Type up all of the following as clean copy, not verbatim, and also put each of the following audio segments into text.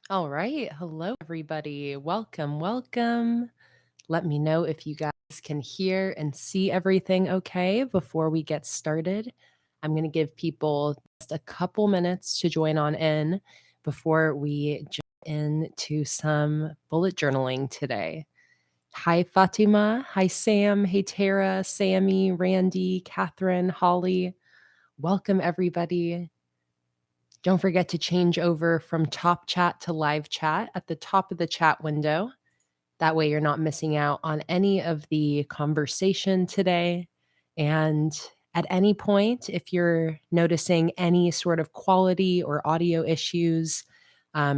All right. Hello, everybody. Welcome, welcome. Let me know if you guys can hear and see everything okay before we get started. I'm going to give people just a couple minutes to join on in before we jump into some bullet journaling today. Hi, Fatima. Hi, Sam. Hey, Tara, Sammy, Randy, Catherine, Holly. Welcome, everybody. Don't forget to change over from top chat to live chat at the top of the chat window. That way, you're not missing out on any of the conversation today. And at any point, if you're noticing any sort of quality or audio issues,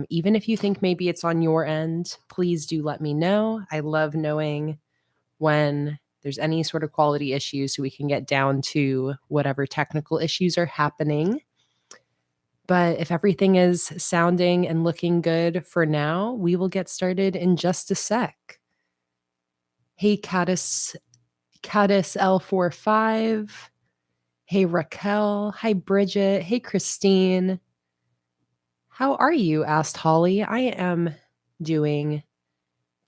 even if you think maybe it's on your end, please do let me know. I love knowing when there's any sort of quality issues so we can get down to whatever technical issues are happening. But if everything is sounding and looking good for now, we will get started in just a sec. Hey, Caddis L45. Hey, Raquel. Hi, Bridget. Hey, Christine. How are you? Asked Holly. I am doing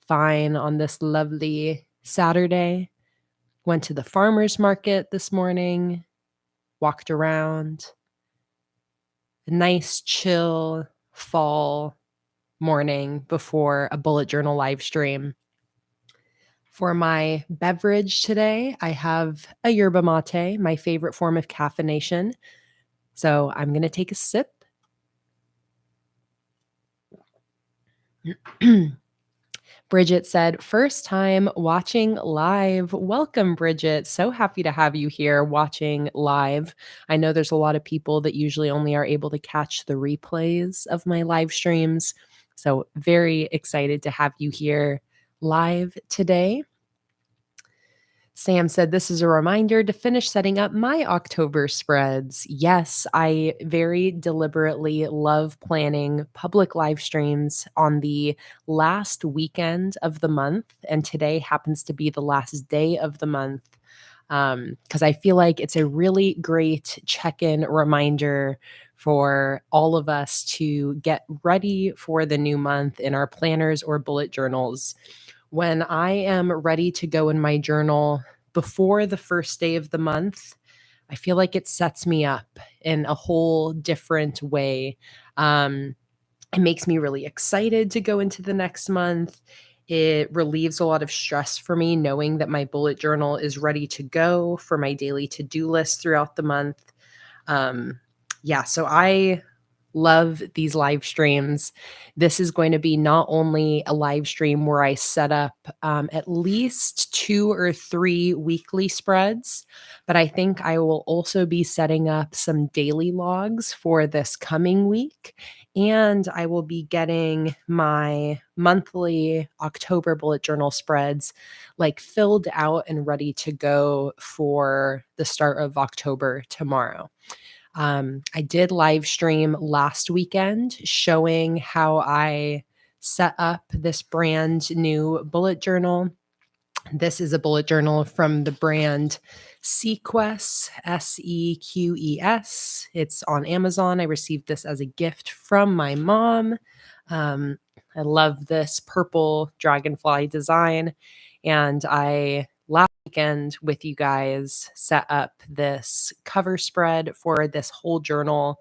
fine on this lovely Saturday. Went to the farmer's market this morning, walked around. A nice, chill fall morning before a bullet journal live stream. For my beverage today, I have a yerba mate, my favorite form of caffeination. So I'm going to take a sip. Bridget said, first time watching live. Welcome, Bridget. So happy to have you here watching live. I know there's a lot of people that usually only are able to catch the replays of my live streams. So very excited to have you here live today. Sam said, this is a reminder to finish setting up my October spreads. Yes, I very deliberately love planning public live streams on the last weekend of the month. And today happens to be the last day of the month because I feel like it's a really great check-in reminder for all of us to get ready for the new month in our planners or bullet journals. When I am ready to go in my journal before the first day of the month, I feel like it sets me up in a whole different way. It makes me really excited to go into the next month. It relieves a lot of stress for me knowing that my bullet journal is ready to go for my daily to-do list throughout the month. So I love these live streams. This is going to be not only a live stream where I set up at least 2 or 3 weekly spreads, but I think I will also be setting up some daily logs for this coming week. And I will be getting my monthly October bullet journal spreads like filled out and ready to go for the start of October tomorrow. I did live stream last weekend showing how I set up this brand new bullet journal. This is a bullet journal from the brand Sequess, Seques. It's on Amazon. I received this as a gift from my mom. I love this purple dragonfly design. And I last weekend with you guys set up this cover spread for this whole journal,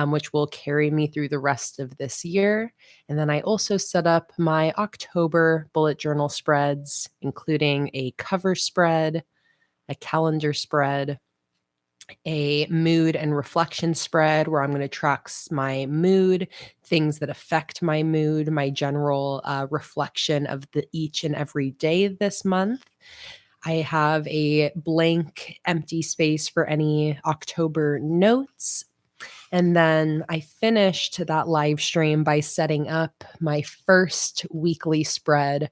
which will carry me through the rest of this year. And then I also set up my October bullet journal spreads, including a cover spread, a calendar spread, a mood and reflection spread where I'm going to track my mood, things that affect my mood, my general reflection of the each and every day this month. I have a blank empty space for any October notes. And then I finished that live stream by setting up my first weekly spread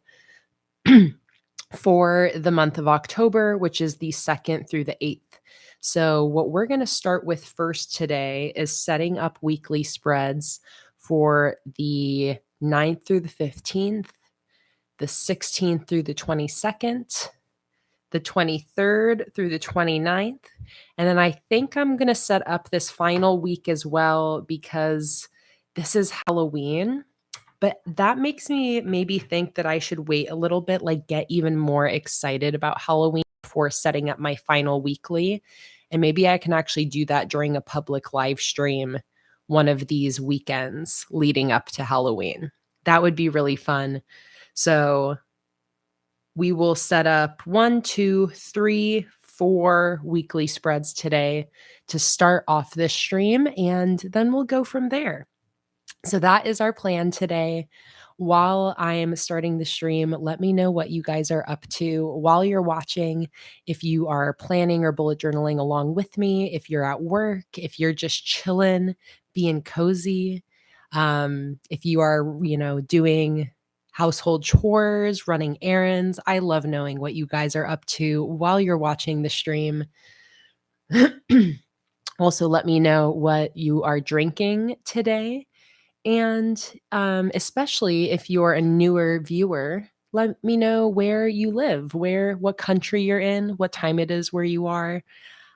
for the month of October, which is the 2nd through the 8th. So, what we're going to start with first today is setting up weekly spreads for the 9th through the 15th, the 16th through the 22nd, the 23rd through the 29th. And then I think I'm going to set up this final week as well because this is Halloween. But that makes me maybe think that I should wait a little bit, like get even more excited about Halloween before setting up my final weekly. And maybe I can actually do that during a public live stream one of these weekends leading up to Halloween. That would be really fun. So we will set up 1, 2, 3, 4 weekly spreads today to start off this stream, and then we'll go from there. So that is our plan today. While I'm starting the stream, let me know what you guys are up to while you're watching. If you are planning or bullet journaling along with me, if you're at work, if you're just chilling, being cozy, if you are, doing household chores, running errands. I love knowing what you guys are up to while you're watching the stream. Also, let me know what you are drinking today. And especially if you're a newer viewer, let me know where you live, what country you're in, what time it is where you are.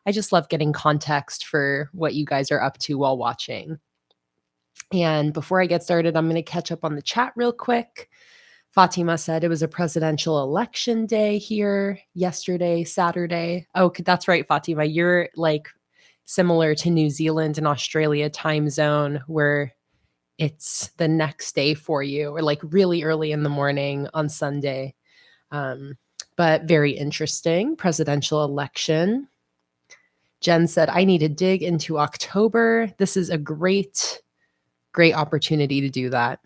I just love getting context for what you guys are up to while watching. And before I get started, I'm going to catch up on the chat real quick. Fatima said it was a presidential election day here yesterday, Saturday. Oh, that's right, Fatima. You're like similar to New Zealand and Australia time zone where it's the next day for you, or like really early in the morning on Sunday. But very interesting presidential election. Jen said, I need to dig into October. This is a great opportunity to do that.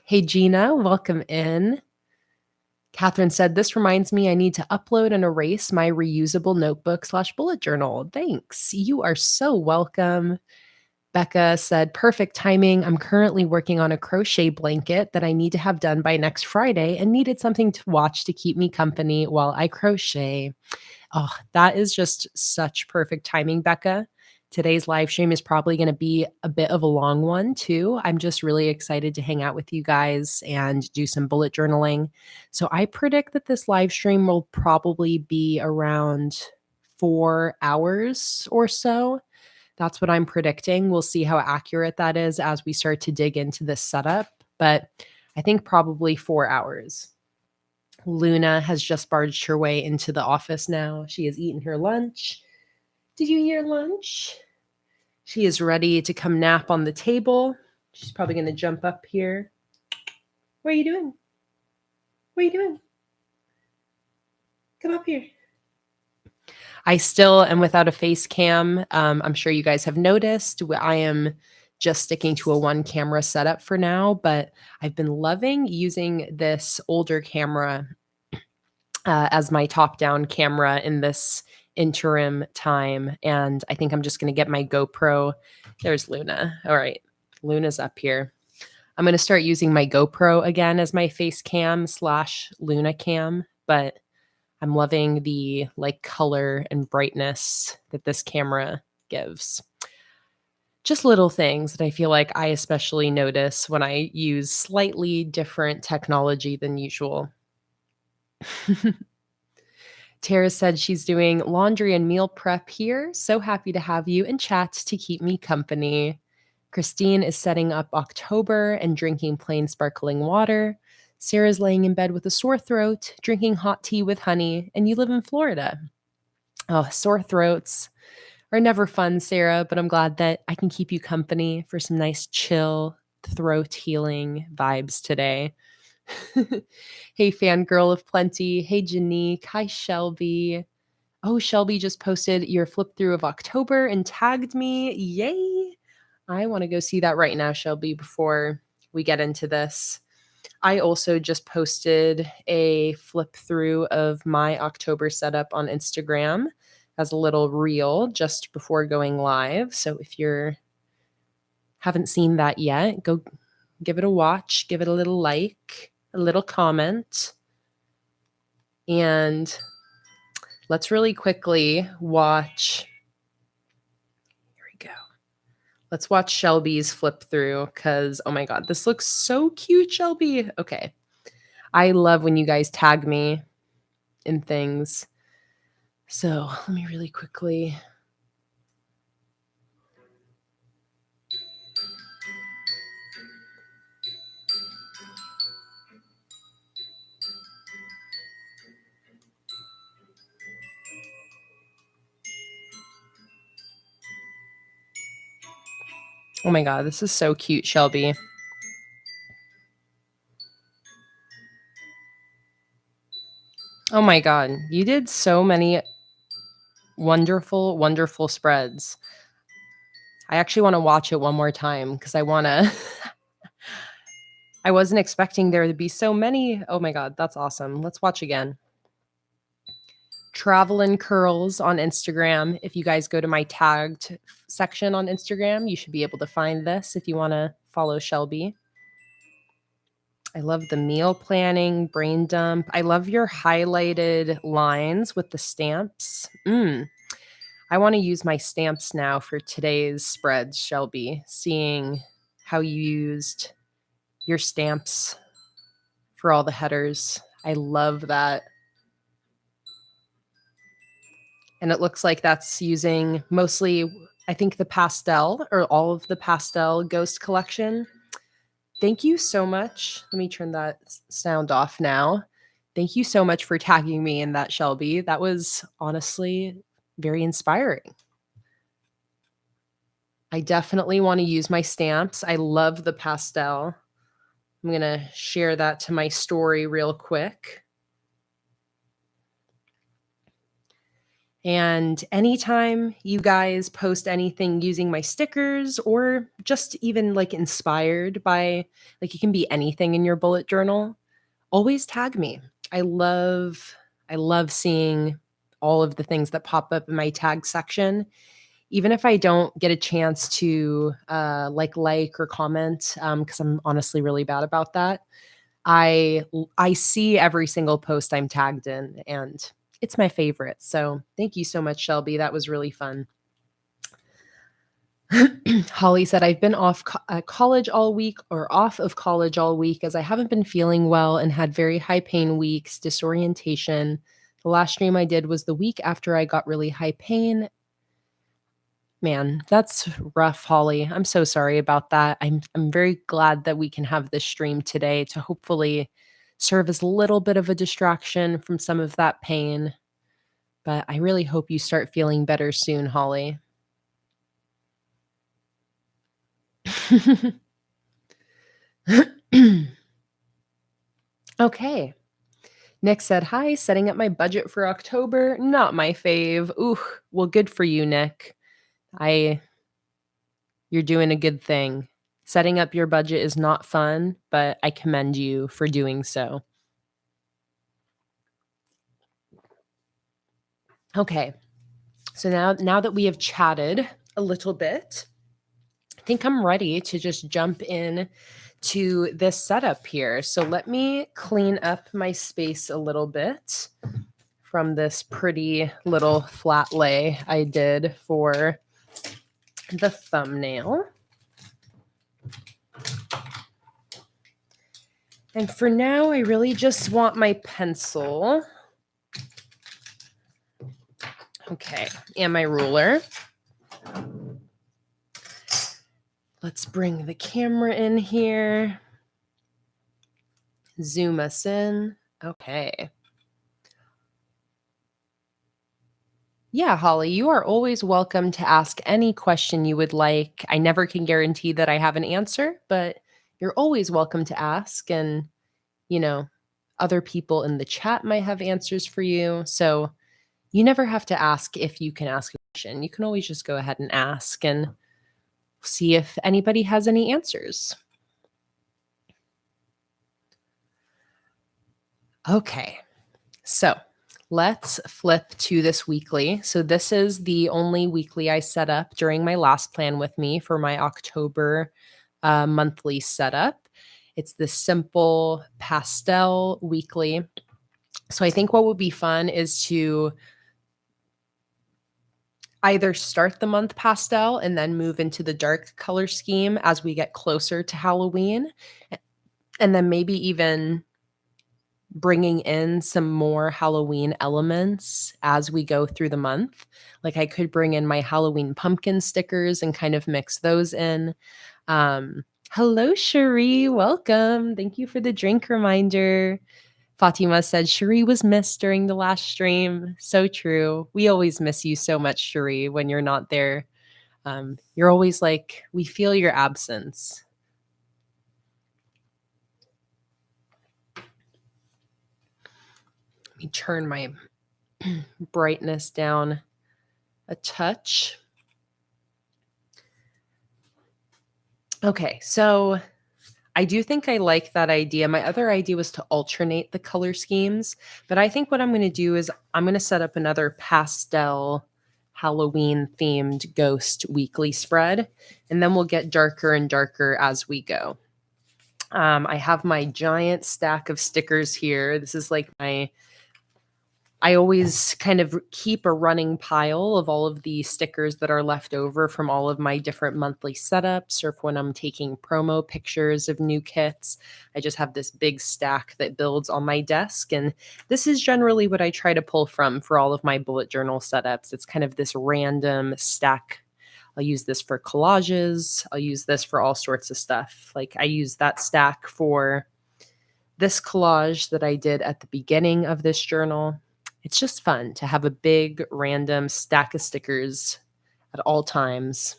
Hey, Gina, welcome in. Catherine said, this reminds me I need to upload and erase my reusable notebook / bullet journal. Thanks. You are so welcome. Becca said, perfect timing. I'm currently working on a crochet blanket that I need to have done by next Friday and needed something to watch to keep me company while I crochet. Oh, that is just such perfect timing, Becca. Today's live stream is probably going to be a bit of a long one, too. I'm just really excited to hang out with you guys and do some bullet journaling. So I predict that this live stream will probably be around 4 hours or so. That's what I'm predicting. We'll see how accurate that is as we start to dig into this setup, but I think probably 4 hours. Luna has just barged her way into the office now. She has eaten her lunch. Did you eat your lunch? She is ready to come nap on the table. She's probably going to jump up here. What are you doing? What are you doing? Come up here. I still am without a face cam. I'm sure you guys have noticed. I am just sticking to a one camera setup for now, but I've been loving using this older camera as my top-down camera in this interim time. And I think I'm just going to get my GoPro. There's Luna. All right. Luna's up here. I'm going to start using my GoPro again as my face cam / Luna cam, but I'm loving the like color and brightness that this camera gives. Just little things that I feel like I especially notice when I use slightly different technology than usual. Tara said she's doing laundry and meal prep here. So happy to have you in chat to keep me company. Christine is setting up October and drinking plain sparkling water. Sarah's laying in bed with a sore throat, drinking hot tea with honey, and you live in Florida. Oh, sore throats are never fun, Sarah, but I'm glad that I can keep you company for some nice chill throat healing vibes today. Hey, fangirl of plenty. Hey, Janique. Hi, Shelby. Oh, Shelby just posted your flip through of October and tagged me. Yay. I want to go see that right now, Shelby, before we get into this. I also just posted a flip through of my October setup on Instagram as a little reel just before going live. So if you haven't seen that yet, go give it a watch, give it a little like, a little comment. And let's really quickly watch. Here we go. Let's watch Shelby's flip through because, oh my God, this looks so cute, Shelby. Okay. I love when you guys tag me in things. So let me really quickly. Oh my God, this is so cute, Shelby. Oh my God, you did so many wonderful, wonderful spreads. I actually want to watch it one more time because I want to. I wasn't expecting there to be so many. Oh my God, that's awesome. Let's watch again. Travelin' Curls on Instagram. If you guys go to my tagged section on Instagram, you should be able to find this if you want to follow Shelby. I love the meal planning, brain dump. I love your highlighted lines with the stamps. I want to use my stamps now for today's spreads, Shelby, seeing how you used your stamps for all the headers. I love that. And it looks like that's using mostly, I think, the pastel or all of the pastel ghost collection. Thank you so much. Let me turn that sound off now. Thank you so much for tagging me in that, Shelby. That was honestly very inspiring. I definitely want to use my stamps. I love the pastel. I'm going to share that to my story real quick. And anytime you guys post anything using my stickers or just even like inspired by, like, it can be anything in your bullet journal, always tag me. I love seeing all of the things that pop up in my tag section. Even if I don't get a chance to like or comment, because I'm honestly really bad about that. I see every single post I'm tagged in, and it's my favorite. So thank you so much, Shelby. That was really fun. Holly said, I've been off college all week or off of college all week as I haven't been feeling well and had very high pain weeks, disorientation. The last stream I did was the week after I got really high pain. Man, that's rough, Holly. I'm so sorry about that. I'm very glad that we can have this stream today to hopefully serve as a little bit of a distraction from some of that pain. But I really hope you start feeling better soon, Holly. Okay. Nick said, hi, setting up my budget for October. Not my fave. Ooh, well, good for you, Nick. You're doing a good thing. Setting up your budget is not fun, but I commend you for doing so. Okay. So now that we have chatted a little bit, I think I'm ready to just jump in to this setup here. So let me clean up my space a little bit from this pretty little flat lay I did for the thumbnail. And for now, I really just want my pencil. Okay, and my ruler. Let's bring the camera in here. Zoom us in. Okay. Yeah, Holly, you are always welcome to ask any question you would like. I never can guarantee that I have an answer, but you're always welcome to ask. And, other people in the chat might have answers for you. So you never have to ask if you can ask a question. You can always just go ahead and ask and see if anybody has any answers. Okay, so let's flip to this weekly. So this is the only weekly I set up during my last plan with me for my October monthly setup. It's the simple pastel weekly. So I think what would be fun is to either start the month pastel and then move into the dark color scheme as we get closer to Halloween. And then maybe even bringing in some more Halloween elements as we go through the month. Like I could bring in my Halloween pumpkin stickers and kind of mix those in. Hello, Cherie. Welcome. Thank you for the drink reminder. Fatima said Cherie was missed during the last stream. So true. We always miss you so much, Cherie, when you're not there You're always like, we feel your absence. Let me turn my brightness down a touch. Okay, so I do think I like that idea. My other idea was to alternate the color schemes, but I think what I'm going to do is I'm going to set up another pastel Halloween themed ghost weekly spread, and then we'll get darker and darker as we go. I have my giant stack of stickers here. This is like I always kind of keep a running pile of all of the stickers that are left over from all of my different monthly setups, or when I'm taking promo pictures of new kits. I just have this big stack that builds on my desk. And this is generally what I try to pull from for all of my bullet journal setups. It's kind of this random stack. I'll use this for collages. I'll use this for all sorts of stuff. Like I use that stack for this collage that I did at the beginning of this journal. It's just fun to have a big random stack of stickers at all times.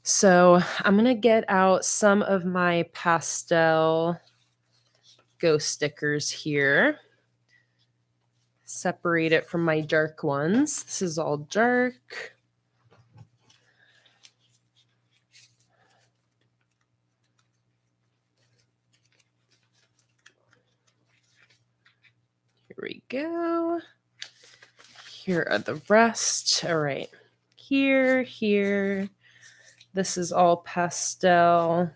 So I'm going to get out some of my pastel ghost stickers here. Separate it from my dark ones. This is all dark. Here we go. Here are the rest. All right. Here. This is all pastel.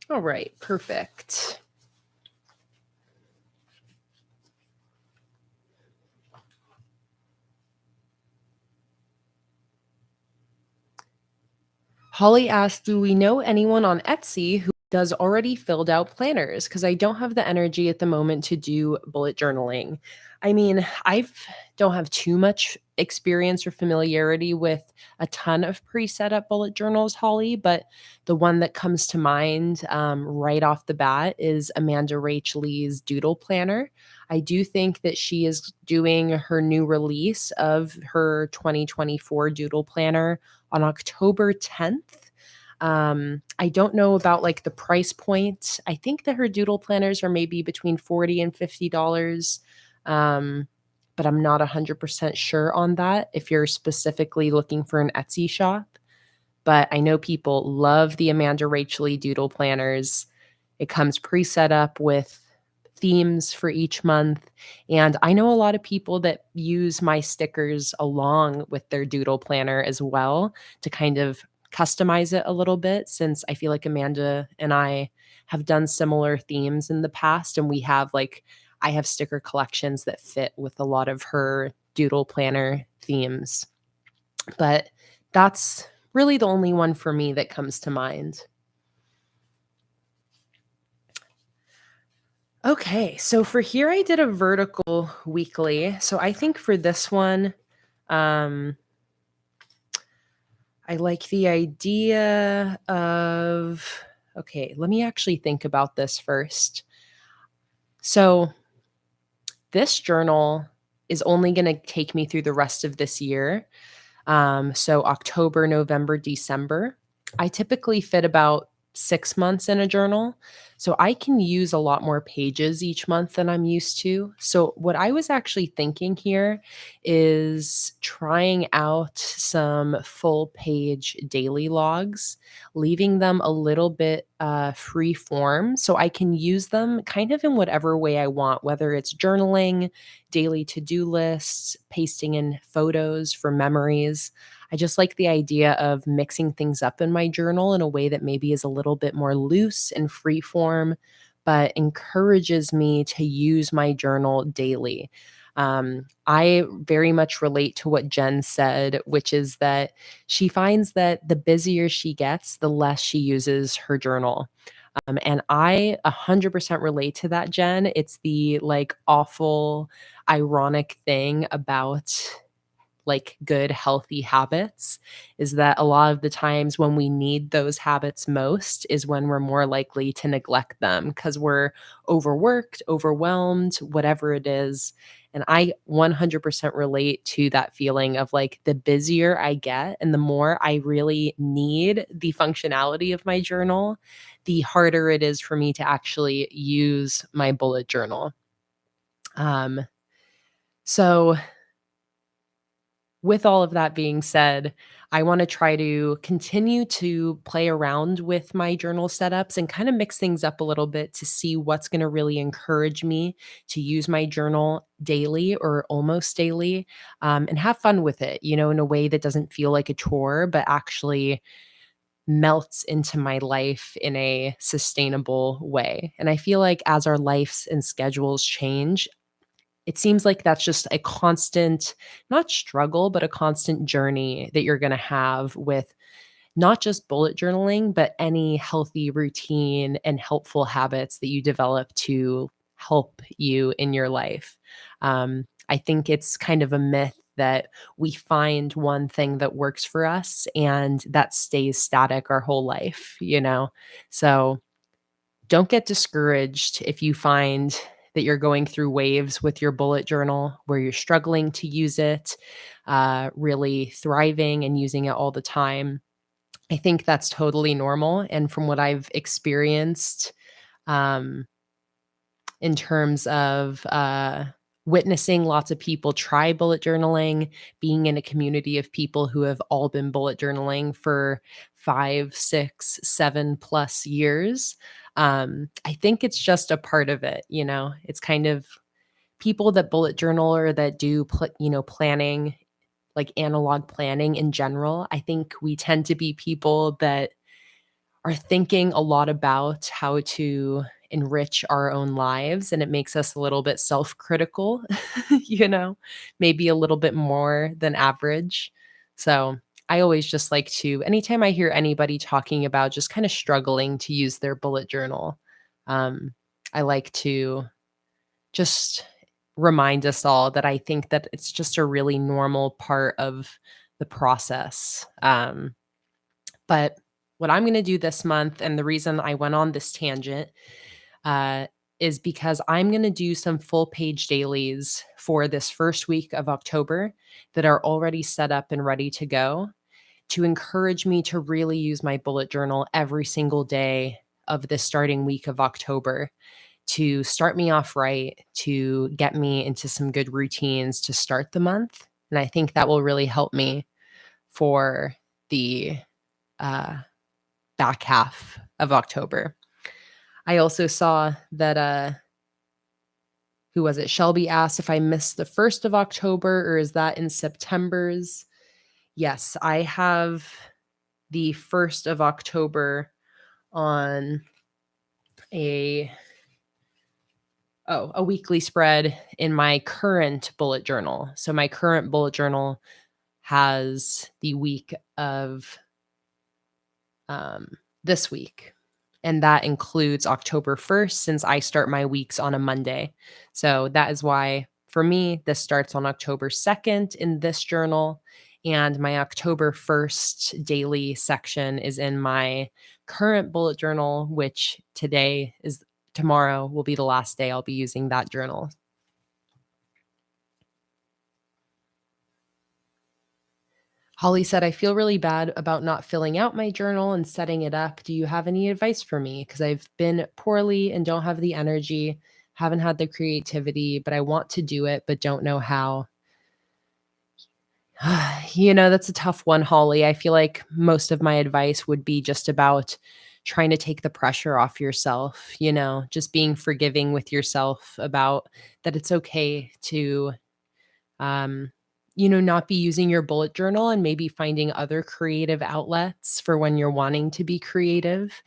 All right, perfect. Holly asked, do we know anyone on Etsy who does already filled out planners? Because I don't have the energy at the moment to do bullet journaling. I mean, I don't have too much experience or familiarity with a ton of pre-set up bullet journals, Holly, but the one that comes to mind right off the bat is Amanda Rach Lee's Doodle Planner. I do think that she is doing her new release of her 2024 Doodle Planner on October 10th. I don't know about like the price point. I think that her doodle planners are maybe between $40 and $50. But I'm not 100% sure on that if you're specifically looking for an Etsy shop. But I know people love the Amanda Rachel doodle planners. It comes pre-set up with themes for each month. And I know a lot of people that use my stickers along with their doodle planner as well to kind of customize it a little bit, since I feel like Amanda and I have done similar themes in the past. And we have like, I have sticker collections that fit with a lot of her doodle planner themes. But that's really the only one for me that comes to mind. Okay, so for here, I did a vertical weekly. So I think for this one, I like the idea of, okay, let me actually think about this first. So this journal is only going to take me through the rest of this year. So October, November, December. I typically fit about 6 months in a journal. So I can use a lot more pages each month than I'm used to. So what I was actually thinking here is trying out some full page daily logs, leaving them a little bit free form so I can use them kind of in whatever way I want, whether it's journaling, daily to-do lists, pasting in photos for memories. I just like the idea of mixing things up in my journal in a way that maybe is a little bit more loose and free form, but encourages me to use my journal daily. I very much relate to what Jen said, which is that she finds that the busier she gets, the less she uses her journal. And I 100% relate to that, Jen. It's the like awful, ironic thing about like good healthy habits is that a lot of the times when we need those habits most is when we're more likely to neglect them because we're overworked, overwhelmed, whatever it is. And I 100% relate to that feeling of like the busier I get and the more I really need the functionality of my journal, the harder it is for me to actually use my bullet journal. Um, so with all of that being said, I want to try to continue to play around with my journal setups and kind of mix things up a little bit to see what's going to really encourage me to use my journal daily or almost daily, and have fun with it, in a way that doesn't feel like a chore, but actually melts into my life in a sustainable way. And I feel like as our lives and schedules change, it seems like that's just a constant, not struggle, but a constant journey that you're going to have with not just bullet journaling, but any healthy routine and helpful habits that you develop to help you in your life. I think it's kind of a myth that we find one thing that works for us and that stays static our whole life. So don't get discouraged if you find that you're going through waves with your bullet journal where you're struggling to use it, really thriving and using it all the time. I think that's totally normal. And from what I've experienced, um, in terms of witnessing lots of people try bullet journaling, being in a community of people who have all been bullet journaling for 5, 6, 7+ years. I think it's just a part of it. It's kind of people that bullet journal or that do, planning, like analog planning in general. I think we tend to be people that are thinking a lot about how to enrich our own lives, and it makes us a little bit self-critical, you know, maybe a little bit more than average. So, I always just like to anytime I hear anybody talking about just kinda struggling to use their bullet journal, um, I like to just remind us all that I think that it's just a really normal part of the process. But what I'm gonna do this month, and the reason I went on this tangent, uh, is because I'm gonna do some full page dailies for this first week of October that are already set up and ready to go to encourage me to really use my bullet journal every single day of this starting week of October to start me off right, to get me into some good routines to start the month. And I think that will really help me for the uh, back half of October. I also saw that who was it? Shelby asked if I missed the 1st of October or is that in September's? Yes, I have the 1st of October on a a weekly spread in my current bullet journal. So my current bullet journal has the week of um, this week. And that includes October 1st, since I start my weeks on a Monday. So that is why, for me, this starts on October 2nd in this journal. And my October 1st daily section is in my current bullet journal, which tomorrow will be the last day I'll be using that journal. Holly said, I feel really bad about not filling out my journal and setting it up. Do you have any advice for me? Because I've been poorly and don't have the energy, haven't had the creativity, but I want to do it, but don't know how. That's a tough one, Holly. I feel like most of my advice would be just about trying to take the pressure off yourself, just being forgiving with yourself about that it's okay to um, not be using your bullet journal and maybe finding other creative outlets for when you're wanting to be creative.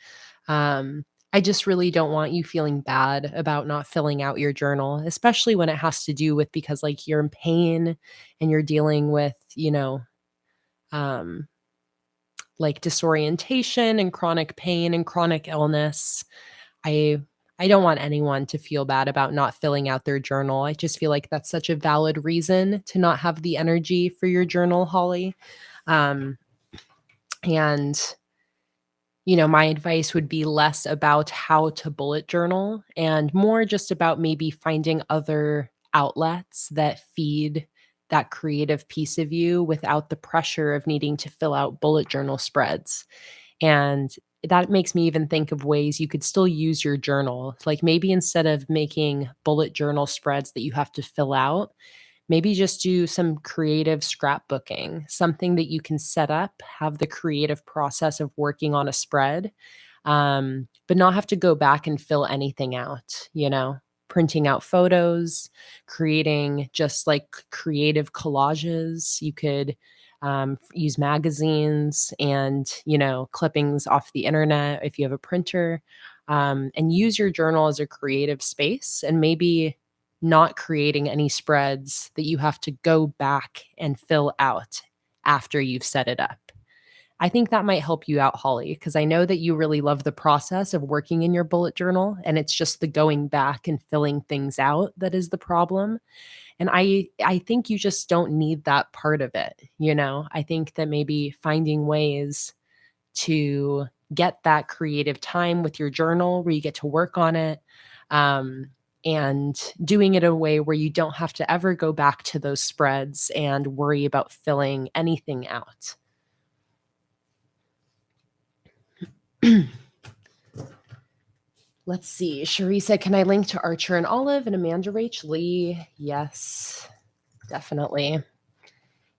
I just really don't want you feeling bad about not filling out your journal, especially when it has to do with because like you're in pain and you're dealing with, um, like disorientation and chronic pain and chronic illness. I I don't want anyone to feel bad about not filling out their journal. I just feel like that's such a valid reason to not have the energy for your journal, Holly. Um, and my advice would be less about how to bullet journal and more just about maybe finding other outlets that feed that creative piece of you without the pressure of needing to fill out bullet journal spreads. And that makes me even think of ways you could still use your journal. Like maybe instead of making bullet journal spreads that you have to fill out, maybe just do some creative scrapbooking, something that you can set up, have the creative process of working on a spread, but not have to go back and fill anything out, printing out photos, creating just like creative collages. You could use magazines and, clippings off the internet if you have a printer, and use your journal as a creative space and maybe not creating any spreads that you have to go back and fill out after you've set it up. I think that might help you out, Holly, because I know that you really love the process of working in your bullet journal, and it's just the going back and filling things out that is the problem. And I think you just don't need that part of it, I think that maybe finding ways to get that creative time with your journal where you get to work on it, and doing it in a way where you don't have to ever go back to those spreads and worry about filling anything out. Let's see. Cherie said, can I link to Archer and Olive and Amanda Rach Lee? Yes, definitely.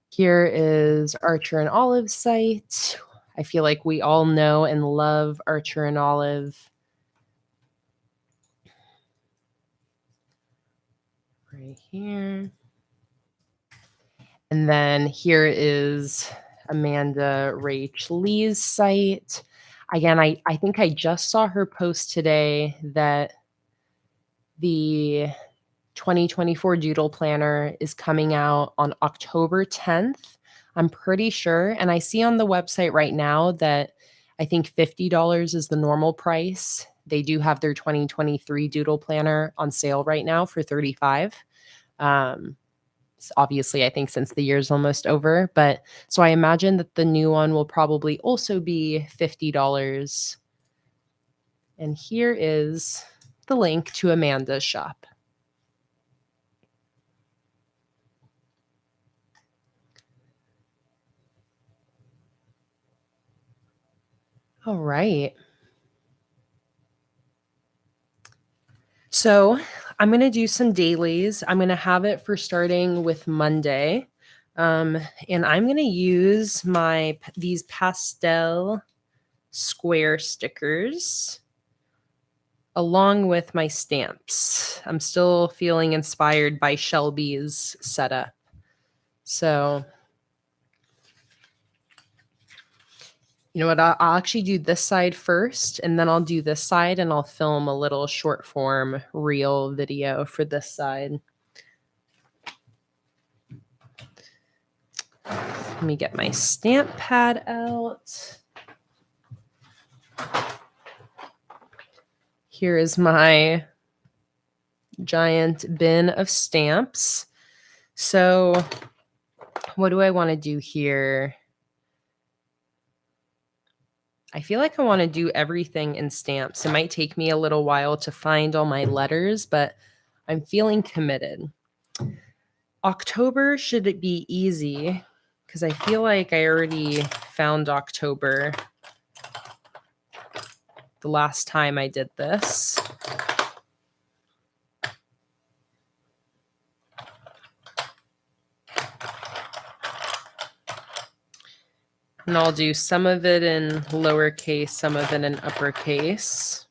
Here is Archer and Olive's site. I feel like we all know and love Archer and Olive. Right here. And then here is Amanda Rach Lee's site. Again, I think I just saw her post today that the 2024 Doodle Planner is coming out on October 10th. I'm pretty sure. And I see on the website right now that I think $50 is the normal price. They do have their 2023 Doodle Planner on sale right now for $35. Obviously, I think since the year's almost over, but so I imagine that the new one will probably also be $50. And here is the link to Amanda's shop. All right. So I'm going to do some dailies. I'm going to have it for starting with Monday. And I'm going to use these pastel square stickers along with my stamps. I'm still feeling inspired by Shelby's setup. So, you know what? I'll actually do this side first, and then I'll do this side, and I'll film a little short form reel video for this side. Let me get my stamp pad out. Here is my giant bin of stamps. So what do I want to do here? I feel like I want to do everything in stamps. It might take me a little while to find all my letters, but I'm feeling committed. October should it be easy because I feel like I already found October the last time I did this. And I'll do some of it in lowercase, some of it in uppercase.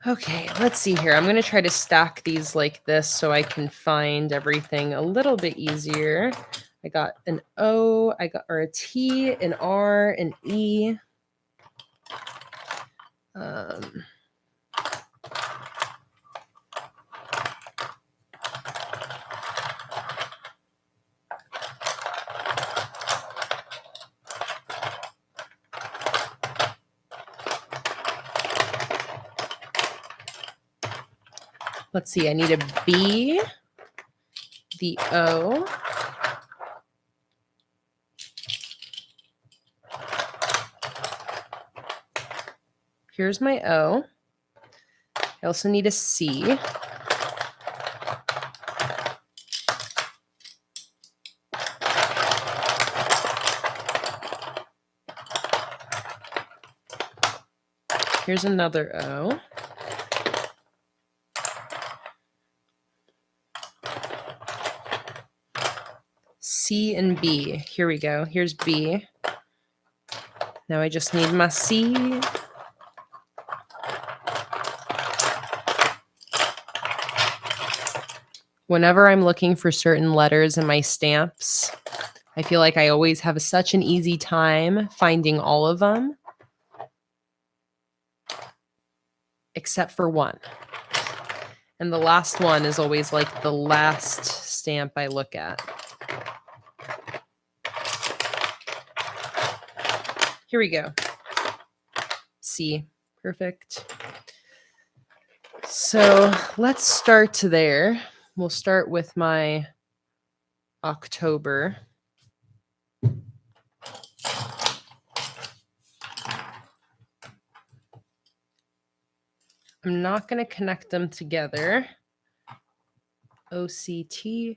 Okay, let's see here. I'm going to try to stack these like this so I can find everything a little bit easier. I got an O, or a T, an R, an E. Let's see, I need a B, the O, here's my O. I also need a C. Here's another O. C and B. Here we go. Here's B. Now I just need my C. Whenever I'm looking for certain letters in my stamps, I feel like I always have such an easy time finding all of them, except for one. And the last one is always like the last stamp I look at. Here we go. C. Perfect. So let's start there. We'll start with my October. I'm not going to connect them together. October.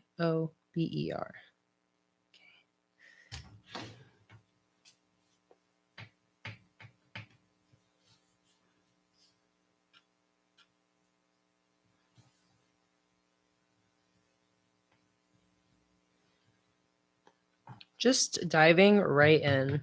Just diving right in.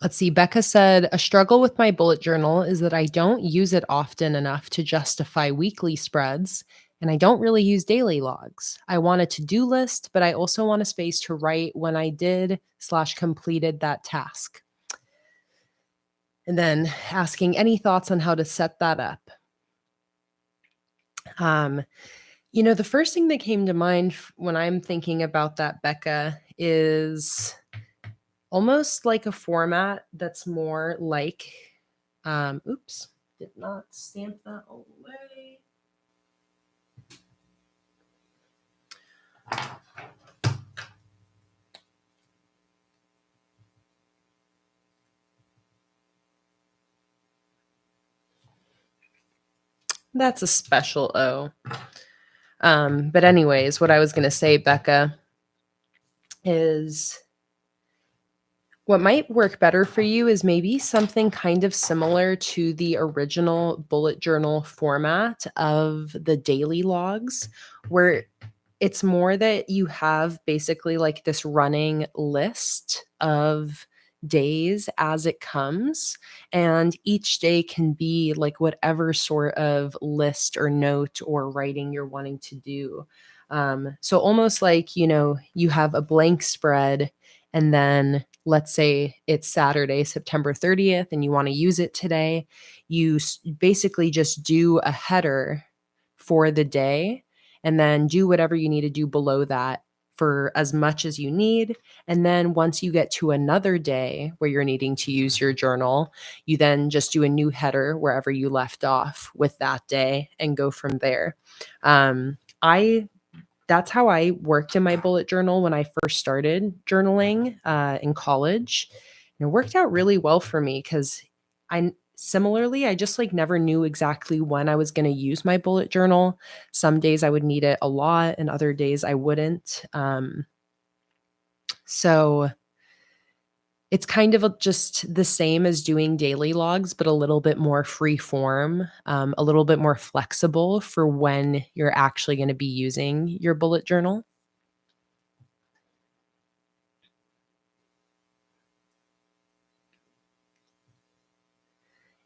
Let's see. Becca said, a struggle with my bullet journal is that I don't use it often enough to justify weekly spreads, and I don't really use daily logs. I want a to-do list, but I also want a space to write when I did/completed that task. And then asking any thoughts on how to set that up. The first thing that came to mind when I'm thinking about that, Becca, is almost like a format that's more like, oops, did not stamp that all the way. That's a special O. But anyways, what I was going to say, Becca, is what might work better for you is maybe something kind of similar to the original bullet journal format of the daily logs, where it's more that you have basically like this running list of days as it comes, and each day can be like whatever sort of list or note or writing you're wanting to do. So almost like, you have a blank spread, and then let's say it's Saturday, September 30th, and you want to use it today. You basically just do a header for the day, and then do whatever you need to do below that for as much as you need. And then once you get to another day where you're needing to use your journal, you then just do a new header wherever you left off with that day and go from there. That's how I worked in my bullet journal when I first started journaling in college. And it worked out really well for me because I just like never knew exactly when I was going to use my bullet journal. Some days I would need it a lot, and other days I wouldn't. So it's kind of just the same as doing daily logs, but a little bit more free form, a little bit more flexible for when you're actually going to be using your bullet journal.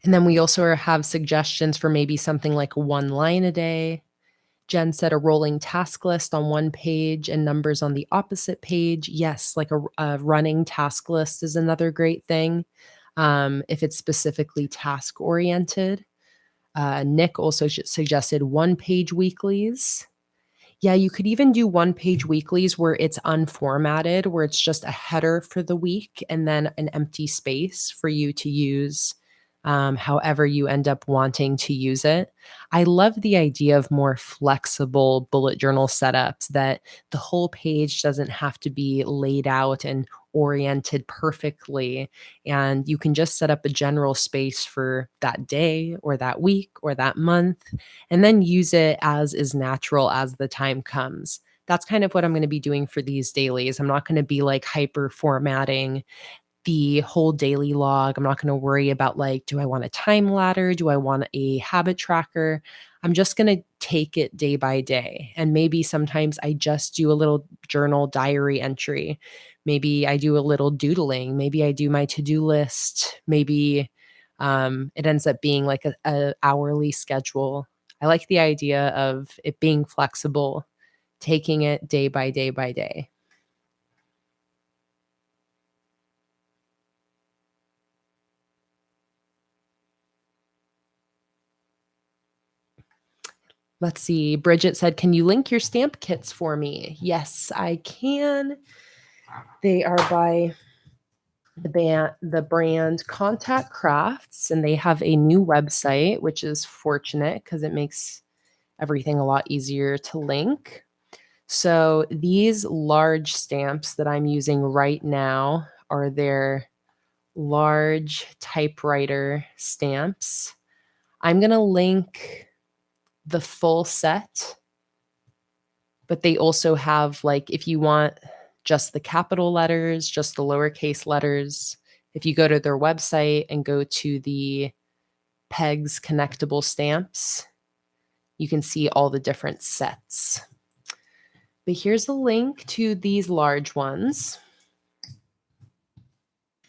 And then we also have suggestions for maybe something like one line a day. Jen said a rolling task list on one page and numbers on the opposite page. Yes, like a running task list is another great thing if it's specifically task oriented. Nick also suggested one page weeklies. Yeah, you could even do one-page weeklies where it's unformatted, where it's just a header for the week and then an empty space for you to use, however you end up wanting to use it. I love the idea of more flexible bullet journal setups that the whole page doesn't have to be laid out and oriented perfectly, and you can just set up a general space for that day or that week or that month and then use it as is natural as the time comes. That's kind of what I'm gonna be doing for these dailies. I'm not gonna be, like, hyper formatting the whole daily log. I'm not gonna worry about, like, do I want a time ladder? Do I want a habit tracker? I'm just gonna take it day by day, and maybe sometimes I just do a little journal diary entry. Maybe I do a little doodling. Maybe I do my to-do list. Maybe, it ends up being like a hourly schedule. I like the idea of it being flexible, taking it day by day by day. Let's see. Bridget said, "Can you link your stamp kits for me?" Yes, I can. They are by the brand Contact Crafts, and they have a new website, which is fortunate because it makes everything a lot easier to link. So these large stamps that I'm using right now are their large typewriter stamps. I'm gonna link the full set, but they also have, like, if you want just the capital letters, just the lowercase letters, if you go to their website and go to the pegs connectable stamps, you can see all the different sets. But here's a link to these large ones.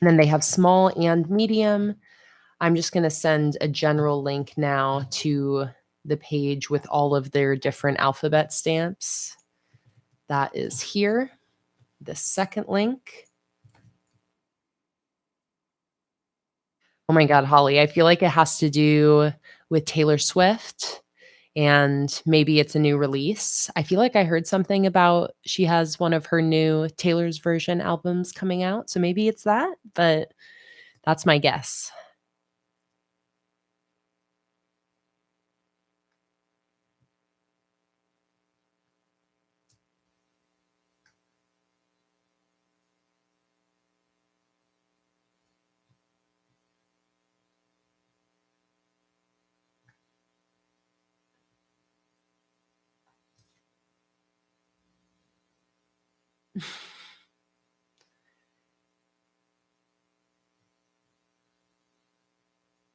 And then they have small and medium. I'm just going to send a general link now to the page with all of their different alphabet stamps. That is here. The second link. Oh my God, Holly, I feel like it has to do with Taylor Swift and maybe it's a new release. I feel like I heard something about she has one of her new Taylor's version albums coming out. So maybe it's that, but that's my guess.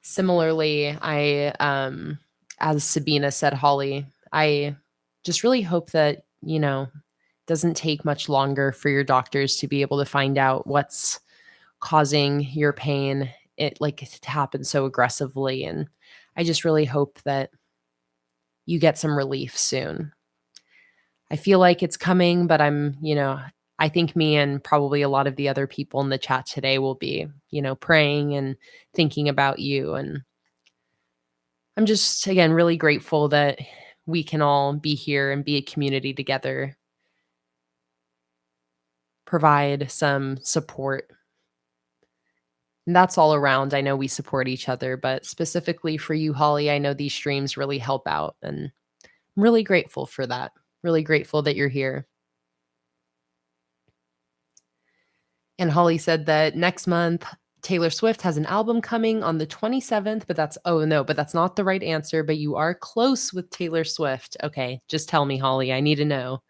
Similarly, as Sabina said, Holly, I just really hope that, doesn't take much longer for your doctors to be able to find out what's causing your pain, it like to happen so aggressively. And I just really hope that you get some relief soon. I feel like it's coming, but I think me and probably a lot of the other people in the chat today will be, praying and thinking about you. And I'm just, again, really grateful that we can all be here and be a community together, provide some support. And that's all around. I know we support each other, but specifically for you, Holly, I know these streams really help out. And I'm really grateful for that. Really grateful that you're here. And Holly said that next month, Taylor Swift has an album coming on the 27th, but oh no, but that's not the right answer. But you are close with Taylor Swift. Okay, just tell me, Holly. I need to know.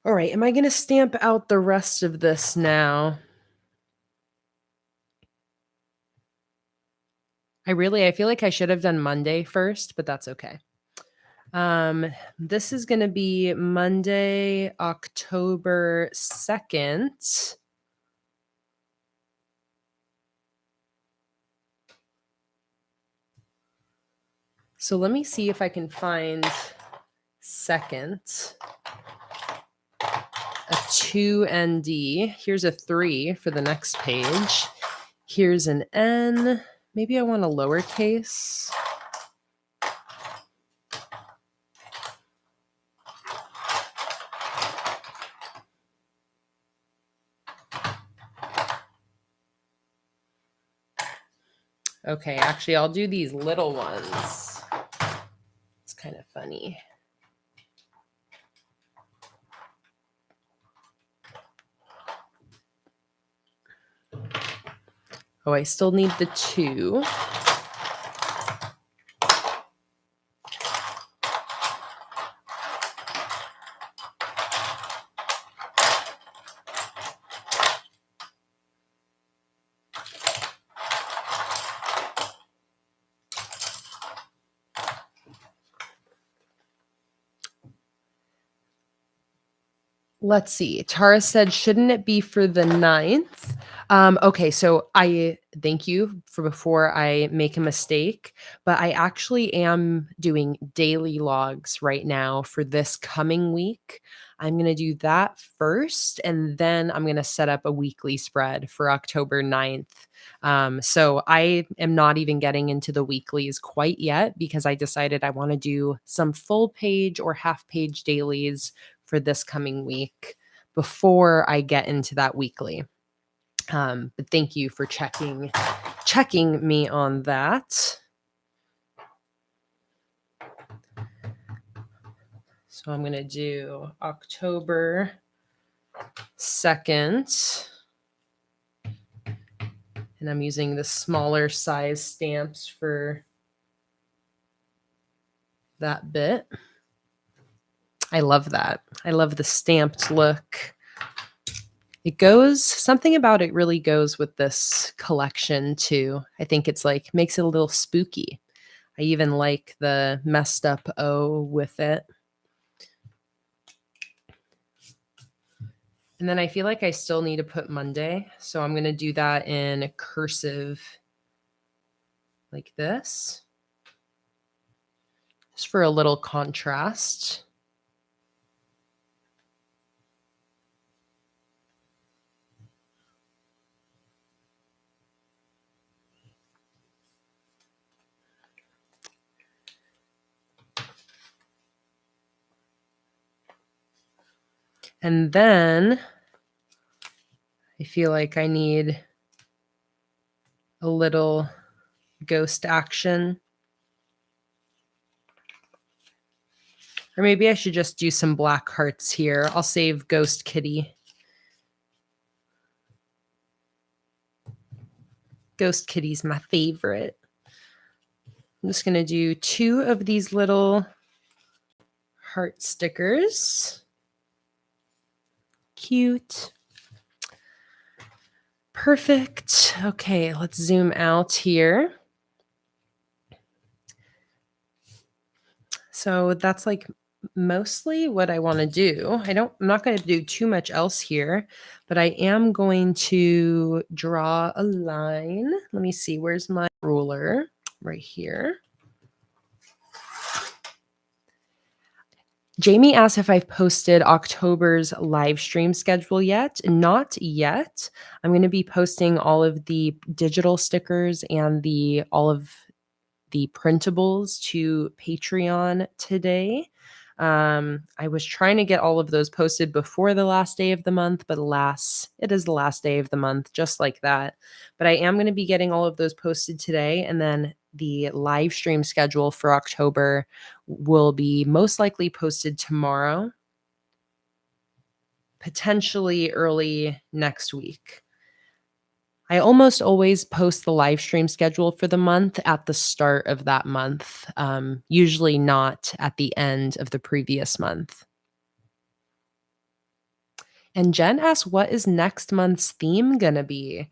All right, am I going to stamp out the rest of this now? I feel like I should have done Monday first, but that's okay. This is going to be Monday, October 2nd. So let me see if I can find second. A 2ND. Here's a 3 for the next page. Here's an N. Maybe I want a lowercase. Okay, actually, I'll do these little ones. It's kind of funny. Oh, I still need the 2. Let's see. Tara said, shouldn't it be for the 9th? Okay, so I thank you for before I make a mistake, but I actually am doing daily logs right now for this coming week. I'm going to do that first, and then I'm going to set up a weekly spread for October 9th. So I am not even getting into the weeklies quite yet because I decided I want to do some full page or half page dailies for this coming week before I get into that weekly. But thank you for checking me on that. So I'm going to do October 2nd. And I'm using the smaller size stamps for that bit. I love that. I love the stamped look. It goes, something about it really goes with this collection too. I think it's like, makes it a little spooky. I even like the messed up O with it. And then I feel like I still need to put Monday. So I'm going to do that in cursive like this. Just for a little contrast. And then I feel like I need a little ghost action. Or maybe I should just do some black hearts here. I'll save Ghost Kitty. Ghost Kitty's my favorite. I'm just going to do 2 of these little heart stickers. Cute. Perfect. Okay, let's zoom out here. So that's like mostly what I want to do. I'm not going to do too much else here, but I am going to draw a line. Let me see, where's my ruler? Right here. Jamie asked if I've posted October's live stream schedule yet. Not yet. I'm going to be posting all of the digital stickers and all of the printables to Patreon today. I was trying to get all of those posted before the last day of the month, but alas, it is the last day of the month, just like that. But I am going to be getting all of those posted today, and then the live stream schedule for October will be most likely posted tomorrow, potentially early next week. I almost always post the live stream schedule for the month at the start of that month, usually not at the end of the previous month. And Jen asked, what is next month's theme going to be?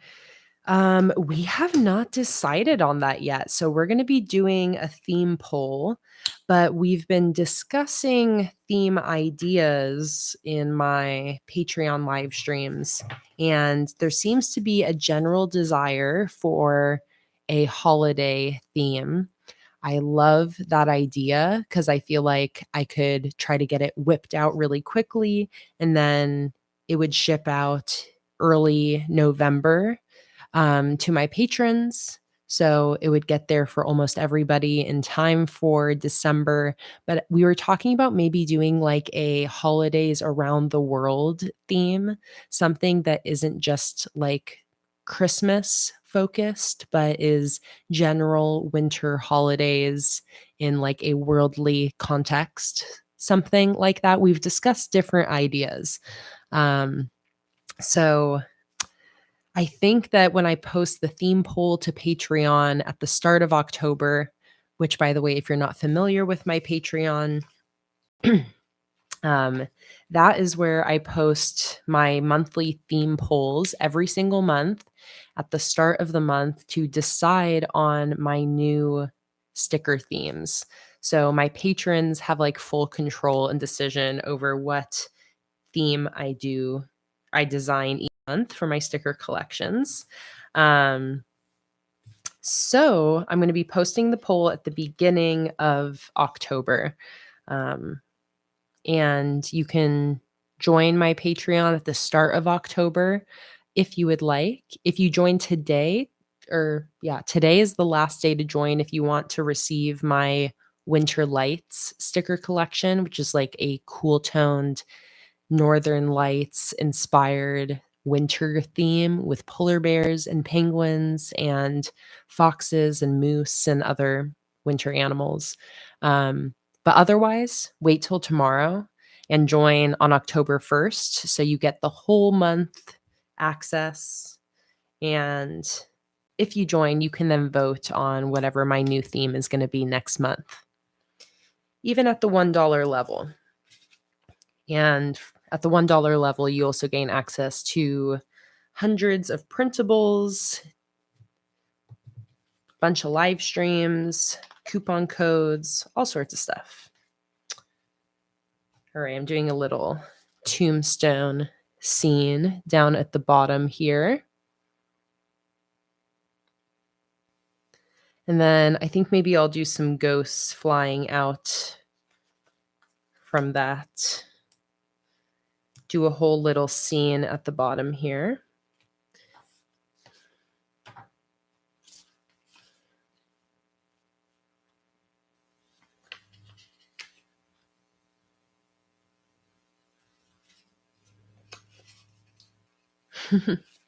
We have not decided on that yet. So we're going to be doing a theme poll, but we've been discussing theme ideas in my Patreon live streams. And there seems to be a general desire for a holiday theme. I love that idea because I feel like I could try to get it whipped out really quickly and then it would ship out early November to my patrons. So it would get there for almost everybody in time for December. But we were talking about maybe doing like a holidays around the world theme, something that isn't just like Christmas focused, but is general winter holidays in like a worldly context, something like that. We've discussed different ideas. So I think that when I post the theme poll to Patreon at the start of October, which, by the way, if you're not familiar with my Patreon, um, that is where I post my monthly theme polls every single month at the start of the month to decide on my new sticker themes. So my patrons have like full control and decision over what theme I design each month for my sticker collections. So I'm going to be posting the poll at the beginning of October. And you can join my Patreon at the start of October if you would like. If you join today, today is the last day to join if you want to receive my Winter Lights sticker collection, which is like a cool toned Northern Lights inspired winter theme with polar bears and penguins and foxes and moose and other winter animals. But otherwise, wait till tomorrow and join on October 1st. So you get the whole month access. And if you join, you can then vote on whatever my new theme is going to be next month, even at the $1 level. And at the $1 level, you also gain access to hundreds of printables, bunch of live streams, coupon codes, all sorts of stuff. All right, I'm doing a little tombstone scene down at the bottom here. And then I think maybe I'll do some ghosts flying out from that. Do a whole little scene at the bottom here.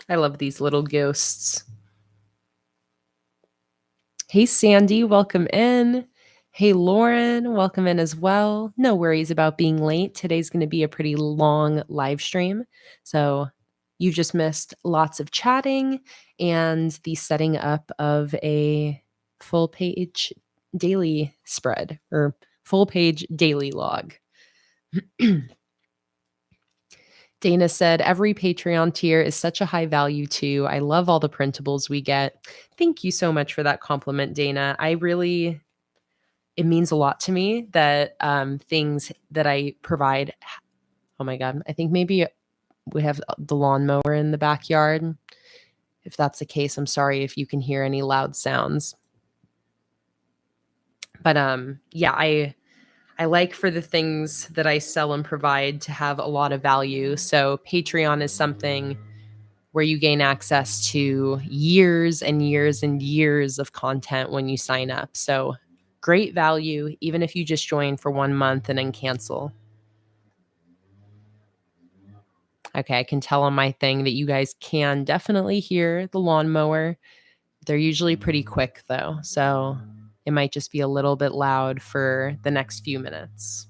I love these little ghosts. Hey, Sandy, welcome in. Hey, Lauren, welcome in as well. No worries about being late. Today's going to be a pretty long live stream. So you've just missed lots of chatting and the setting up of a full page daily spread or full page daily log. Dana said, every Patreon tier is such a high value too. I love all the printables we get. Thank you so much for that compliment, Dana. It means a lot to me that things that I provide. Oh my God. I think maybe we have the lawnmower in the backyard. If that's the case, I'm sorry if you can hear any loud sounds. But yeah, I like for the things that I sell and provide to have a lot of value. So Patreon is something where you gain access to years and years and years of content when you sign up. So great value, even if you just join for 1 month and then cancel. Okay, I can tell on my thing that you guys can definitely hear the lawnmower. They're usually pretty quick though, so it might just be a little bit loud for the next few minutes.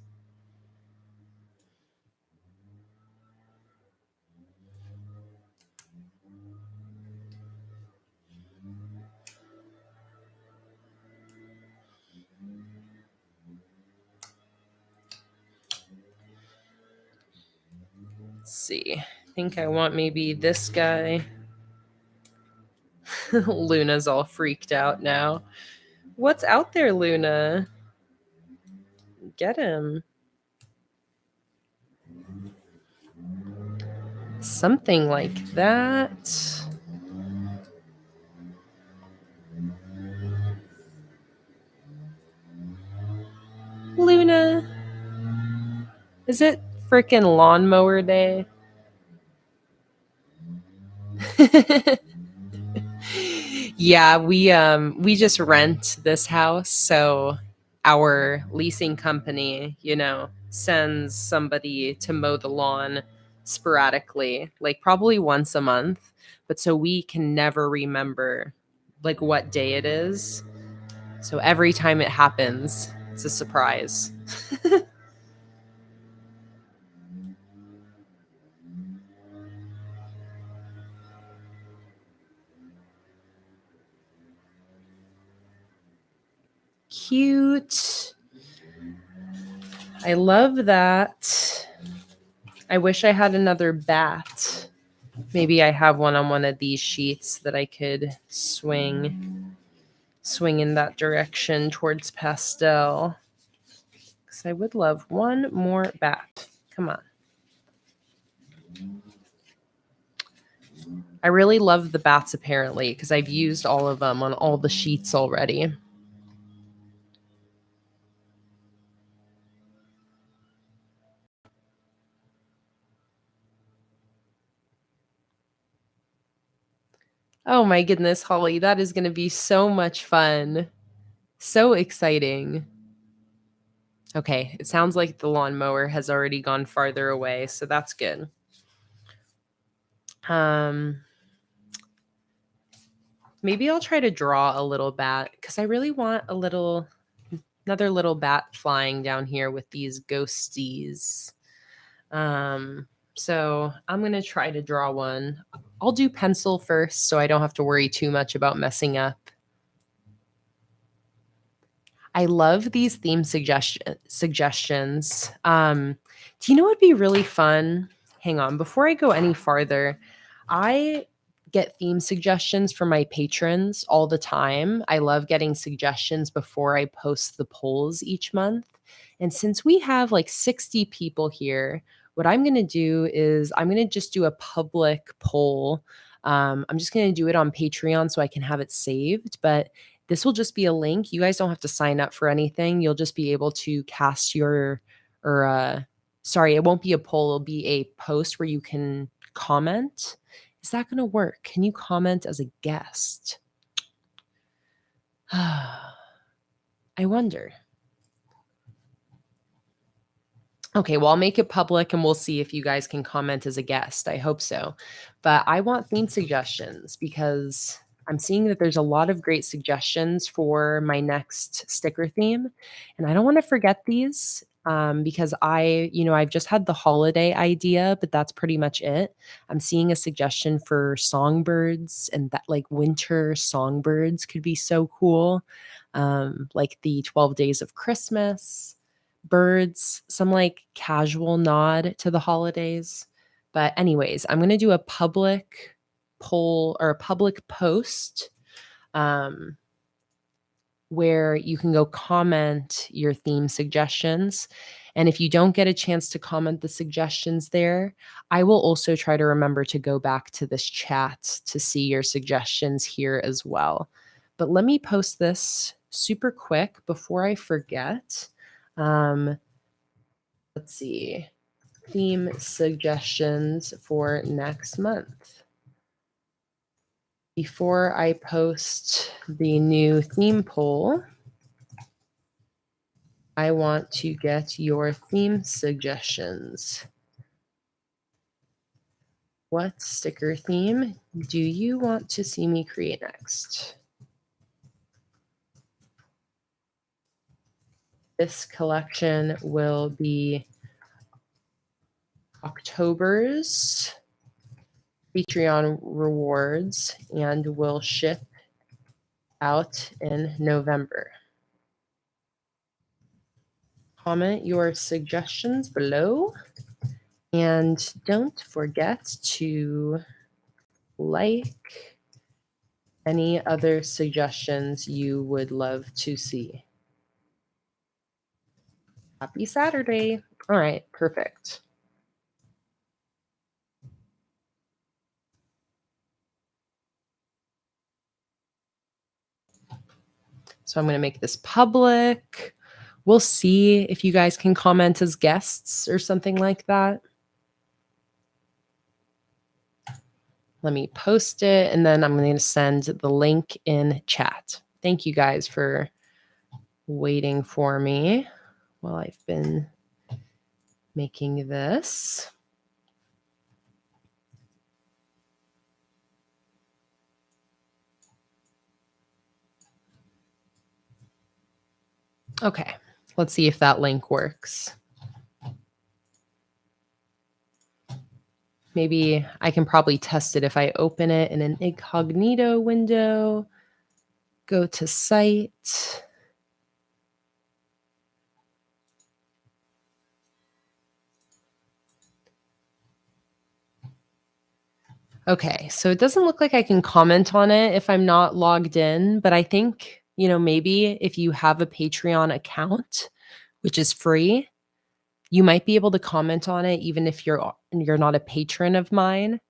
Let's see. I think I want maybe this guy. Luna's all freaked out now. What's out there, Luna? Get him. Something like that. Luna. Is it freaking lawnmower day? Yeah, we just rent this house, so our leasing company, sends somebody to mow the lawn sporadically, like probably once a month, but so we can never remember like what day it is. So every time it happens, it's a surprise. Cute. I love that. I wish I had another bat. Maybe I have one on one of these sheets that I could swing in that direction towards pastel. Because I would love one more bat. Come on. I really love the bats apparently because I've used all of them on all the sheets already. Oh my goodness, Holly, that is going to be so much fun. So exciting. Okay, it sounds like the lawnmower has already gone farther away, so that's good. Um, Maybe I'll try to draw a little bat because I really want another little bat flying down here with these ghosties. So I'm gonna try to draw one. I'll do pencil first so I don't have to worry too much about messing up. I love these theme suggestions. Do you know what'd be really fun? Hang on, before I go any farther, I get theme suggestions from my patrons all the time. I love getting suggestions before I post the polls each month. And since we have like 60 people here, what I'm going to do is I'm going to just do a public poll. I'm just going to do it on Patreon so I can have it saved. But this will just be a link. You guys don't have to sign up for anything. You'll just be able to cast your, or sorry, it won't be a poll. It'll be a post where you can comment. Is that going to work? Can you comment as a guest? I wonder. Okay, well, I'll make it public and we'll see if you guys can comment as a guest. I hope so. But I want theme suggestions because I'm seeing that there's a lot of great suggestions for my next sticker theme. And I don't want to forget these because I've just had the holiday idea, but that's pretty much it. I'm seeing a suggestion for songbirds and that like winter songbirds could be so cool. Like the 12 Days of Christmas birds, some like casual nod to the holidays. But, anyways, I'm going to do a public poll or a public post um, where you can go comment your theme suggestions. And if you don't get a chance to comment the suggestions there, I will also try to remember to go back to this chat to see your suggestions here as well. But let me post this super quick before I forget. Um, let's see. Theme suggestions for next month. Before I post the new theme poll, I want to get your theme suggestions. What sticker theme do you want to see me create next? This collection will be October's Patreon rewards and will ship out in November. Comment your suggestions below and don't forget to like Any other suggestions you would love to see? Happy Saturday. All right, perfect. So I'm going to make this public. We'll see if you guys can comment as guests or something like that. Let me post it, and then I'm going to send the link in chat. Thank you guys for waiting for me while I've been making this. Okay, let's see if that link works. Maybe I can probably test it if I open it in an incognito window, go to site. Okay, so it doesn't look like I can comment on it if I'm not logged in, but I think, maybe if you have a Patreon account, which is free, you might be able to comment on it even if you're not a patron of mine.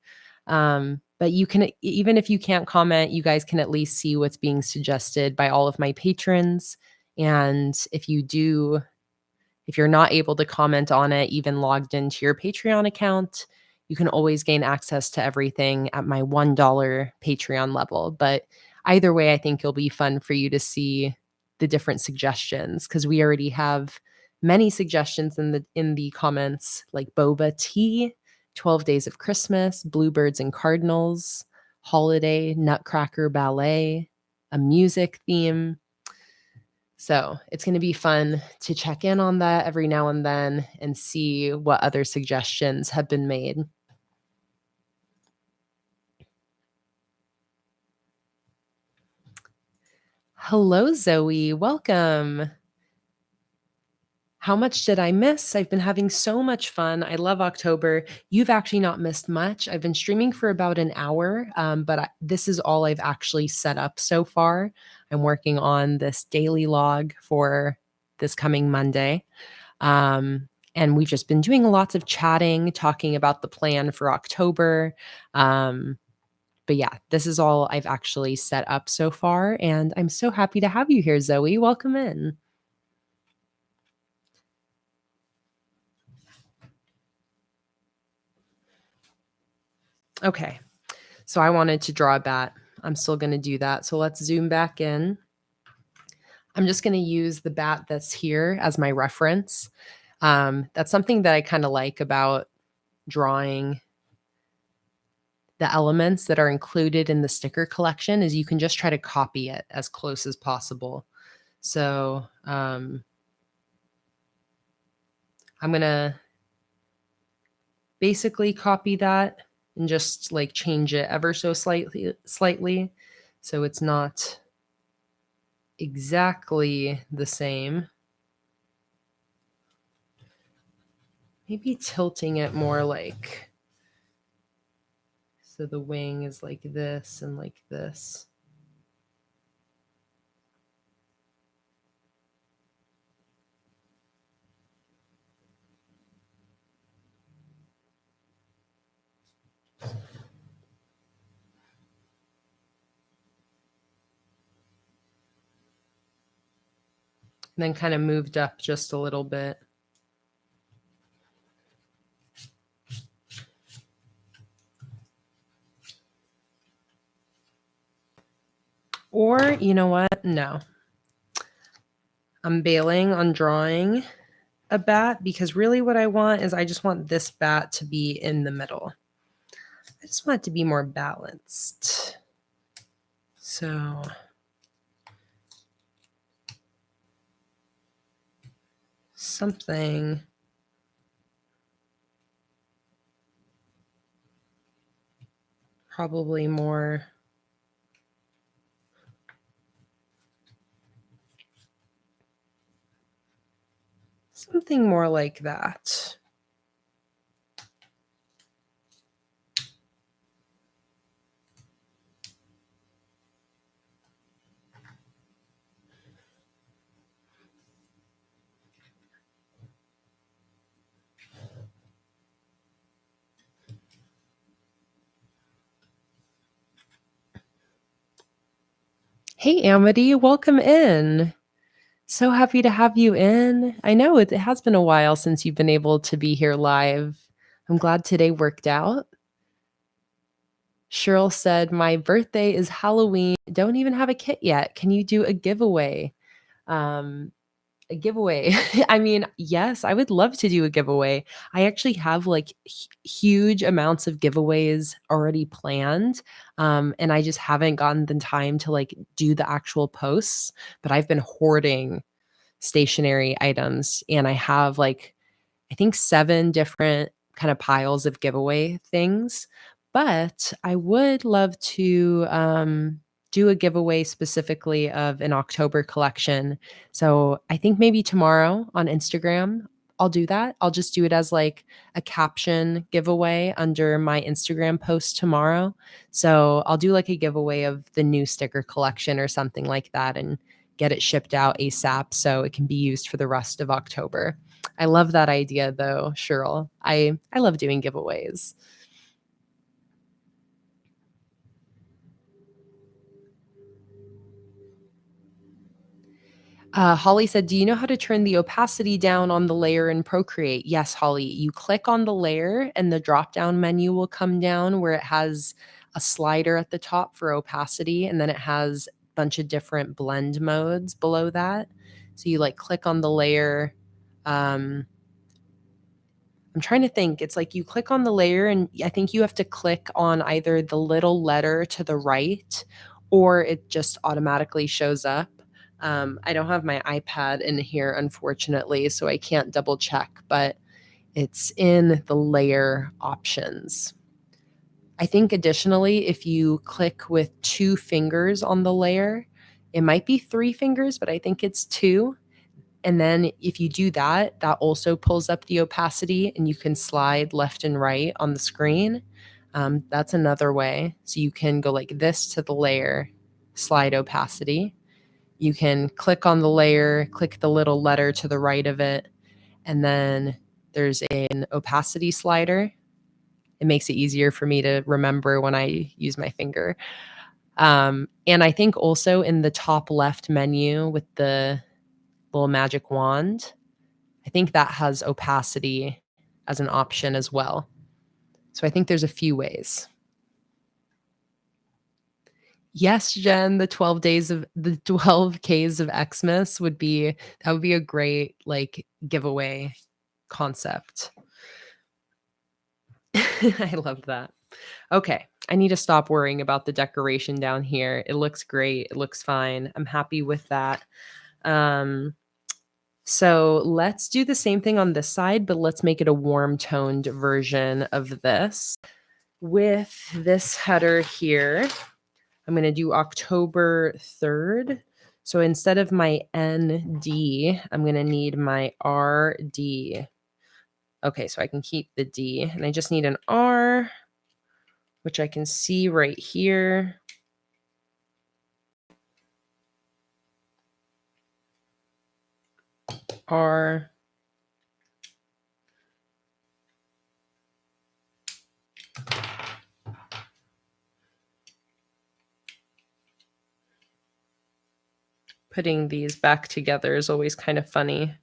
But you can, even if you can't comment, you guys can at least see what's being suggested by all of my patrons. And if you're not able to comment on it, even logged into your Patreon account, you can always gain access to everything at my $1 Patreon level. But either way, I think it'll be fun for you to see the different suggestions, because we already have many suggestions in the comments, like boba tea, 12 Days of Christmas, Bluebirds and Cardinals, holiday, Nutcracker ballet, a music theme. So it's going to be fun to check in on that every now and then and see what other suggestions have been made. Hello, Zoe. Welcome. How much did I miss? I've been having so much fun. I love October. You've actually not missed much. I've been streaming for about an hour, but this is all I've actually set up so far. I'm working on this daily log for this coming Monday. And we've just been doing lots of chatting, talking about the plan for October. But yeah, this is all I've actually set up so far. And I'm so happy to have you here, Zoe. Welcome in. Okay, so I wanted to draw a bat. I'm still going to do that. So let's zoom back in. I'm just going to use the bat that's here as my reference. That's something that I kind of like about drawing the elements that are included in the sticker collection, is you can just try to copy it as close as possible. So I'm going to basically copy that and just like change it ever so slightly. So it's not exactly the same. Maybe tilting it more like, so the wing is like this and like this. And then kind of moved up just a little bit. Or, you know what? No. I'm bailing on drawing a bat, because really what I want is I just want this bat to be in the middle. I just want it to be more balanced. So something probably more like that. Hey, Amity, welcome in. So happy to have you in. I know it has been a while since you've been able to be here live. I'm glad today worked out. Cheryl said, my birthday is Halloween. Don't even have a kit yet. Can you do a giveaway? Um, a giveaway. I mean, yes, I would love to do a giveaway. I actually have like huge amounts of giveaways already planned. And I just haven't gotten the time to like do the actual posts, but I've been hoarding stationery items and I have like I think 7 different kind of piles of giveaway things, but I would love to, do a giveaway specifically of an October collection. So, I think maybe tomorrow on Instagram, I'll do that. I'll just do it as, like, a caption giveaway under my Instagram post tomorrow. So, I'll do, like, a giveaway of the new sticker collection or something like that and get it shipped out ASAP so it can be used for the rest of October. I love that idea though, Cheryl. I love doing giveaways. Holly said, "Do you know how to turn the opacity down on the layer in Procreate?" Yes, Holly. You click on the layer and the drop-down menu will come down where it has a slider at the top for opacity, and then it has a bunch of different blend modes below that. So you like click on the layer. I'm trying to think. It's like you click on the layer, and I think you have to click on either the little letter to the right or it just automatically shows up. I don't have my iPad in here, unfortunately, so I can't double check, but it's in the layer options. I think additionally, if you click with 2 fingers on the layer, it might be 3 fingers, but I think it's 2. And then if you do that, that also pulls up the opacity and you can slide left and right on the screen. That's another way. So you can go like this to the layer, slide opacity. You can click on the layer, click the little letter to the right of it, and then there's an opacity slider. It makes it easier for me to remember when I use my finger. And I think also in the top left menu with the little magic wand, I think that has opacity as an option as well. So I think there's a few ways. Yes, Jen, the 12 Ks of Xmas would be that would be a great like giveaway concept. I love that. Okay, I need to stop worrying about the decoration down here. It looks great. It looks fine. I'm happy with that. So let's do the same thing on this side, but let's make it a warm toned version of this. With this header here, I'm going to do October 3rd. So instead of my ND, I'm going to need my RD. Okay, so I can keep the D, and I just need an R, which I can see right here. R. Putting these back together is always kind of funny.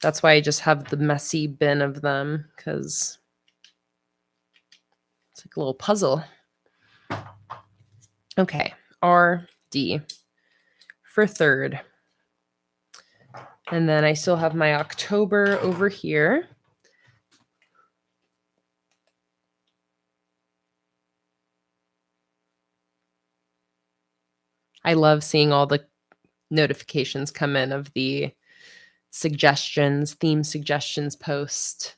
That's why I just have the messy bin of them, because it's like a little puzzle. Okay, RD for 3rd. And then I still have my October over here. I love seeing all the notifications come in of the suggestions, theme suggestions post.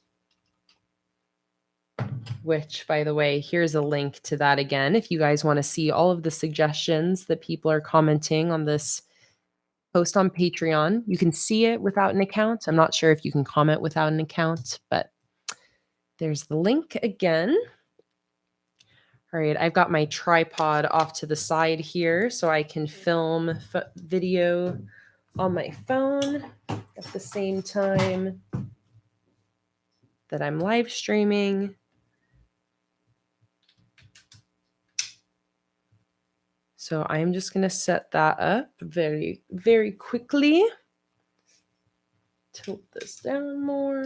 Which, by the way, here's a link to that again. If you guys want to see all of the suggestions that people are commenting on this post on Patreon, you can see it without an account. I'm not sure if you can comment without an account, but there's the link again. All right, I've got my tripod off to the side here so I can film video on my phone at the same time that I'm live streaming. So I'm just going to set that up very, very quickly. Tilt this down more.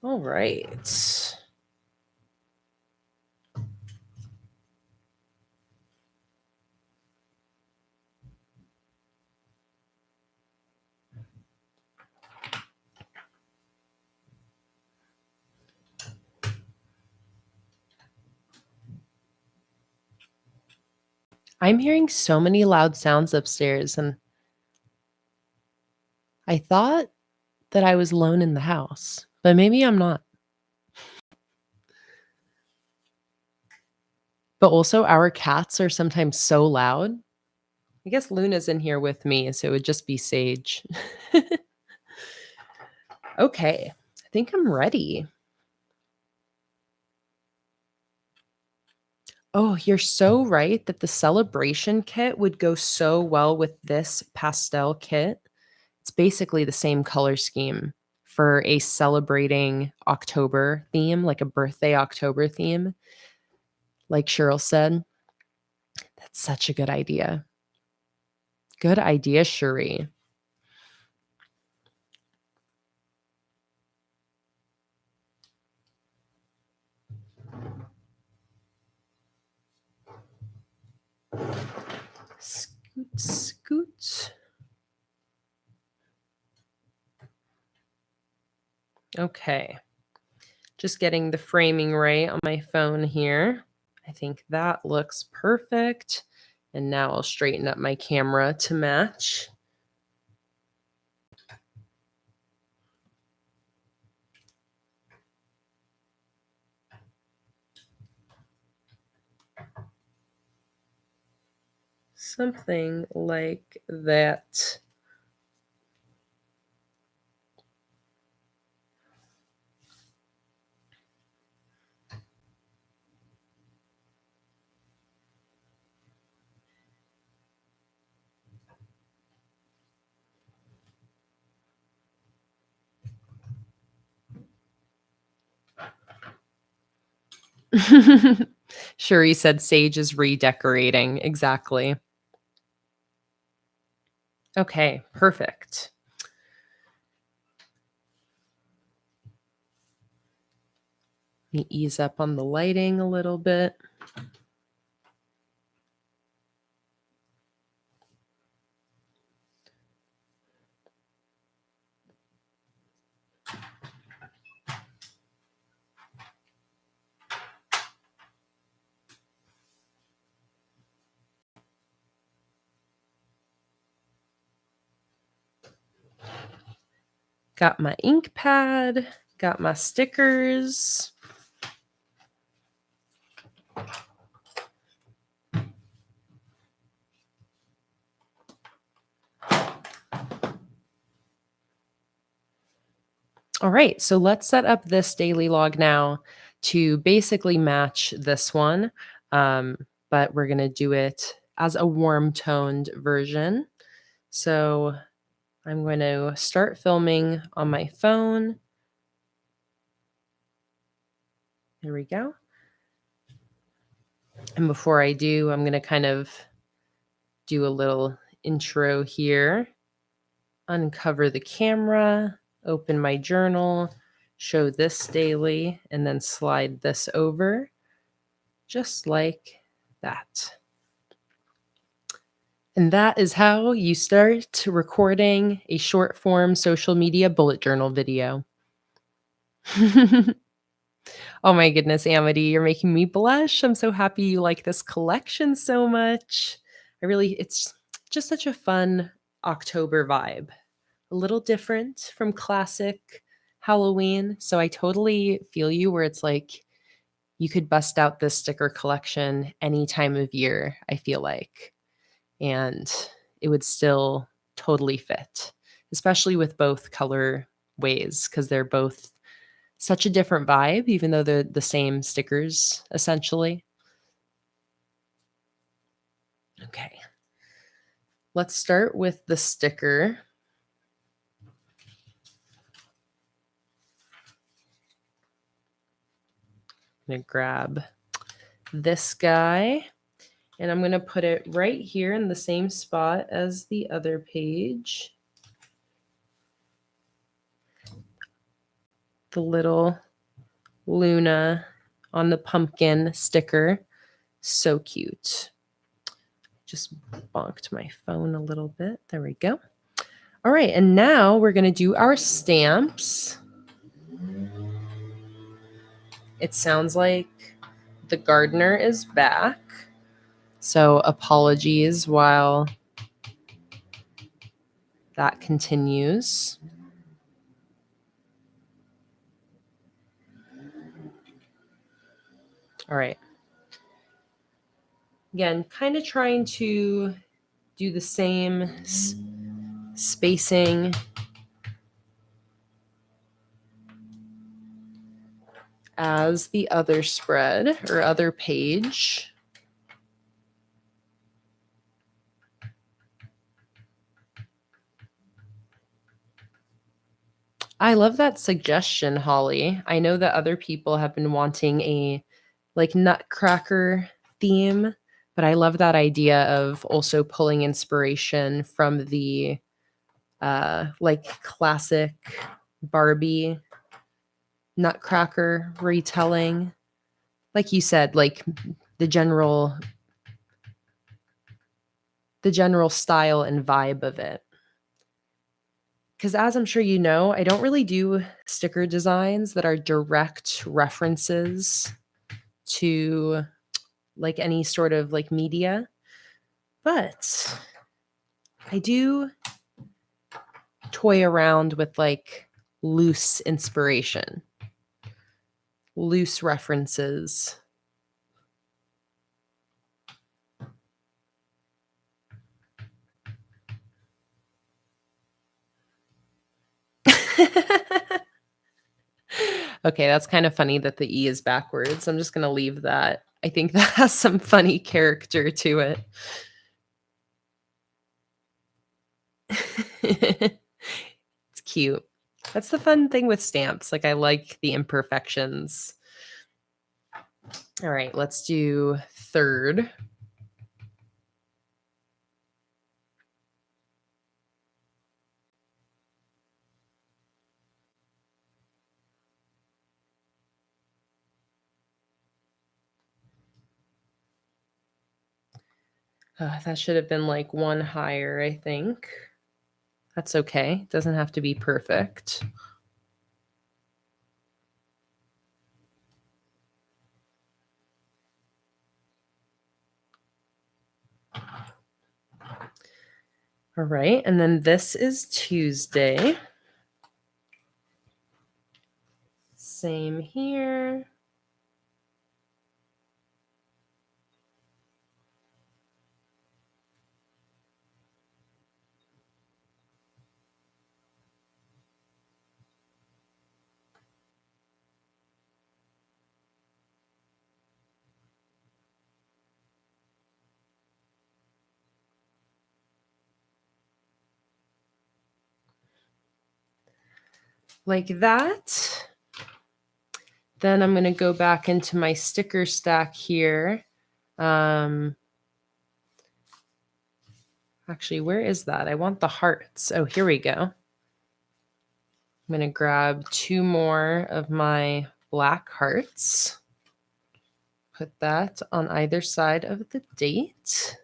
All right. I'm hearing so many loud sounds upstairs, and I thought that I was alone in the house, but maybe I'm not. But also, our cats are sometimes so loud. I guess Luna's in here with me, so it would just be Sage. Okay, I think I'm ready. Oh, you're so right that the celebration kit would go so well with this pastel kit. It's basically the same color scheme for a celebrating October theme, like a birthday October theme. Like Cheryl said, that's such a good idea. Good idea, Cherie. Scoot, scoot. Okay. Just getting the framing right on my phone here. I think that looks perfect. And now I'll straighten up my camera to match. Something like that. Cherie said Sage is redecorating. Exactly. Okay, perfect. Let me ease up on the lighting a little bit. Got my ink pad, got my stickers. All right, so let's set up this daily log now to basically match this one, but we're going to do it as a warm toned version. So I'm going to start filming on my phone. There we go. And before I do, I'm going to kind of do a little intro here, uncover the camera, open my journal, show this daily, and then slide this over just like that. And that is how you start recording a short form social media bullet journal video. Oh my goodness, Amity, you're making me blush. I'm so happy you like this collection so much. It's just such a fun October vibe. A little different from classic Halloween. So I totally feel you where it's like you could bust out this sticker collection any time of year, I feel like. And it would still totally fit, especially with both color ways, because they're both such a different vibe, even though they're the same stickers, essentially. Okay. Let's start with the sticker. going to grab this guy, and I'm going to put it right here in the same spot as the other page. The little Luna on the pumpkin sticker. So cute. Just bonked my phone a little bit. There we go. All right, and now we're going to do our stamps. It sounds like the gardener is back. So apologies while that continues. All right. Again, kind of trying to do the same spacing as the other spread or other page. I love that suggestion, Holly. I know that other people have been wanting a like nutcracker theme, but I love that idea of also pulling inspiration from the like classic Barbie nutcracker retelling. Like you said, like the general style and vibe of it. Because as I'm sure you know, I don't really do sticker designs that are direct references to like any sort of like media, but I do toy around with like loose inspiration, loose references. Okay, that's kind of funny that the E is backwards. I'm just going to leave that. I think that has some funny character to it. It's cute. That's the fun thing with stamps. Like, I like the imperfections. All right, let's do third. That should have been like one higher, I think. That's okay. It doesn't have to be perfect. All right, and then this is Tuesday. Same here. Like that. Then I'm going to go back into my sticker stack here. Actually, where is that? I want the hearts. Oh, here we go. I'm going to grab 2 more of my black hearts. Put that on either side of the date.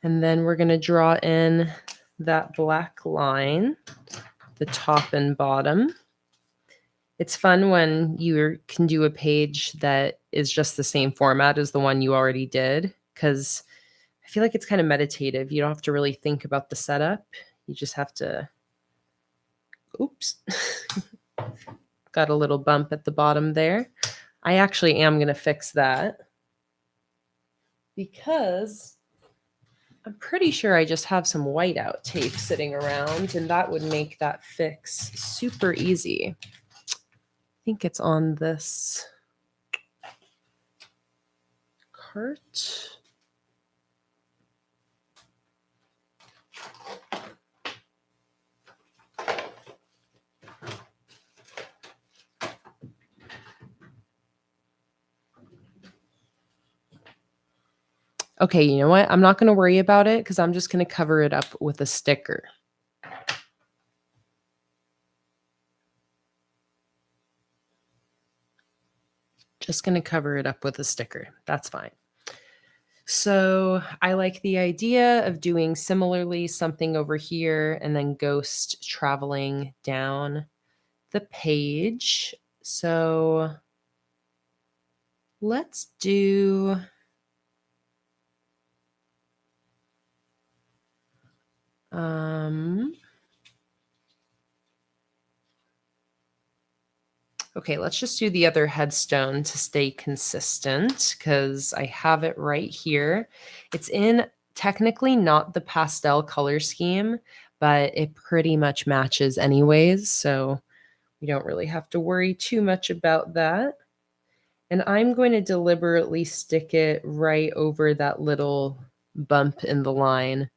And then we're going to draw in that black line, the top and bottom. It's fun when you can do a page that is just the same format as the one you already did, because I feel like it's kind of meditative. You don't have to really think about the setup. You just have to, oops, got a little bump at the bottom there. I actually am going to fix that because I'm pretty sure I just have some whiteout tape sitting around, and that would make that fix super easy. I think it's on this cart. Okay, you know what? I'm not going to worry about it because I'm just going to cover it up with a sticker. Just going to cover it up with a sticker. That's fine. So I like the idea of doing similarly something over here and then ghost traveling down the page. So let's do okay, let's just do the other headstone to stay consistent because I have it right here. It's in technically not the pastel color scheme, but it pretty much matches anyways. So we don't really have to worry too much about that. And I'm going to deliberately stick it right over that little bump in the line.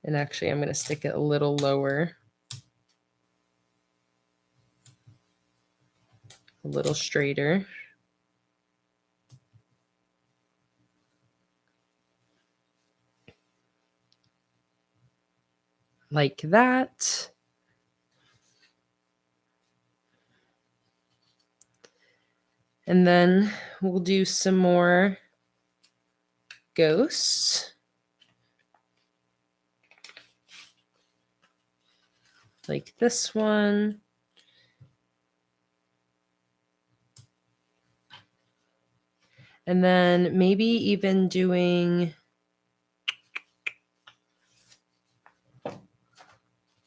And actually, I'm going to stick it a little lower. A little straighter. Like that. And then we'll do some more ghosts. Like this one. And then maybe even doing,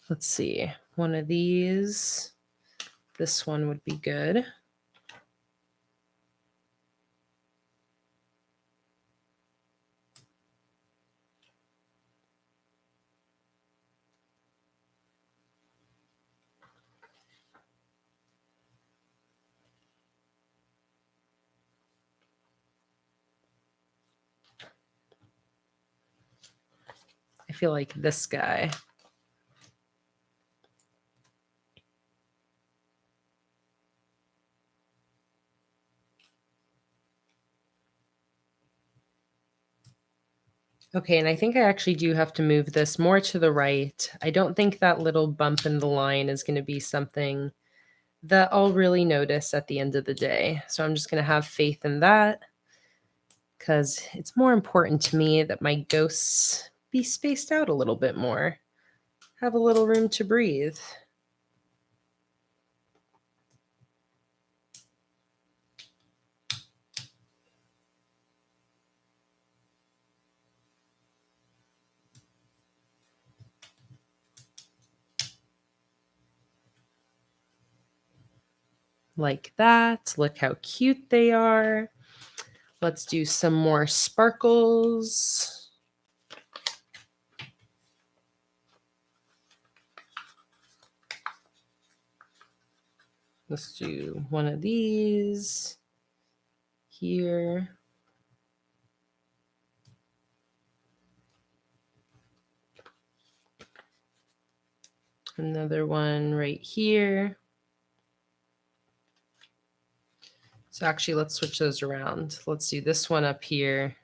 let's see, one of these. This one would be good. I feel like this guy. Okay, and I think I actually do have to move this more to the right. I don't think that little bump in the line is going to be something that I'll really notice at the end of the day. So I'm just going to have faith in that because it's more important to me that my ghosts be spaced out a little bit more, have a little room to breathe. Like that. Look how cute they are. Let's do some more sparkles. Let's do one of these here. Another one right here. So actually, let's switch those around. Let's do this one up here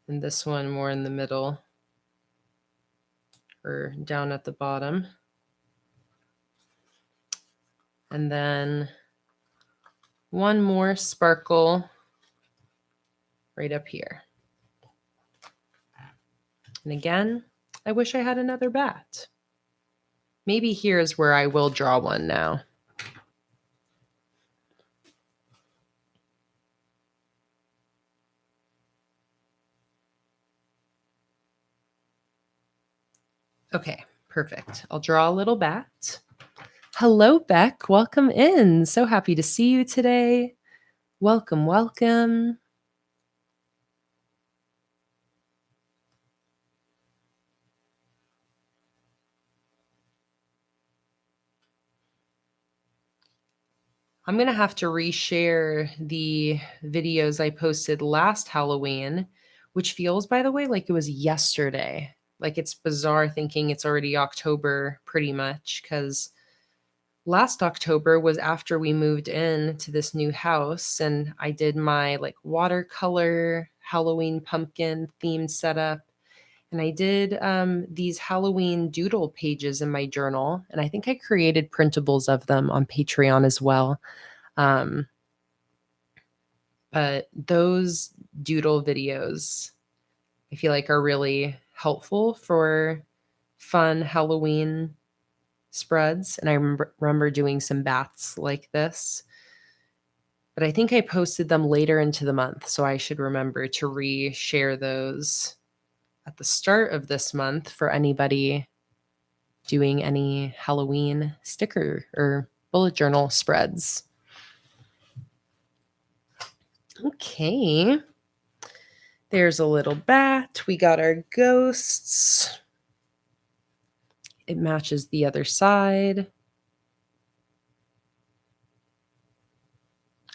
and this one more in the middle or down at the bottom. And then one more sparkle right up here. And again, I wish I had another bat. Maybe here is where I will draw one now. Okay, perfect. I'll draw a little bat. Hello, Beck. Welcome in. So happy to see you today. Welcome, welcome. I'm going to have to reshare the videos I posted last Halloween, which feels, by the way, like it was yesterday. Like it's bizarre thinking it's already October pretty much because last October was after we moved in to this new house, and I did my like watercolor Halloween pumpkin theme setup. And I did these Halloween doodle pages in my journal, and I think I created printables of them on Patreon as well. Um, but those doodle videos, I feel like, are really helpful for fun Halloween spreads. And I remember doing some bats like this. But I think I posted them later into the month, so I should remember to re-share those at the start of this month for anybody doing any Halloween sticker or bullet journal spreads. Okay. There's a little bat. We got our ghosts. It matches the other side.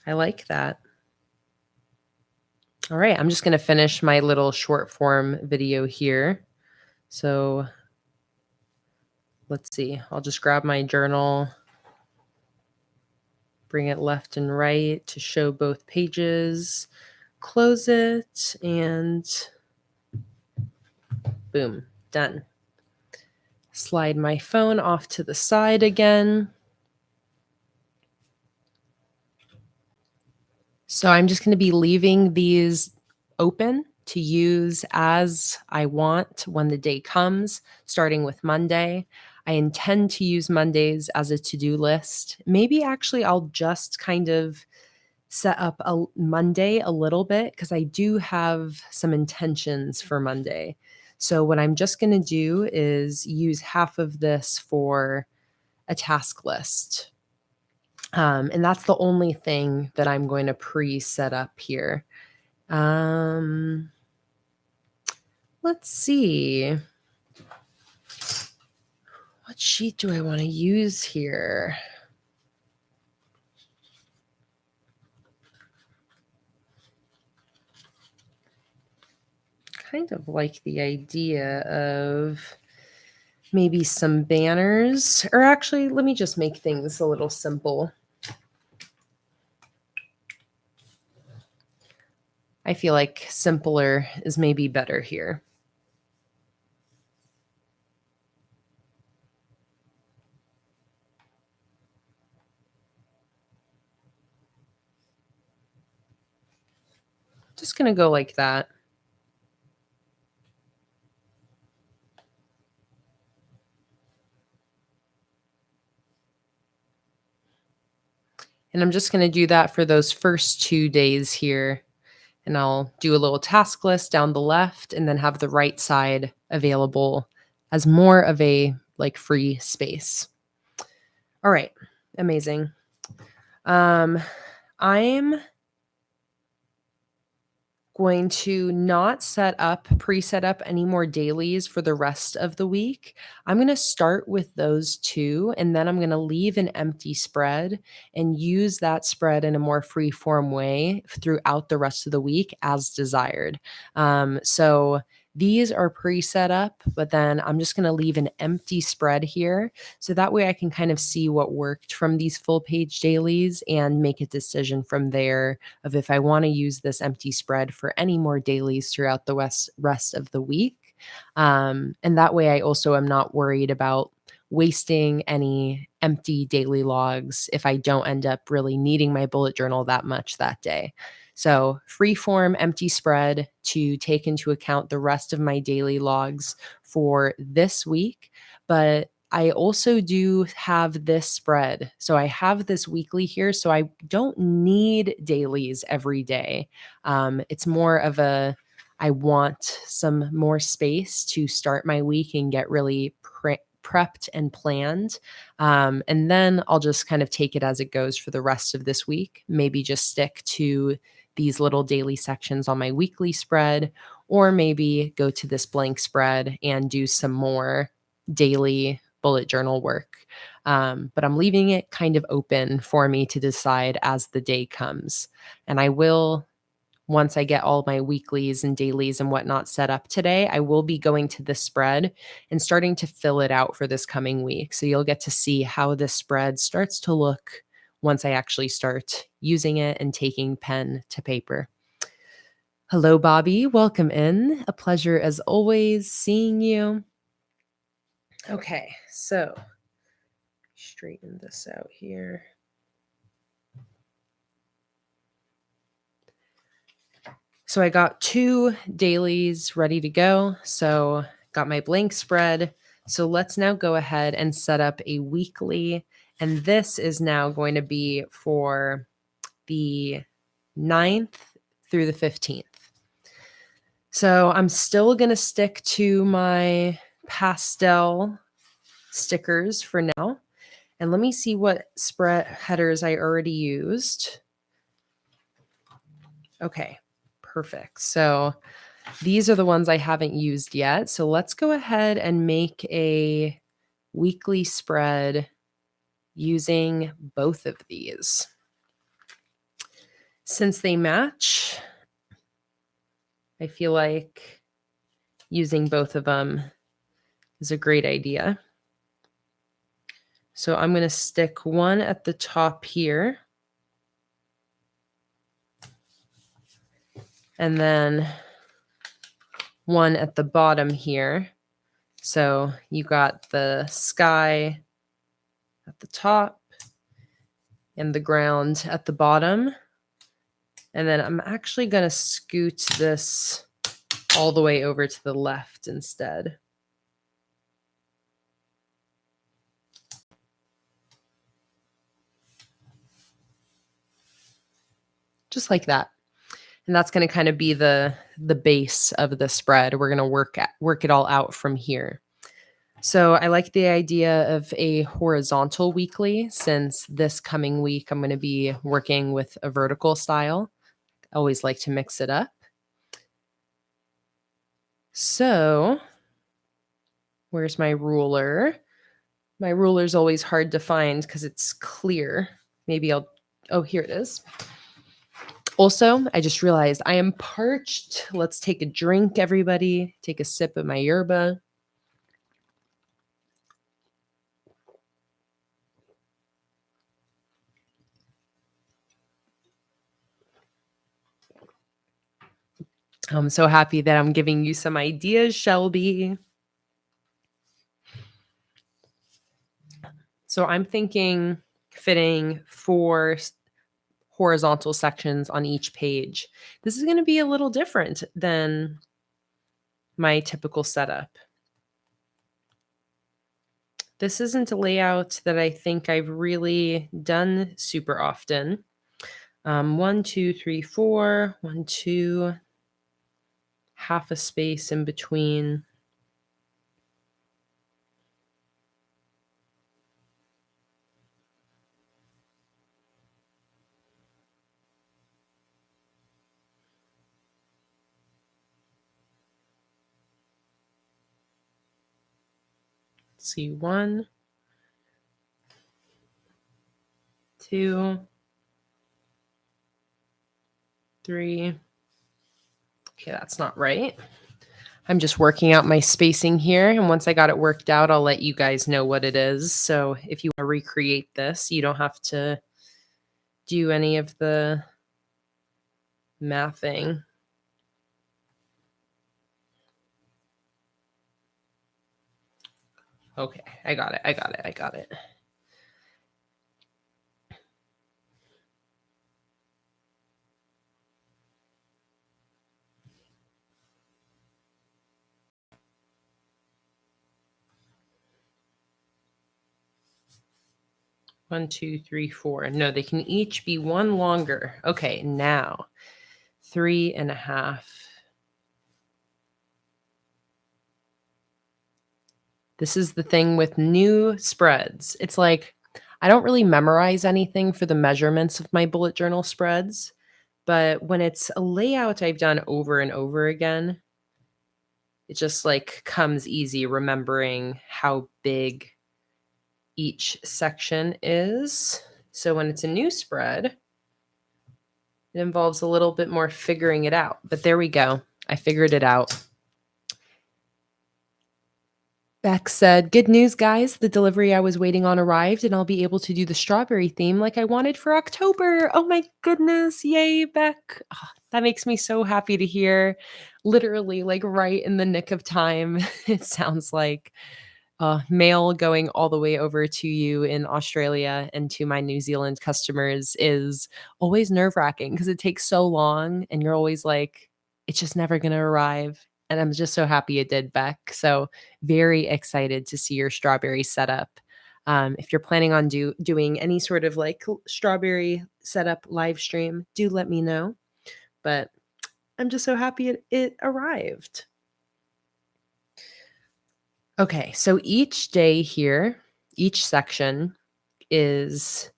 I like that. All right, I'm just going to finish my little short form video here. So let's see. I'll just grab my journal, bring it left and right to show both pages, close it, and boom, done. Slide my phone off to the side again. So I'm just going to be leaving these open to use as I want when the day comes, starting with Monday. I intend to use Mondays as a to-do list. Maybe actually I'll just kind of set up a Monday a little bit because I do have some intentions for Monday. So what I'm just going to do is use half of this for a task list. And that's the only thing that I'm going to pre-set up here. Let's see. What sheet do I want to use here? Kind of like the idea of maybe some banners, or actually, let me just make things a little simple. I feel like simpler is maybe better here. Just going to go like that. And I'm just going to do that for those first 2 days here. And I'll do a little task list down the left and then have the right side available as more of a like free space. All right. Amazing. I'm going to not pre-set up any more dailies for the rest of the week. I'm going to start with those two, and then I'm going to leave an empty spread and use that spread in a more free form way throughout the rest of the week as desired. So these are pre-set up, but then I'm just going to leave an empty spread here. So that way I can kind of see what worked from these full page dailies and make a decision from there of if I want to use this empty spread for any more dailies throughout the rest of the week. And that way I also am not worried about wasting any empty daily logs if I don't end up really needing my bullet journal that much that day. So free form empty spread to take into account the rest of my daily logs for this week. But I also do have this spread. So I have this weekly here. So I don't need dailies every day. It's more of I want some more space to start my week and get really prepped and planned. And then I'll just kind of take it as it goes for the rest of this week. Maybe just stick to these little daily sections on my weekly spread, or maybe go to this blank spread and do some more daily bullet journal work. But I'm leaving it kind of open for me to decide as the day comes. And I will once I get all my weeklies and dailies and whatnot set up today, I will be going to this spread and starting to fill it out for this coming week. So you'll get to see how this spread starts to look once I actually start using it and taking pen to paper. Hello, Bobby. Welcome in. A pleasure as always seeing you. Okay, so straighten this out here. So I got 2 dailies ready to go. So got my blank spread. So let's now go ahead and set up a weekly. And this is now going to be for the 9th through the 15th. So I'm still going to stick to my pastel stickers for now. And let me see what spread headers I already used. Okay, perfect. So these are the ones I haven't used yet. So let's go ahead and make a weekly spread using both of these. Since they match, I feel like using both of them is a great idea. So I'm going to stick one at the top here. And then one at the bottom here. So you got the sky at the top and the ground at the bottom. And then I'm actually going to scoot this all the way over to the left instead. Just like that. And that's going to kind of be the base of the spread. We're going to work it all out from here. So I like the idea of a horizontal weekly, since this coming week I'm going to be working with a vertical style. I always like to mix it up. So where's my ruler? My ruler's always hard to find because it's clear. Maybe oh, here it is. Also, I just realized I am parched. Let's take a drink, everybody. Take a sip of my yerba. I'm so happy that I'm giving you some ideas, Shelby. So I'm thinking fitting 4 horizontal sections on each page. This is going to be a little different than my typical setup. This isn't a layout that I think I've really done super often. 1, 2, 3, 4, 1, 2, half a space in between. Let's see, 1, 2, 3. Okay, that's not right. I'm just working out my spacing here. And once I got it worked out, I'll let you guys know what it is. So if you want to recreate this, you don't have to do any of the mathing. Okay, I got it. 1, 2, 3, 4. No, they can each be one longer. Okay, now 3.5. This is the thing with new spreads. It's like I don't really memorize anything for the measurements of my bullet journal spreads, but when it's a layout I've done over and over again, it just like comes easy remembering how big each section is. So when it's a new spread, It involves a little bit more figuring it out, but there we go. I figured it out. Beck said, "Good news, guys. The delivery I was waiting on arrived, and I'll be able to do the strawberry theme like I wanted for October." Oh my goodness. Yay, Beck. Oh, that makes me so happy to hear. Literally, like right in the nick of time, it sounds like. Mail going all the way over to you in Australia and to my New Zealand customers is always nerve-wracking because it takes so long and you're always like, "It's just never gonna arrive." And I'm just so happy it did, Beck. So very excited to see your strawberry setup. If you're planning on doing any sort of like strawberry setup live stream, do let me know. But I'm just so happy it arrived. Okay, so each day here, each section is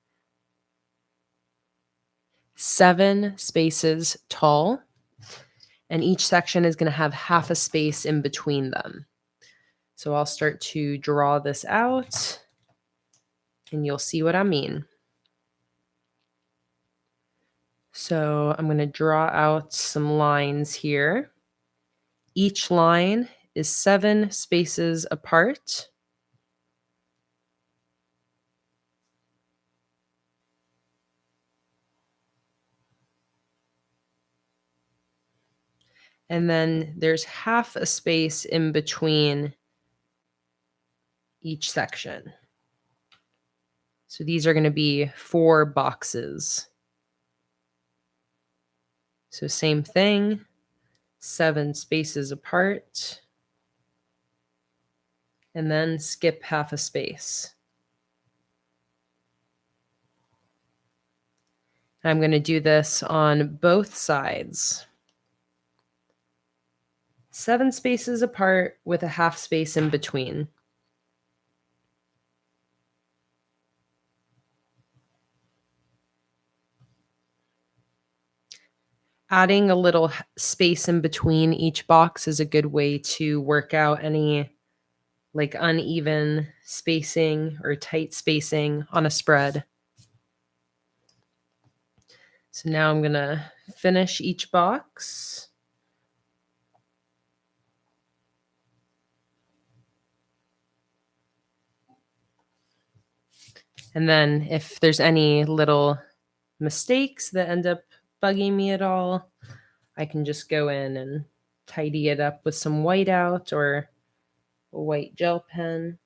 7 spaces tall, and each section is going to have half a space in between them. So I'll start to draw this out, and you'll see what I mean. So I'm going to draw out some lines here. Each line is 7 spaces apart. And then there's half a space in between each section. So these are going to be 4 boxes. So same thing, 7 spaces apart, and then skip half a space. I'm going to do this on both sides. 7 spaces apart with a half space in between. Adding a little space in between each box is a good way to work out any like uneven spacing or tight spacing on a spread. So now I'm going to finish each box. And then if there's any little mistakes that end up bugging me at all, I can just go in and tidy it up with some whiteout or a white gel pen.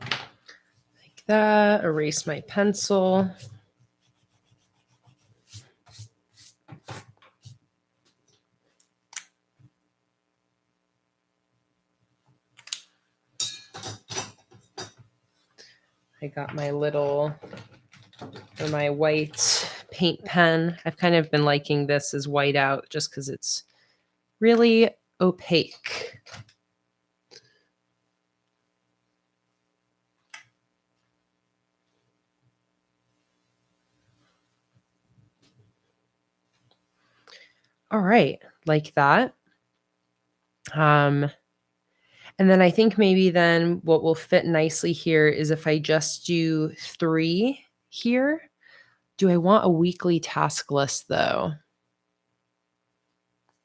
Like that, erase my pencil. I got my my white paint pen. I've kind of been liking this as whiteout just because it's really opaque. All right, like that. And then I think maybe then what will fit nicely here is if I just do 3 here. Do I want a weekly task list though?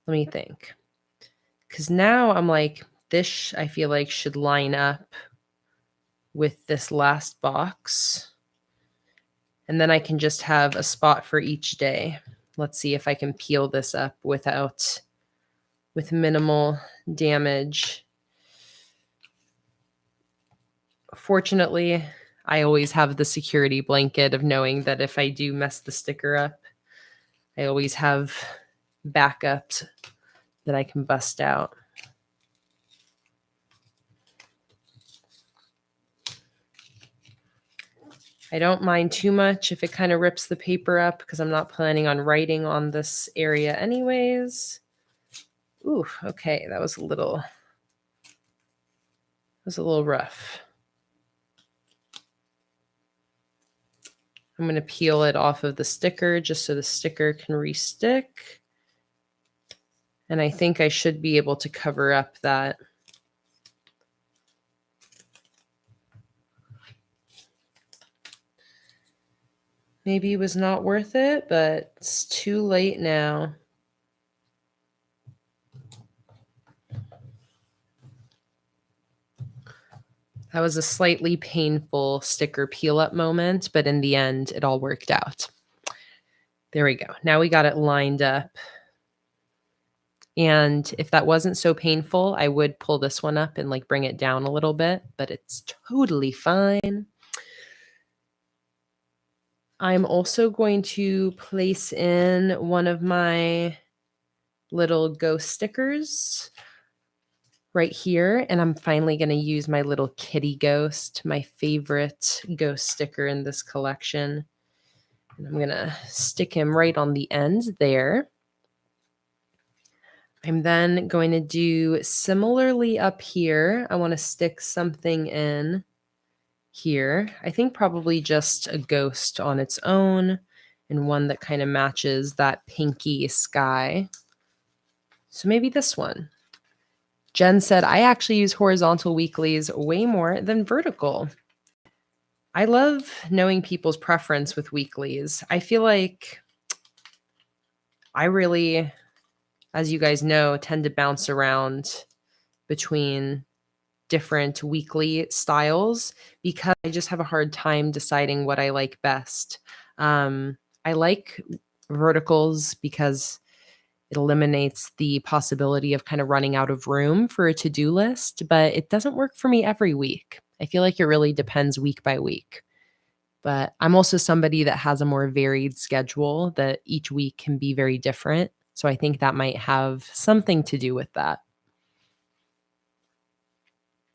Let me think. Because now I'm like, this I feel like should line up with this last box. And then I can just have a spot for each day. Let's see if I can peel this up with minimal damage. Fortunately, I always have the security blanket of knowing that if I do mess the sticker up, I always have backups that I can bust out. I don't mind too much if it kind of rips the paper up because I'm not planning on writing on this area anyways. Ooh, okay, that was a little rough. I'm going to peel it off of the sticker just so the sticker can restick. And I think I should be able to cover up that. Maybe it was not worth it, but it's too late now. That was a slightly painful sticker peel up moment, but in the end, it all worked out. There we go. Now we got it lined up. And if that wasn't so painful, I would pull this one up and like bring it down a little bit, but it's totally fine. I'm also going to place in one of my little ghost stickers right here. And I'm finally going to use my little kitty ghost, my favorite ghost sticker in this collection. And I'm going to stick him right on the end there. I'm then going to do similarly up here. I want to stick something in here. I think probably just a ghost on its own and one that kind of matches that pinky sky. So maybe this one. Jen said, I actually use horizontal weeklies way more than vertical. I love knowing people's preference with weeklies. I feel like I really, as you guys know, tend to bounce around between different weekly styles because I just have a hard time deciding what I like best. I like verticals because it eliminates the possibility of kind of running out of room for a to-do list, but it doesn't work for me every week. I feel like it really depends week by week. But I'm also somebody that has a more varied schedule that each week can be very different. So I think that might have something to do with that.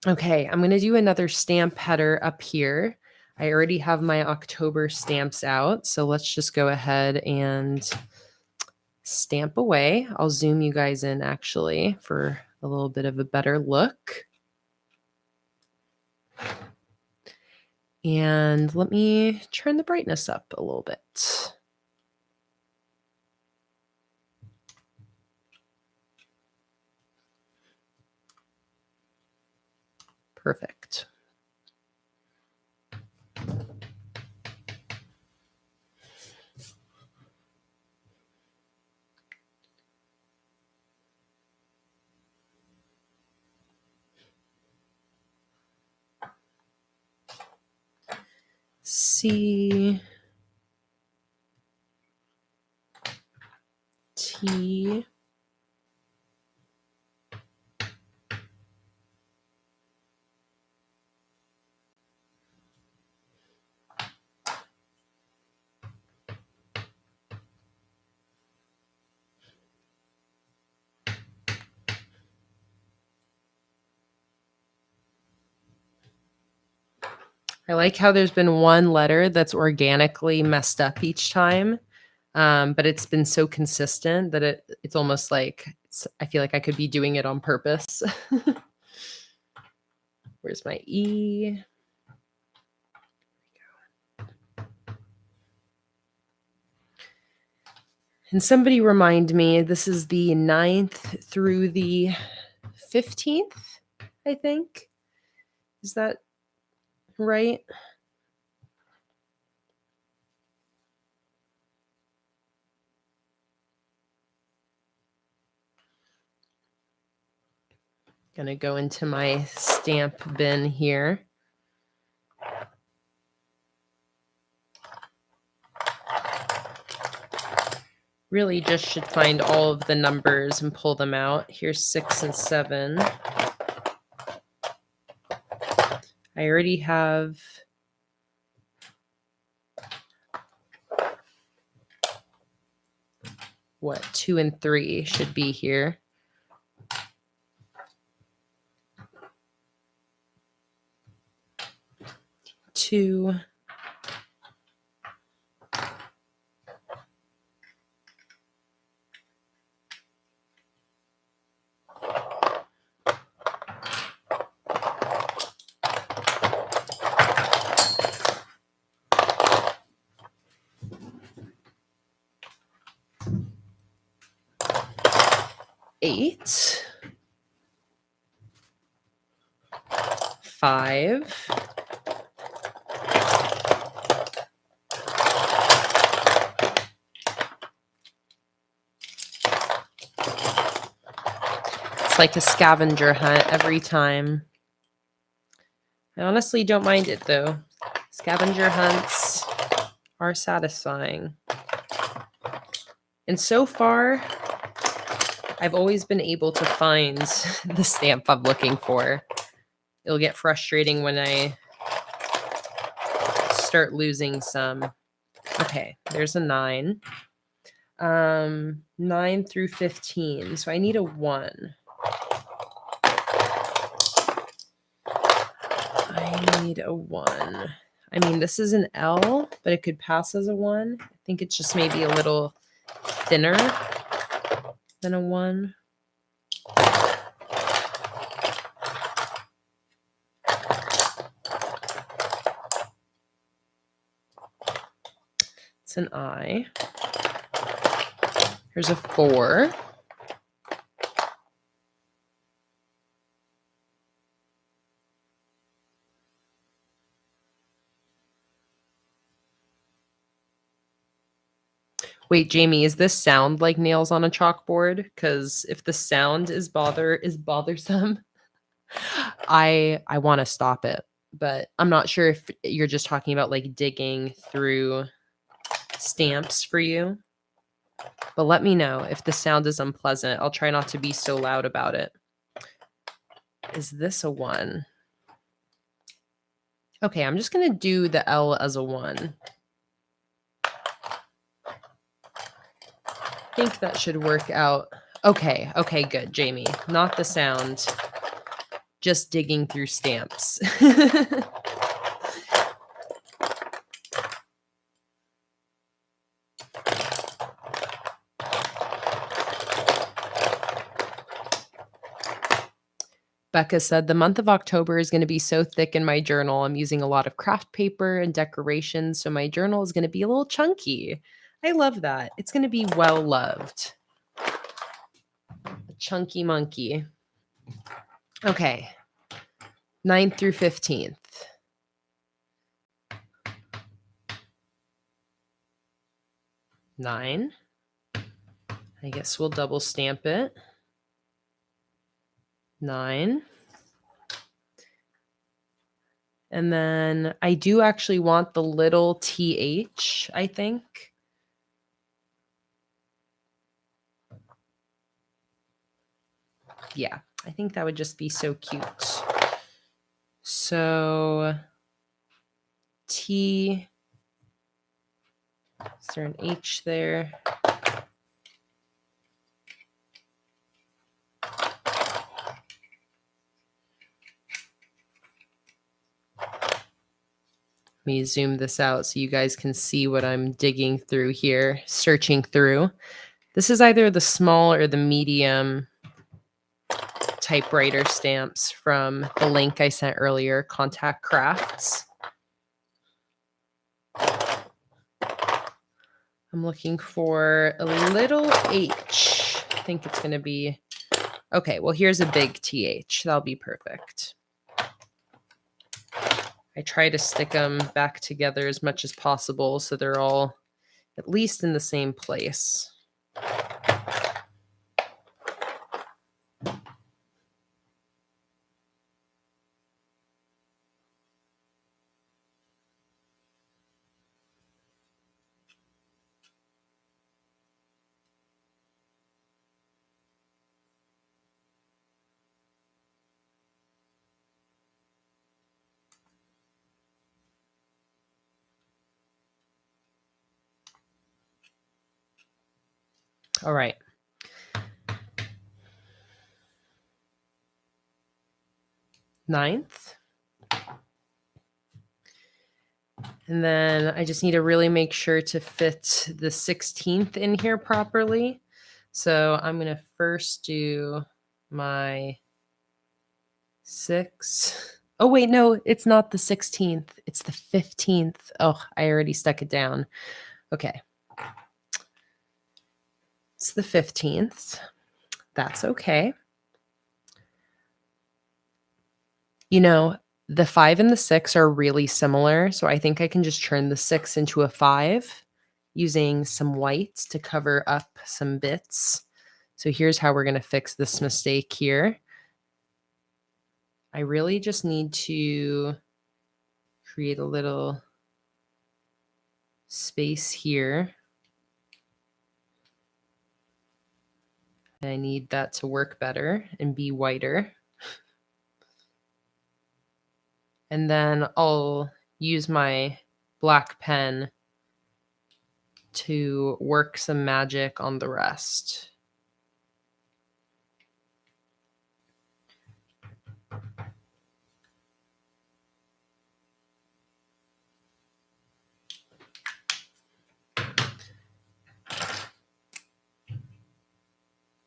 Okay, I'm going to do another stamp header up here. I already have my October stamps out, so let's just go ahead and stamp away. I'll zoom you guys in actually for a little bit of a better look. And let me turn the brightness up a little bit. Perfect. C T I like how there's been one letter that's organically messed up each time, but it's been so consistent that it's almost like I feel like I could be doing it on purpose. Where's my E? And somebody remind me, this is the 9th through the 15th, I think. Is that right? Gonna go into my stamp bin here. Really just should find all of the numbers and pull them out. Here's 6 and 7. I already have what 2 and 3 should be here. 2. 8, 5, 'It's like a scavenger hunt every time. I honestly don't mind it though. Scavenger hunts are satisfying. And so far, I've always been able to find the stamp I'm looking for. It'll get frustrating when I start losing some. Okay, there's a 9. 9 through 15. So I need a 1. I need a 1. I mean, this is an L, but it could pass as a 1. I think it's just maybe a little thinner than a 1. It's an I. Here's a 4. Wait, Jamie, is this sound like nails on a chalkboard? Because if the sound is bothersome, I want to stop it. But I'm not sure if you're just talking about like digging through stamps for you. But let me know if the sound is unpleasant. I'll try not to be so loud about it. Is this a 1? Okay, I'm just going to do the L as a 1. I think that should work out. Okay, good, Jamie. Not the sound. Just digging through stamps. Becca said, the month of October is going to be so thick in my journal. I'm using a lot of craft paper and decorations, so my journal is going to be a little chunky. I love that. It's going to be well loved. A chunky monkey. Okay. 9th through 15th. 9. I guess we'll double stamp it. 9. And then I do actually want the little TH, I think. Yeah, I think that would just be so cute. So T, is there an H there? Let me zoom this out so you guys can see what I'm digging through here, searching through. This is either the small or the medium typewriter stamps from the link I sent earlier, Contact Crafts. I'm looking for a little H. I think it's going to be, okay, well, here's a big TH. That'll be perfect. I try to stick them back together as much as possible so they're all at least in the same place. All right. 9th. And then I just need to really make sure to fit the 16th in here properly. So I'm going to first do my 6. Oh, wait, no, it's not the 16th. It's the 15th. Oh, I already stuck it down. Okay. It's the 15th. That's okay. You know, the 5 and the 6 are really similar, so I think I can just turn the 6 into a 5 using some whites to cover up some bits. So here's how we're going to fix this mistake here. I really just need to create a little space here. And I need that to work better and be whiter. And then I'll use my black pen to work some magic on the rest.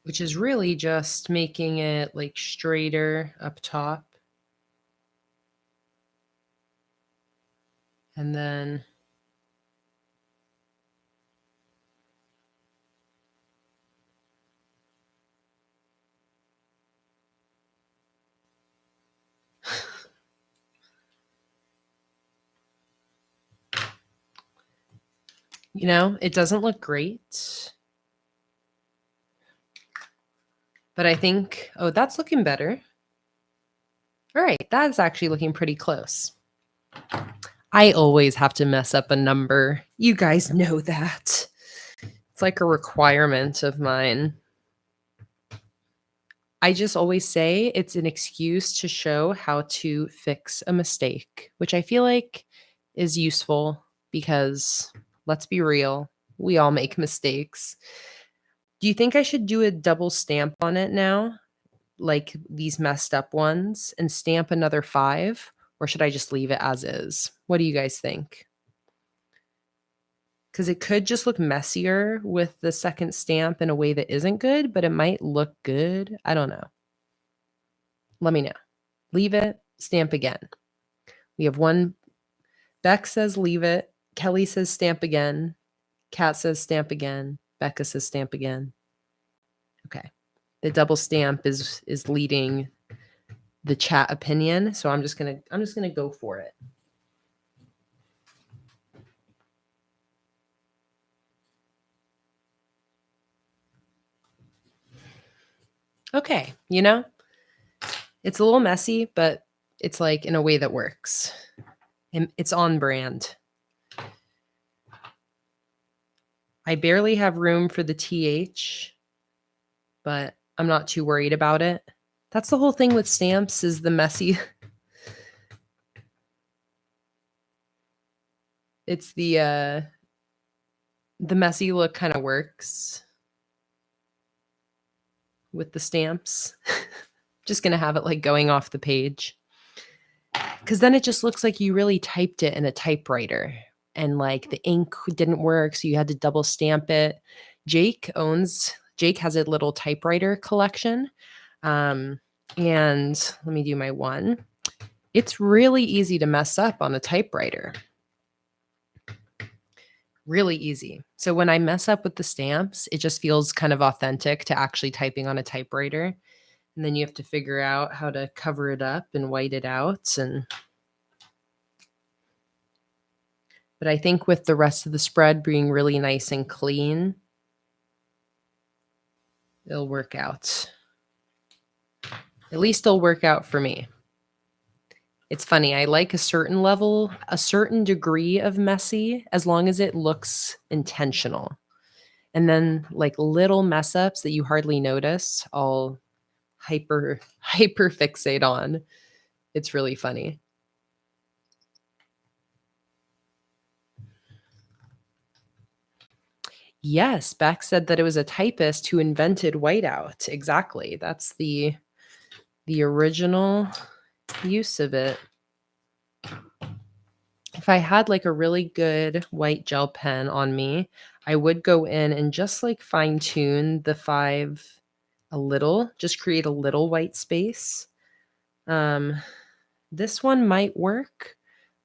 Which is really just making it like straighter up top. And then you know, it doesn't look great. But I think, oh, that's looking better. All right, that's actually looking pretty close. I always have to mess up a number. You guys know that. It's like a requirement of mine. I just always say it's an excuse to show how to fix a mistake, which I feel like is useful because let's be real, we all make mistakes. Do you think I should do a double stamp on it now, like these messed up ones, and stamp another 5? Or should I just leave it as is? What do you guys think? Because it could just look messier with the second stamp in a way that isn't good, but it might look good. I don't know. Let me know. Leave it, stamp again. We have one. Beck says leave it. Kelly says stamp again. Kat says stamp again. Becca says stamp again. Okay. The double stamp is leading the chat opinion, so I'm just gonna go for it. Okay, you know, it's a little messy, but it's like in a way that works. And it's on brand. I barely have room for the TH, but I'm not too worried about it. That's the whole thing with stamps is the messy. It's the messy look kind of works with the stamps. Just going to have it like going off the page. Because then it just looks like you really typed it in a typewriter and like the ink didn't work. So you had to double stamp it. Jake has a little typewriter collection. And let me do my one. It's really easy to mess up on a typewriter. Really easy. So when I mess up with the stamps, it just feels kind of authentic to actually typing on a typewriter. And then you have to figure out how to cover it up and white it out. But I think with the rest of the spread being really nice and clean, it'll work out. At least it'll work out for me. It's funny. I like a certain level, a certain degree of messy, as long as it looks intentional. And then like little mess ups that you hardly notice, I'll hyper fixate on. It's really funny. Yes, Beck said that it was a typist who invented whiteout. Exactly. That's the original use of it. If I had like a really good white gel pen on me, I would go in and just like fine tune the 5 a little, just create a little white space. This one might work,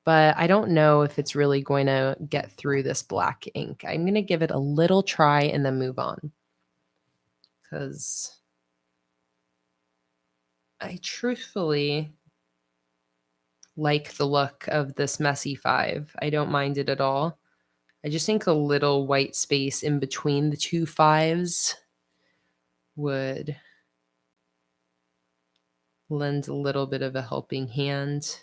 but I don't know if it's really going to get through this black ink. I'm going to give it a little try and then move on. Because I truthfully like the look of this messy 5. I don't mind it at all. I just think a little white space in between the two 5s would lend a little bit of a helping hand.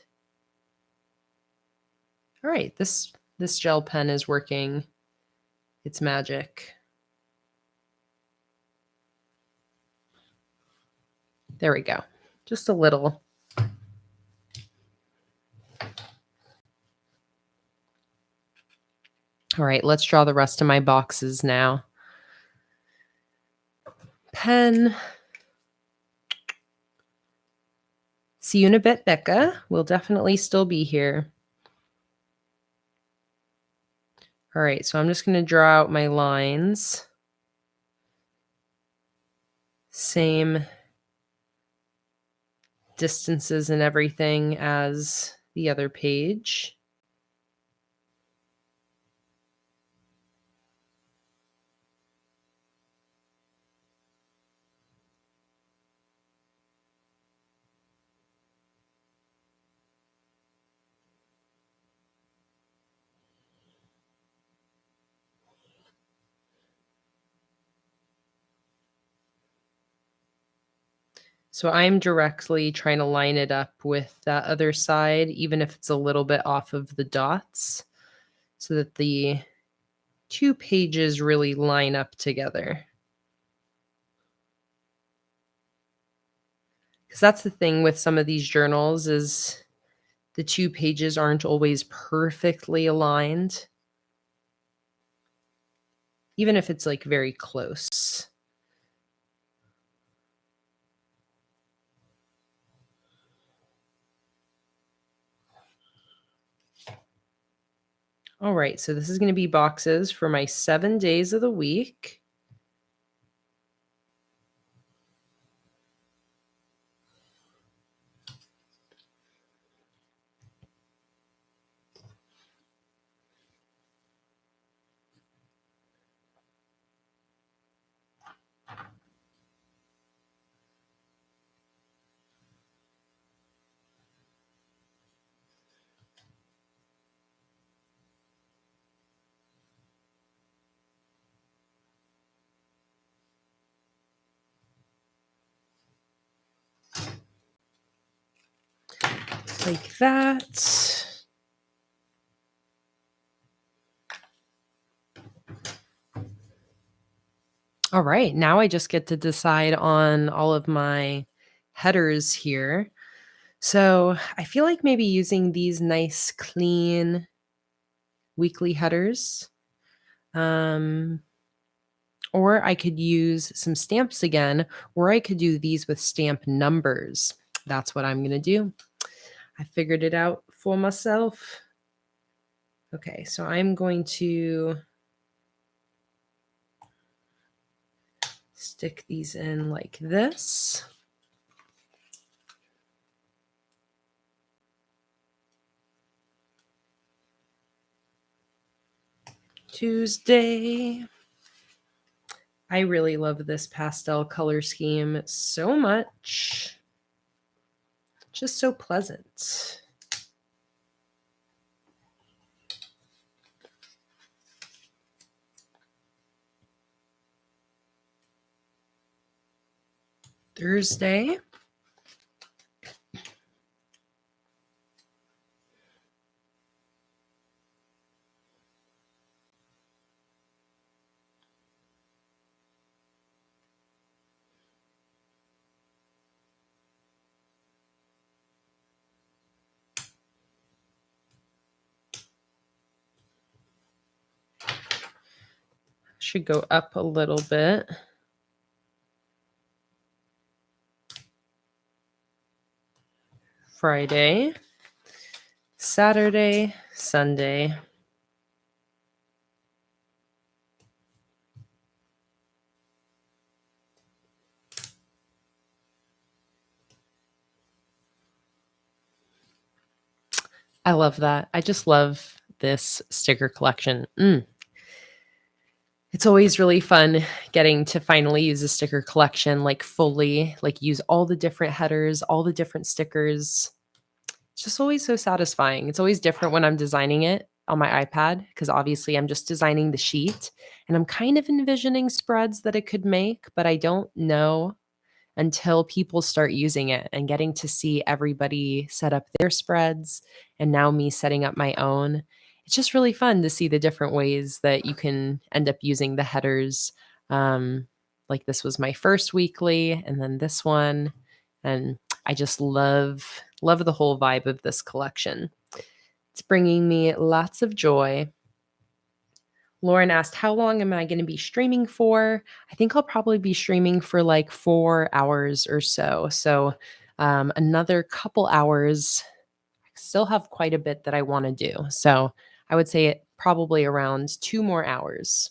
All right, this gel pen is working its magic. There we go. Just a little. All right, let's draw the rest of my boxes now. Pen. See you in a bit, Becca. We'll definitely still be here. All right, so I'm just going to draw out my lines. Same distances and everything as the other page. So I'm directly trying to line it up with that other side, even if it's a little bit off of the dots, so that the two pages really line up together. Because that's the thing with some of these journals is the two pages aren't always perfectly aligned, even if it's like very close. All right, so this is going to be boxes for my 7 days of the week. Like that. All right, now I just get to decide on all of my headers here. So I feel like maybe using these nice, clean weekly headers. Or I could use some stamps again, or I could do these with stamp numbers. That's what I'm going to do. I figured it out for myself. Okay, so I'm going to stick these in like this. Tuesday. I really love this pastel color scheme so much. Just so pleasant. Thursday. Should go up a little bit. Friday, Saturday, Sunday. I love that. I just love this sticker collection. It's always really fun getting to finally use a sticker collection, like fully, like use all the different headers, all the different stickers. It's just always so satisfying. It's always different when I'm designing it on my iPad because obviously I'm just designing the sheet and I'm kind of envisioning spreads that it could make, but I don't know until people start using it and getting to see everybody set up their spreads and now me setting up my own. It's just really fun to see the different ways that you can end up using the headers. Like this was my first weekly and then this one. And I just love the whole vibe of this collection. It's bringing me lots of joy. Lauren asked, how long am I going to be streaming for? I think I'll probably be streaming for like 4 hours or so. So, another couple hours. I still have quite a bit that I want to do. So, I would say it probably around 2 more hours.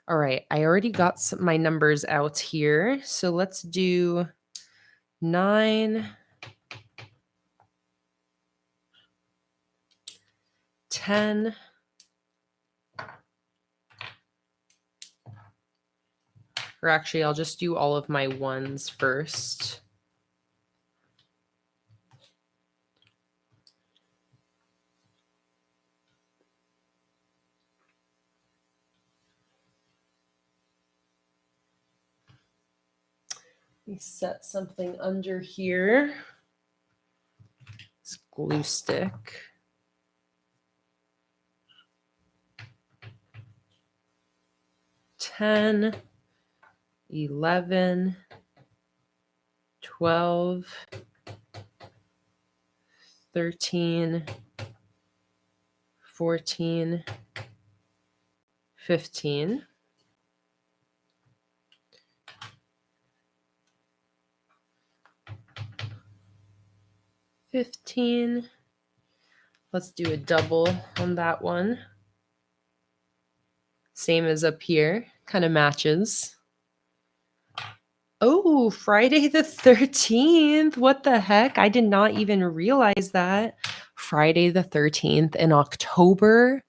All right. I already got my numbers out here. So, let's do 9, 10, or actually, I'll just do all of my ones first. Let me set something under here. This glue stick. 10, 11, 12, 13, 14, 15. 15. Let's do a double on that one. Same as up here, kind of matches. Oh, Friday the 13th. What the heck? I did not even realize that. Friday the 13th in October.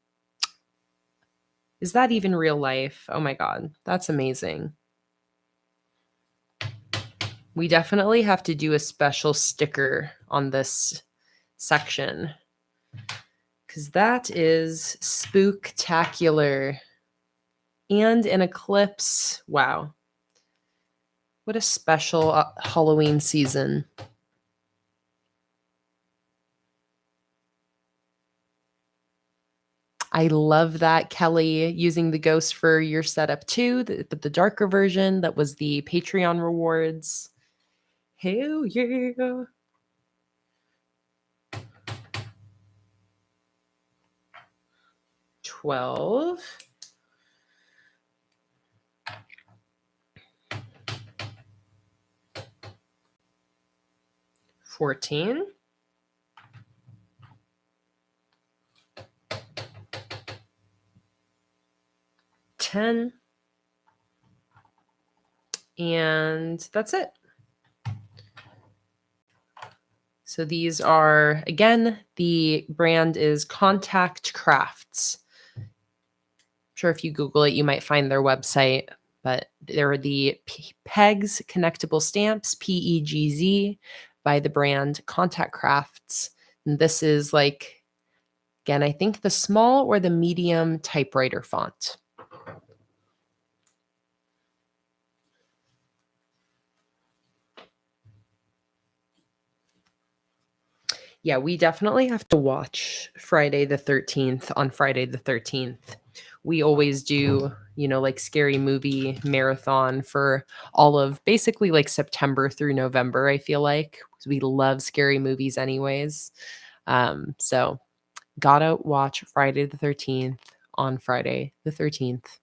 Is that even real life? Oh my God, that's amazing. We definitely have to do a special sticker on this section because that is spooktacular. And an eclipse. Wow. What a special Halloween season. I love that, Kelly, using the ghost for your setup too, but the darker version that was the Patreon rewards. Hell yeah. $12. 14. 10. And that's it. So these are, again, the brand is Contact Crafts. I'm sure if you Google it, you might find their website, but they're the PEGS connectable stamps, PEGZ, by the brand Contact Crafts. And this is like, again, I think the small or the medium typewriter font. Yeah, we definitely have to watch Friday the 13th on Friday the 13th. We always do, like scary movie marathon for all of basically like September through November, I feel like. We love scary movies anyways. So gotta watch Friday the 13th on Friday the 13th.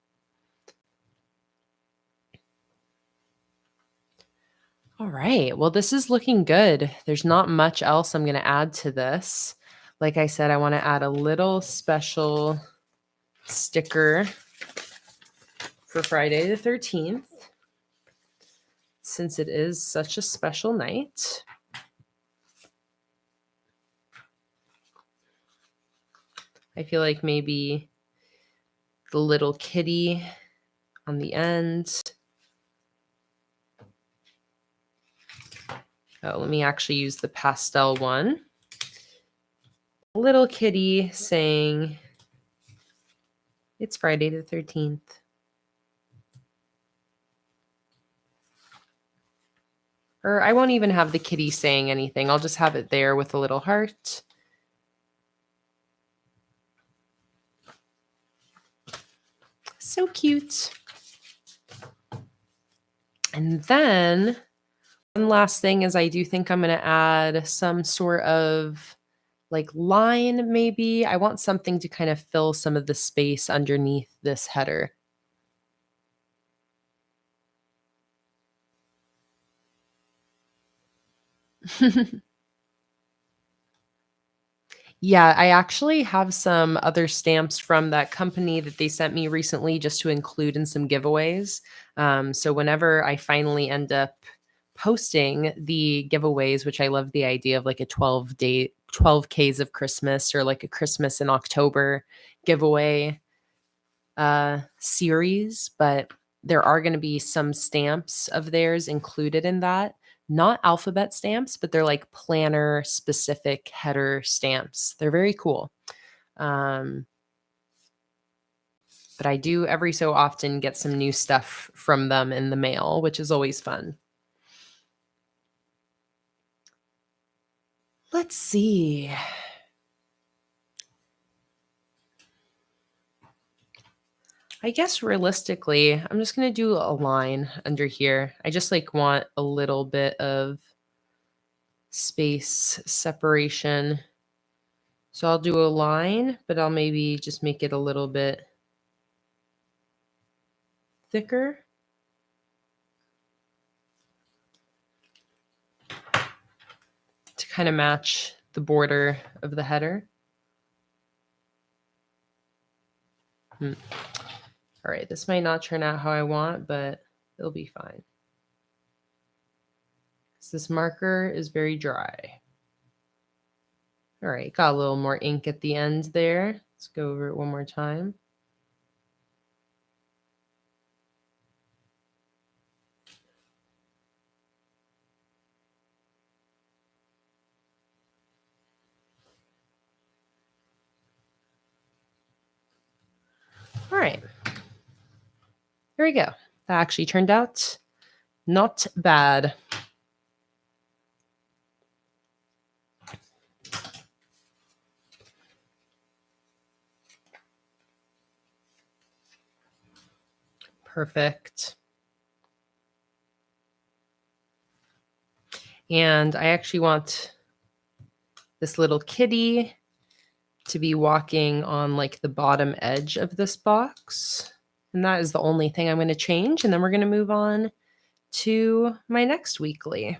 All right. Well, this is looking good. There's not much else I'm going to add to this. Like I said, I want to add a little special sticker for Friday the 13th since it is such a special night. I feel like maybe the little kitty on the end. Oh, let me actually use the pastel one. Little kitty saying, "It's Friday the 13th." Or I won't even have the kitty saying anything. I'll just have it there with a little heart. So cute. And then one last thing is I do think I'm going to add some sort of like line maybe. I want something to kind of fill some of the space underneath this header. Yeah, I actually have some other stamps from that company that they sent me recently just to include in some giveaways. So whenever I finally end up posting the giveaways, which I love the idea of like a 12 Ks of Christmas or like a Christmas in October giveaway series, but there are going to be some stamps of theirs included in that. Not alphabet stamps, but they're like planner specific header stamps. They're very cool. But I do every so often get some new stuff from them in the mail, which is always fun. Let's see. I guess realistically, I'm just going to do a line under here. I just like want a little bit of space separation. So I'll do a line, but I'll maybe just make it a little bit thicker. To kind of match the border of the header. All right, this might not turn out how I want, but it'll be fine. This marker is very dry. All right, got a little more ink at the end there. Let's go over it one more time. All right, here we go. That actually turned out not bad. Perfect. And I actually want this little kitty to be walking on like the bottom edge of this box. And that is the only thing I'm going to change. And then we're going to move on to my next weekly.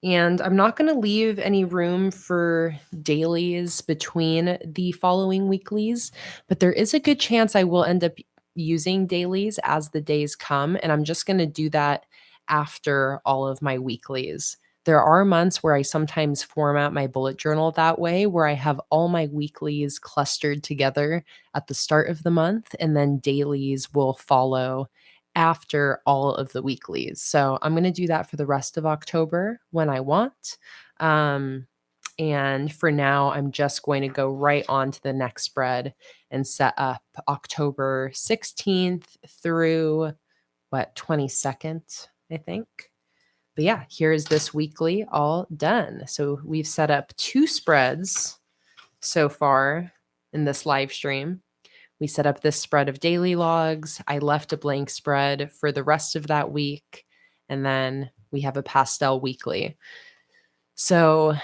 And I'm not going to leave any room for dailies between the following weeklies, but there is a good chance I will end up using dailies as the days come. And I'm just going to do that after all of my weeklies. There are months where I sometimes format my bullet journal that way, where I have all my weeklies clustered together at the start of the month, and then dailies will follow after all of the weeklies. So I'm going to do that for the rest of October when I want. And for now, I'm just going to go right on to the next spread and set up October 16th through 22nd, I think. But yeah, here's this weekly all done. So we've set up 2 spreads so far in this live stream. We set up this spread of daily logs. I left a blank spread for the rest of that week. And then we have a pastel weekly. So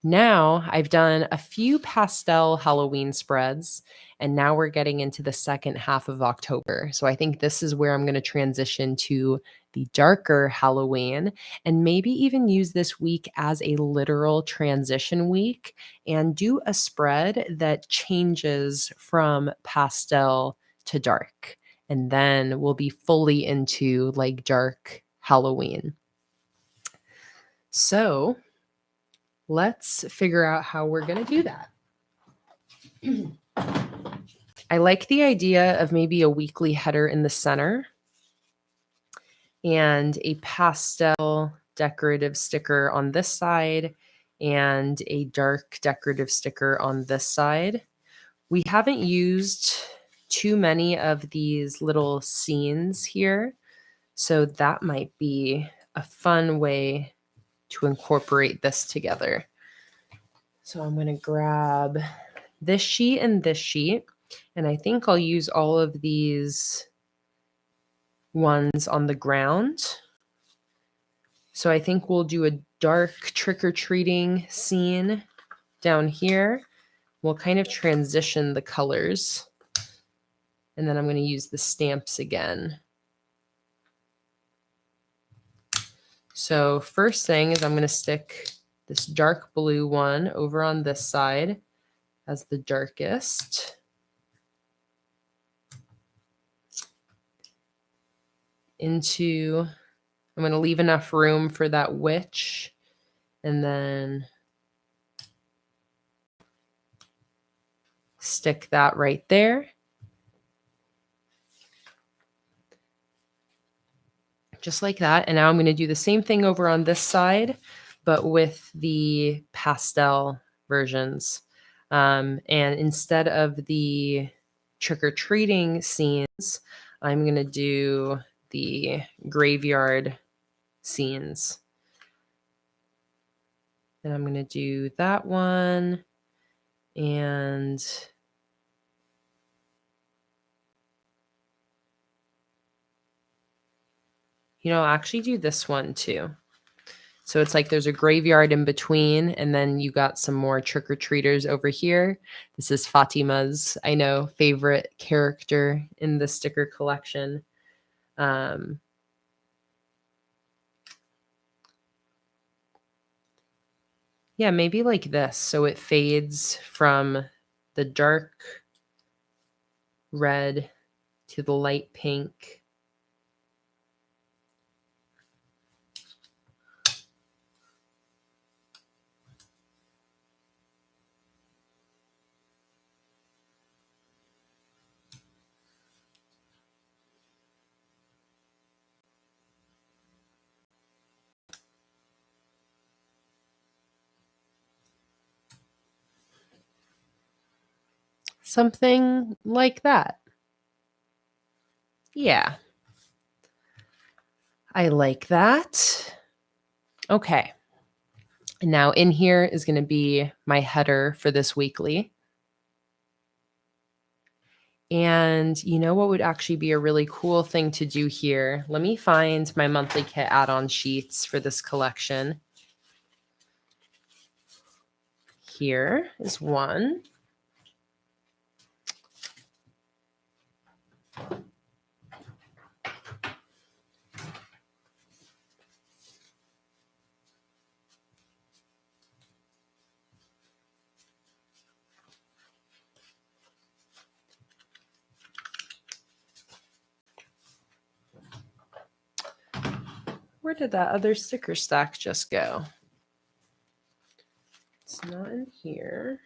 now I've done a few pastel Halloween spreads, and now we're getting into the second half of October. So I think this is where I'm going to transition to the darker Halloween and maybe even use this week as a literal transition week and do a spread that changes from pastel to dark. And then we'll be fully into like dark Halloween. So let's figure out how we're going to do that. I like the idea of maybe a weekly header in the center and a pastel decorative sticker on this side and a dark decorative sticker on this side. We haven't used too many of these little scenes here, so that might be a fun way to incorporate this together. So I'm going to grab this sheet and this sheet, and I think I'll use all of these ones on the ground. So I think we'll do a dark trick-or-treating scene down here. We'll kind of transition the colors. And then I'm going to use the stamps again. So first thing is I'm going to stick this dark blue one over on this side as the darkest. I'm going to leave enough room for that witch, and then stick that right there. Just like that. And now I'm going to do the same thing over on this side, but with the pastel versions. And instead of the trick-or-treating scenes, I'm going to do the graveyard scenes. And I'm going to do that one. And I'll actually do this one too. So it's like there's a graveyard in between, and then you got some more trick-or-treaters over here. This is Fatima's, I know, favorite character in the sticker collection. Yeah, maybe like this. So it fades from the dark red to the light pink. Something like that. Yeah. I like that. Okay. Now in here is going to be my header for this weekly. And you know what would actually be a really cool thing to do here? Let me find my monthly kit add-on sheets for this collection. Here is one. Where did that other sticker stack just go? It's not in here.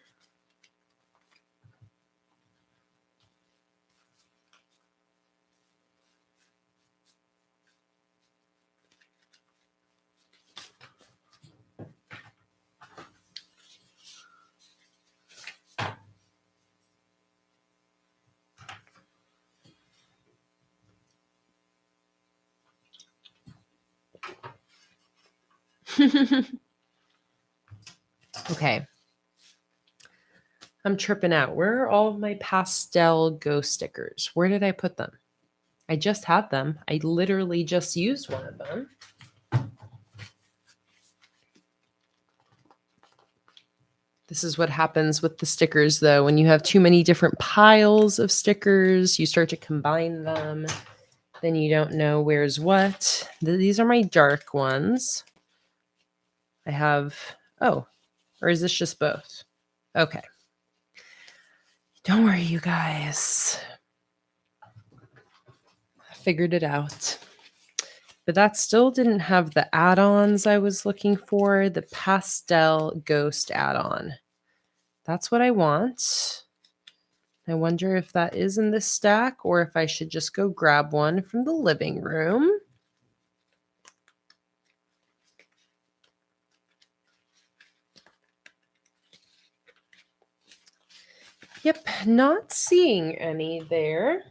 Okay. I'm tripping out. Where are all of my pastel ghost stickers? Where did I put them? I just had them. I literally just used one of them. This is what happens with the stickers, though. When you have too many different piles of stickers, you start to combine them. Then you don't know where's what. These are my dark ones. I have, or is this just both? Okay. Don't worry, you guys. I figured it out. But that still didn't have the add-ons I was looking for, the pastel ghost add-on. That's what I want. I wonder if that is in this stack or if I should just go grab one from the living room. Yep, not seeing any there.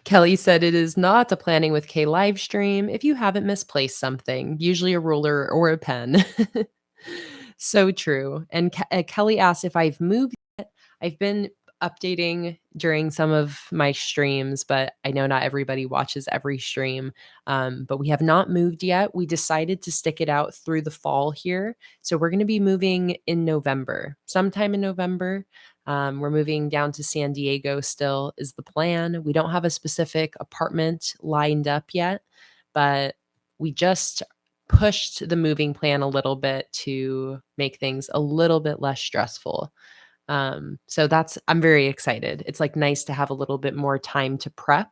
Kelly said it is not a Planning with Kay live stream if you haven't misplaced something, usually a ruler or a pen. So true. And Kelly asked if I've moved yet. I've been updating during some of my streams, but I know not everybody watches every stream. But we have not moved yet. We decided to stick it out through the fall here. So we're going to be moving in November, sometime in November. We're moving down to San Diego still is the plan. We don't have a specific apartment lined up yet, but we just pushed the moving plan a little bit to make things a little bit less stressful. So I'm very excited. It's like nice to have a little bit more time to prep.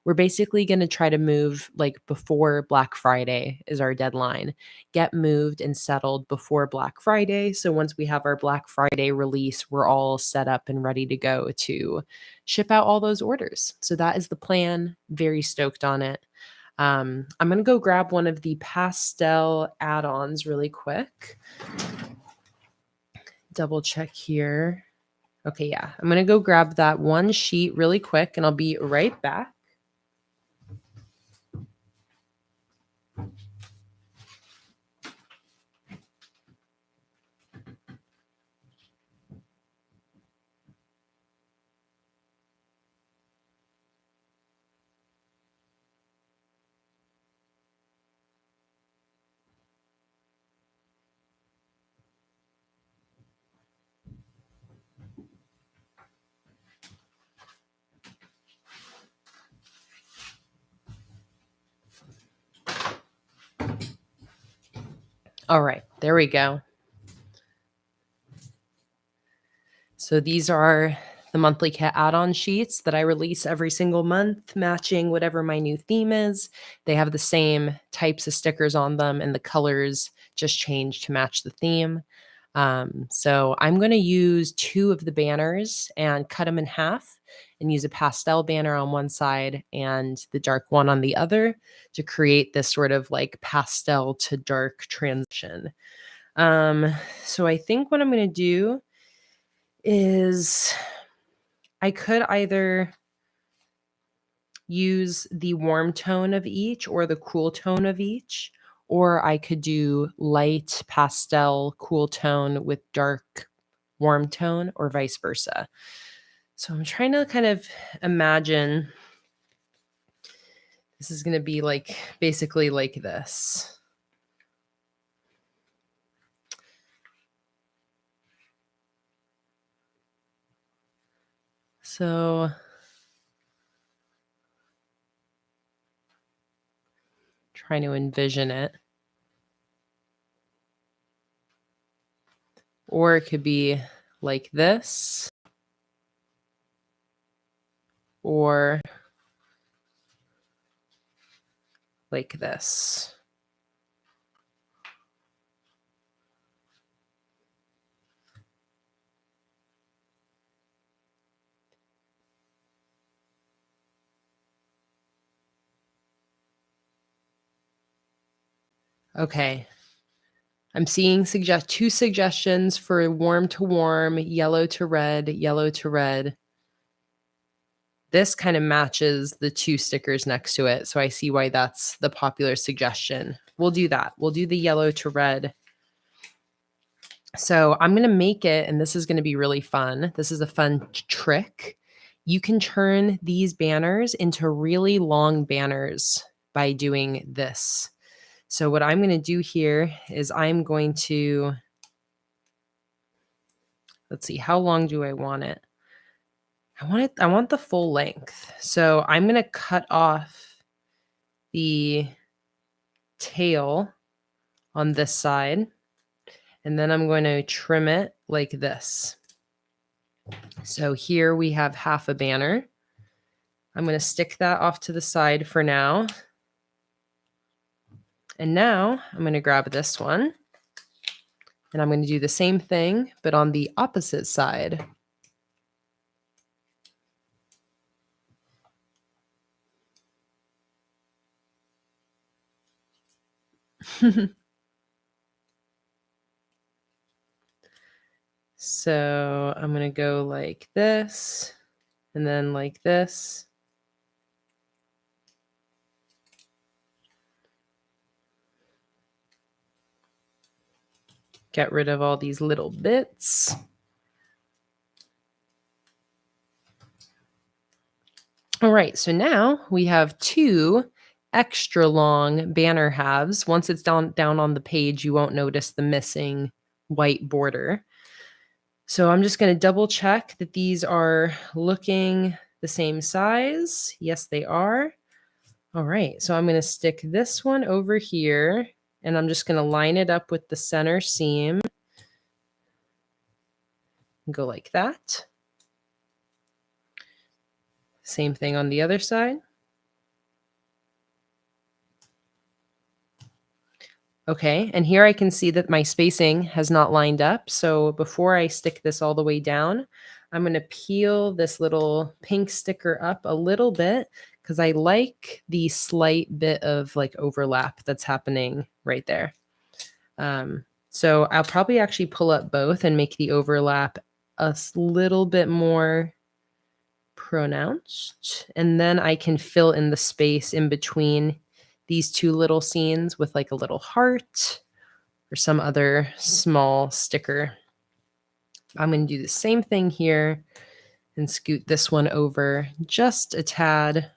We're basically going to try to move like before Black Friday is our deadline. Get moved and settled before Black Friday. So once we have our Black Friday release, we're all set up and ready to go to ship out all those orders. So that is the plan. Very stoked on it. I'm going to go grab one of the pastel add-ons really quick. Double check here. Okay, yeah. I'm going to go grab that one sheet really quick and I'll be right back. All right, there we go. So these are the monthly kit add-on sheets that I release every single month, matching whatever my new theme is. They have the same types of stickers on them and the colors just change to match the theme. So I'm going to use 2 of the banners and cut them in half and use a pastel banner on one side and the dark one on the other to create this sort of like pastel to dark transition. So I think what I'm going to do is I could either use the warm tone of each or the cool tone of each, or I could do light pastel cool tone with dark warm tone or vice versa. So I'm trying to kind of imagine this is going to be like basically like this. So trying to envision it. Or it could be like this. Or like this. Okay. I'm seeing 2 suggestions for warm to warm, yellow to red, yellow to red. This kind of matches the 2 stickers next to it, so I see why that's the popular suggestion. We'll do that. We'll do the yellow to red. So I'm going to make it, and this is going to be really fun. This is a fun trick. You can turn these banners into really long banners by doing this. So what I'm going to do here is I'm going to, let's see, how long do I want it? I want the full length. So I'm going to cut off the tail on this side, and then I'm going to trim it like this. So here we have half a banner. I'm going to stick that off to the side for now. And now I'm going to grab this one And I'm going to do the same thing, but on the opposite side. So I'm going to go like this and then like this. Get rid of all these little bits. All right, so now we have 2 extra long banner halves. Once it's down on the page, you won't notice the missing white border. So I'm just going to double check that these are looking the same size. Yes, they are. All right, so I'm going to stick this one over here, and I'm just going to line it up with the center seam. Go like that. Same thing on the other side. Okay, and here I can see that my spacing has not lined up. So before I stick this all the way down, I'm going to peel this little pink sticker up a little bit because I like the slight bit of like overlap that's happening right there. So I'll probably actually pull up both and make the overlap a little bit more pronounced. And then I can fill in the space in between these 2 little scenes with like a little heart or some other small sticker. I'm going to do the same thing here and scoot this one over just a tad.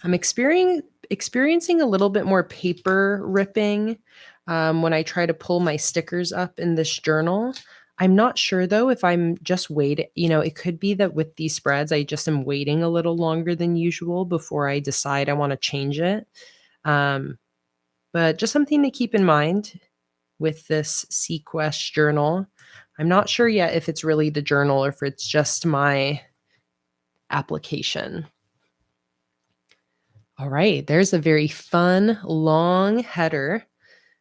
I'm experiencing a little bit more paper ripping when I try to pull my stickers up in this journal. I'm not sure though if I'm just waiting. It could be that with these spreads, I just am waiting a little longer than usual before I decide I want to change it. But just something to keep in mind with this Sequest journal. I'm not sure yet if it's really the journal or if it's just my application. All right, there's a very fun long header.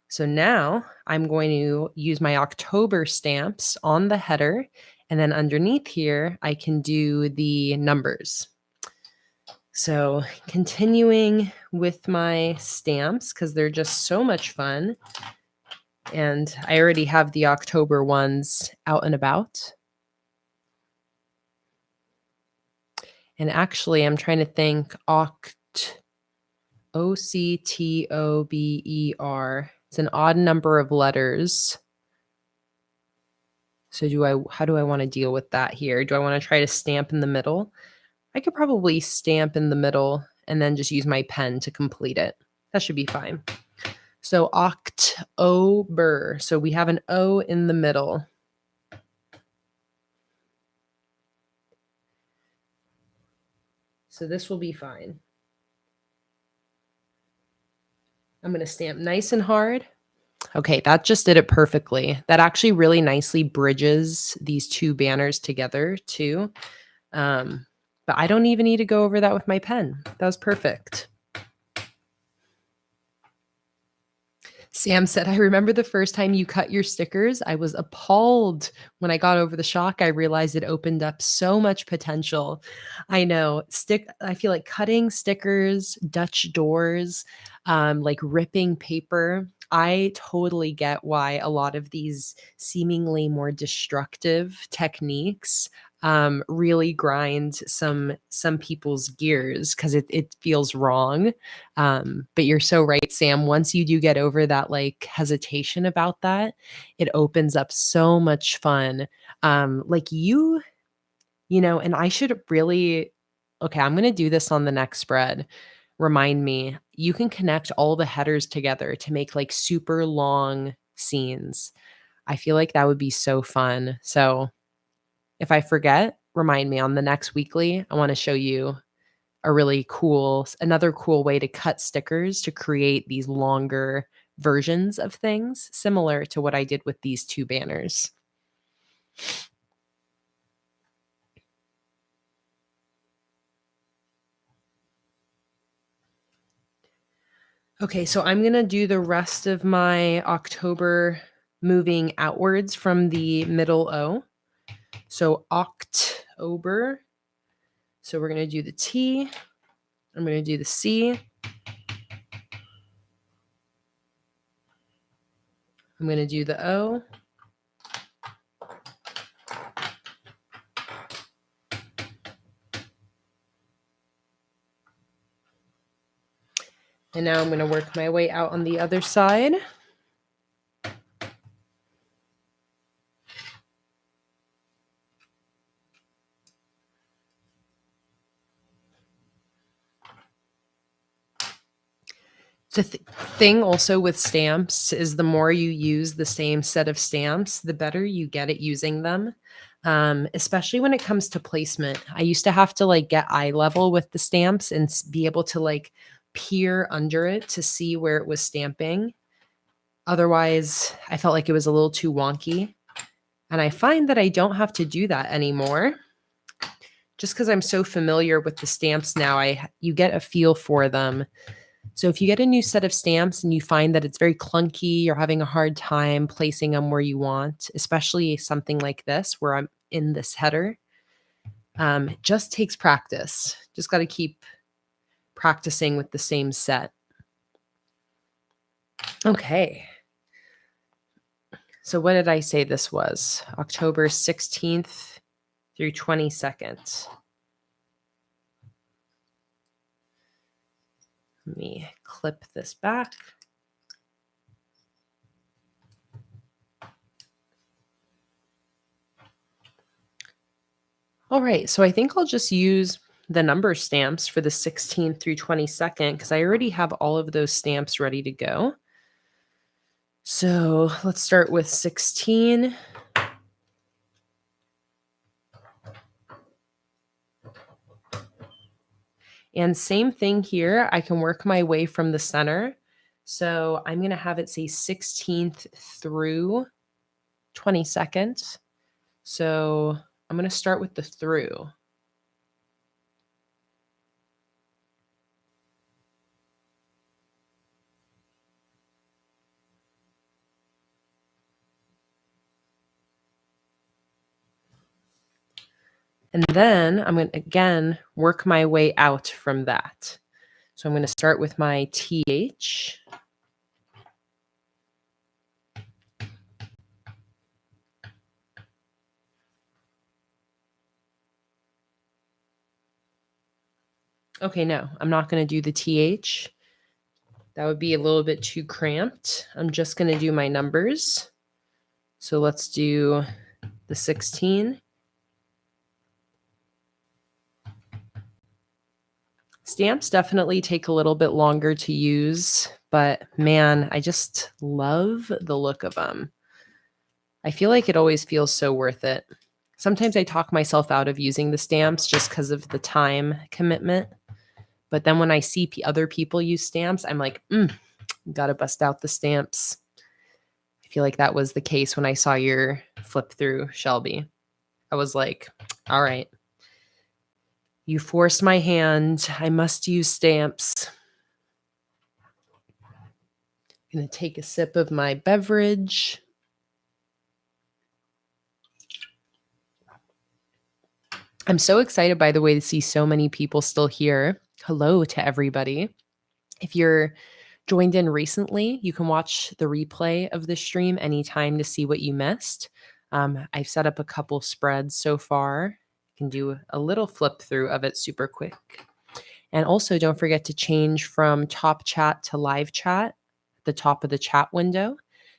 So now I'm going to use my October stamps on the header, and then underneath here, I can do the numbers. So continuing with my stamps because they're just so much fun. And I already have the October ones out and about. And actually, I'm trying to think October. It's an odd number of letters. So how do I want to deal with that here? Do I want to try to stamp in the middle? I could probably stamp in the middle and then just use my pen to complete it. That should be fine. So October. So we have an O in the middle. So this will be fine. I'm going to stamp nice and hard. Okay, that just did it perfectly. That actually really nicely bridges these 2 banners together too. But I don't even need to go over that with my pen. That was perfect. Sam said, I remember the first time you cut your stickers. I was appalled. When I got over the shock, I realized it opened up so much potential. I know. I feel like cutting stickers, Dutch doors, like ripping paper. I totally get why a lot of these seemingly more destructive techniques really grind some people's gears because it feels wrong. But you're so right, Sam. Once you do get over that like hesitation about that, it opens up so much fun. Like and I should really, okay, I'm going to do this on the next spread. Remind me, you can connect all the headers together to make like super long scenes. I feel like that would be so fun. So if I forget, remind me on the next weekly. I want to show you another cool way to cut stickers to create these longer versions of things, similar to what I did with these 2 banners. Okay, so I'm going to do the rest of my October moving outwards from the middle O. So October. So we're going to do the T. I'm going to do the C. I'm going to do the O. And now I'm going to work my way out on the other side. The thing also with stamps is the more you use the same set of stamps, the better you get at using them. Especially when it comes to placement. I used to have to like get eye level with the stamps and be able to like peer under it to see where it was stamping. Otherwise, I felt like it was a little too wonky. And I find that I don't have to do that anymore. Just because I'm so familiar with the stamps now, you get a feel for them. So if you get a new set of stamps and you find that it's very clunky, you're having a hard time placing them where you want, especially something like this where I'm in this header, it just takes practice. Just got to keep practicing with the same set. Okay. So what did I say this was? October 16th through 22nd. Let me clip this back. All right, so I think I'll just use the number stamps for the 16th through 22nd because I already have all of those stamps ready to go. So let's start with 16. And same thing here, I can work my way from the center. So I'm going to have it say 16th through 22nd. So I'm going to start with the through. And then I'm going to, again, work my way out from that. So I'm going to start with my TH. Okay, no, I'm not going to do the TH. That would be a little bit too cramped. I'm just going to do my numbers. So let's do the 16. Stamps definitely take a little bit longer to use, but man, I just love the look of them. I feel like it always feels so worth it. Sometimes I talk myself out of using the stamps just because of the time commitment. But then when I see other people use stamps, I'm like, gotta bust out the stamps. I feel like that was the case when I saw your flip through, Shelby. I was like, all right, you forced my hand. I must use stamps. I'm going to take a sip of my beverage. I'm so excited, by the way, to see so many people still here. Hello to everybody. If you're joined in recently, you can watch the replay of the stream anytime to see what you missed. I've set up a couple spreads so far. You can do a little flip through of it super quick. And also don't forget to change from top chat to live chat at the top of the chat window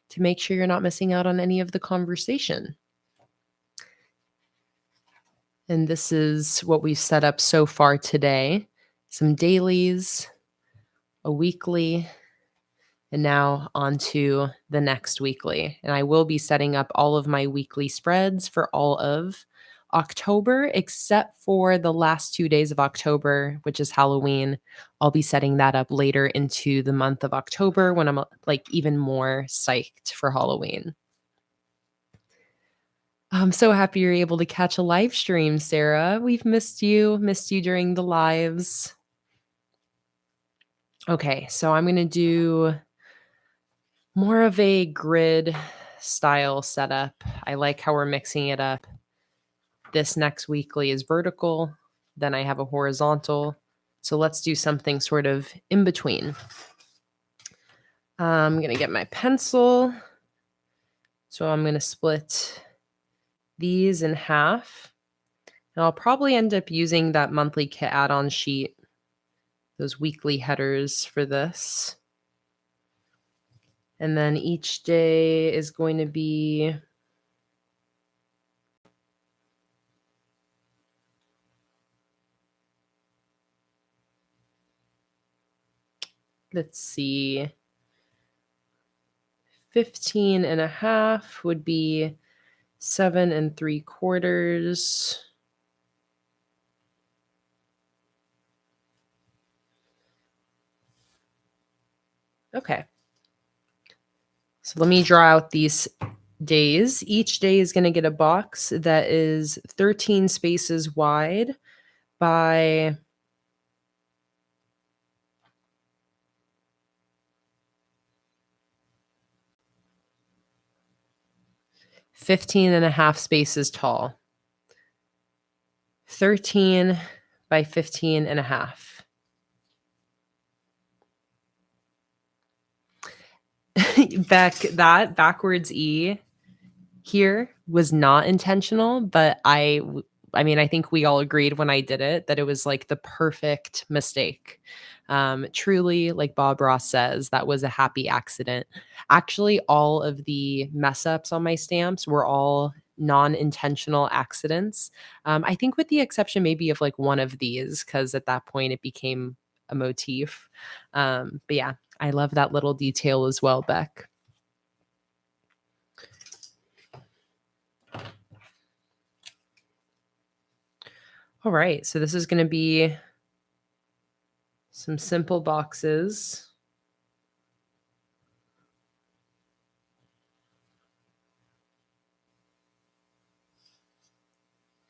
to make sure you're not missing out on any of the conversation. And this is what we've set up so far today. Some dailies, a weekly, and now on to the next weekly. And I will be setting up all of my weekly spreads for all of October, except for the last 2 days of October, which is Halloween. I'll be setting that up later into the month of October when I'm like even more psyched for Halloween. I'm so happy you're able to catch a live stream, Sarah. We've missed you during the lives. Okay, so I'm going to do more of a grid style setup. I like how we're mixing it up. This next weekly is vertical, then I have a horizontal. So let's do something sort of in between. I'm going to get my pencil. So I'm going to split these in half. And I'll probably end up using that monthly kit add-on sheet, those weekly headers for this. And then each day is going to be let's see, 15 and a half would be 7 3/4. Okay. So let me draw out these days. Each day is going to get a box that is 13 spaces wide by 15 and a half spaces tall. 13 by 15 and a half. That backwards E here was not intentional, but I mean, I think we all agreed when I did it that it was like the perfect mistake. Truly, like Bob Ross says, that was a happy accident. Actually, all of the mess ups on my stamps were all non-intentional accidents. I think with the exception maybe of like one of these, because at that point it became a motif. But yeah, I love that little detail as well, Beck. All right, so this is going to be some simple boxes.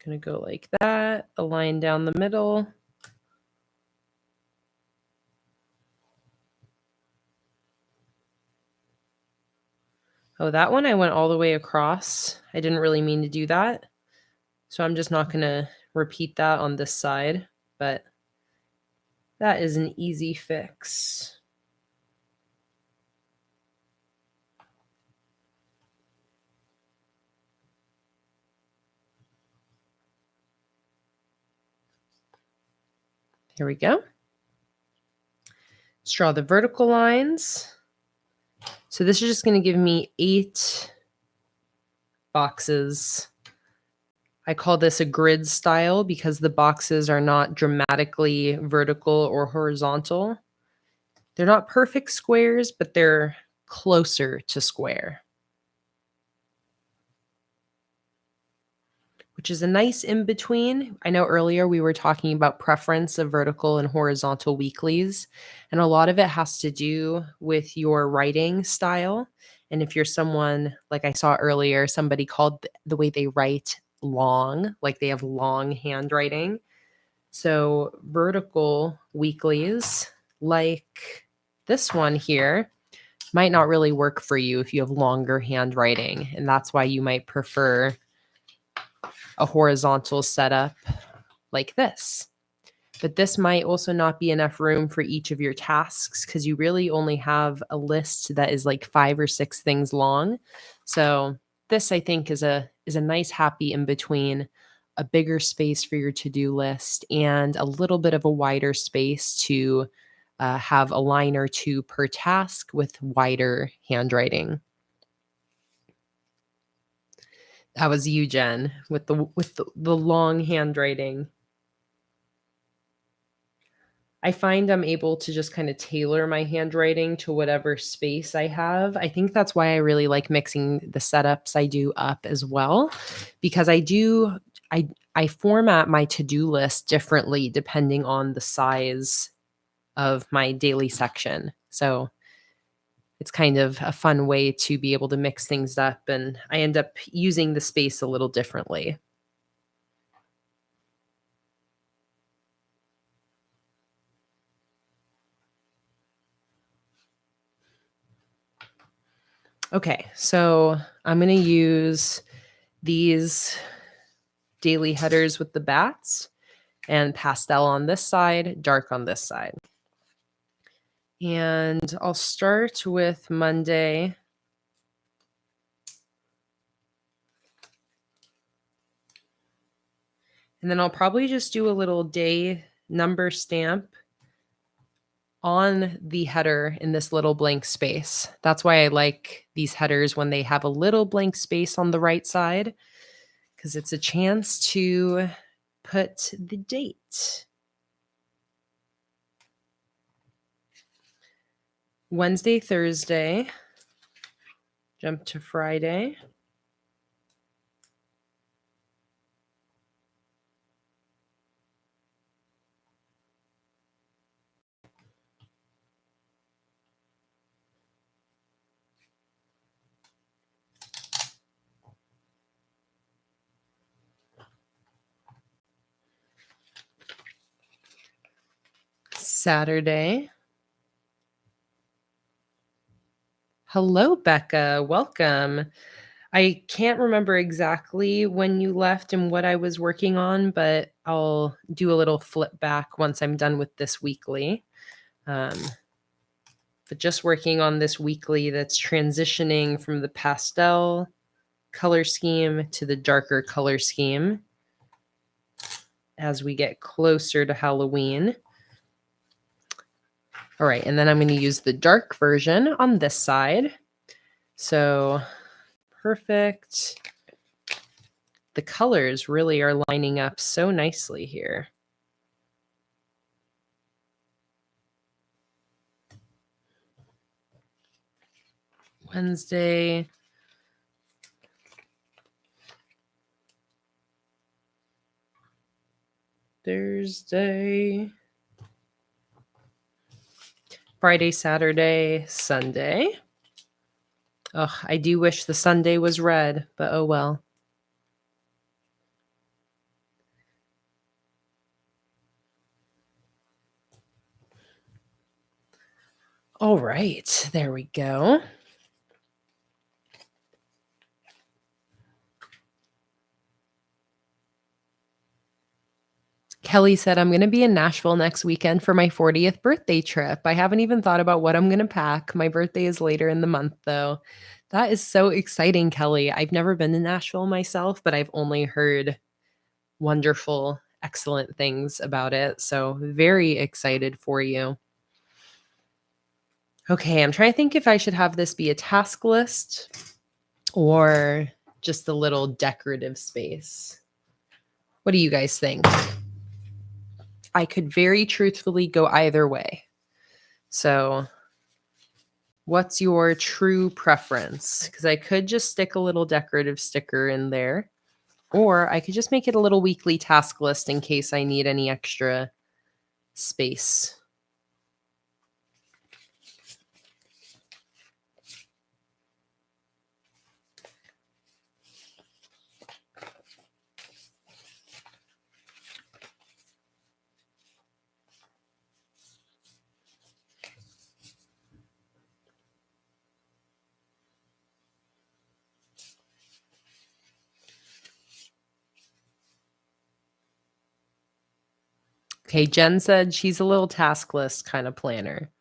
Going to go like that, a line down the middle. Oh, that one I went all the way across. I didn't really mean to do that. So I'm just not going to repeat that on this side, but that is an easy fix. Here we go. Let's draw the vertical lines. So this is just going to give me 8 boxes. I call this a grid style because the boxes are not dramatically vertical or horizontal. They're not perfect squares, but they're closer to square, which is a nice in between. I know earlier we were talking about preference of vertical and horizontal weeklies, and a lot of it has to do with your writing style. And if you're someone, like I saw earlier, somebody called the way they write long, like they have long handwriting. So vertical weeklies, like this one here, might not really work for you if you have longer handwriting. And that's why you might prefer a horizontal setup like this. But this might also not be enough room for each of your tasks because you really only have a list that is like 5 or 6 things long. So this, I think, is a nice happy in between, a bigger space for your to-do list and a little bit of a wider space to have a line or two per task with wider handwriting. That was you, Jen, with the long handwriting. I find I'm able to just kind of tailor my handwriting to whatever space I have. I think that's why I really like mixing the setups I do up as well, because I format my to-do list differently depending on the size of my daily section. So it's kind of a fun way to be able to mix things up, and I end up using the space a little differently. Okay, so I'm going to use these daily headers with the bats and pastel on this side, dark on this side. And I'll start with Monday. And then I'll probably just do a little day number stamp on the header in this little blank space. That's why I like these headers when they have a little blank space on the right side, because it's a chance to put the date. Wednesday, Thursday, jump to Friday. Saturday. Hello, Becca. Welcome. I can't remember exactly when you left and what I was working on, but I'll do a little flip back once I'm done with this weekly. But just working on this weekly that's transitioning from the pastel color scheme to the darker color scheme as we get closer to Halloween. All right, and then I'm going to use the dark version on this side. So perfect. The colors really are lining up so nicely here. Wednesday. Thursday. Friday, Saturday, Sunday. Oh, I do wish the Sunday was red, but oh well. All right, there we go. Kelly said, I'm going to be in Nashville next weekend for my 40th birthday trip. I haven't even thought about what I'm going to pack. My birthday is later in the month, though. That is so exciting, Kelly. I've never been to Nashville myself, but I've only heard wonderful, excellent things about it. So very excited for you. Okay, I'm trying to think if I should have this be a task list or just a little decorative space. What do you guys think? I could very truthfully go either way. So what's your true preference? Because I could just stick a little decorative sticker in there, or I could just make it a little weekly task list in case I need any extra space. Okay, Jen said she's a little task list kind of planner.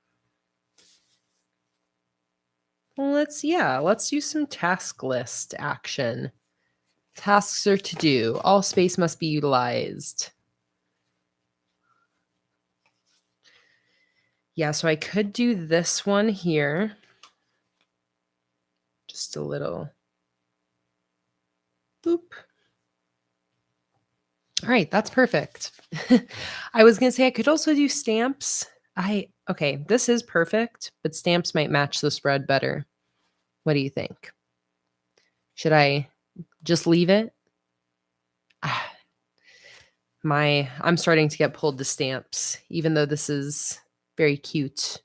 Well, let's do some task list action. Tasks are to do. All space must be utilized. Yeah, so I could do this one here. Just a little boop. All right, that's perfect. I was going to say I could also do stamps. Okay, this is perfect, but stamps might match the spread better. What do you think? Should I just leave it? I'm starting to get pulled to stamps, even though this is very cute.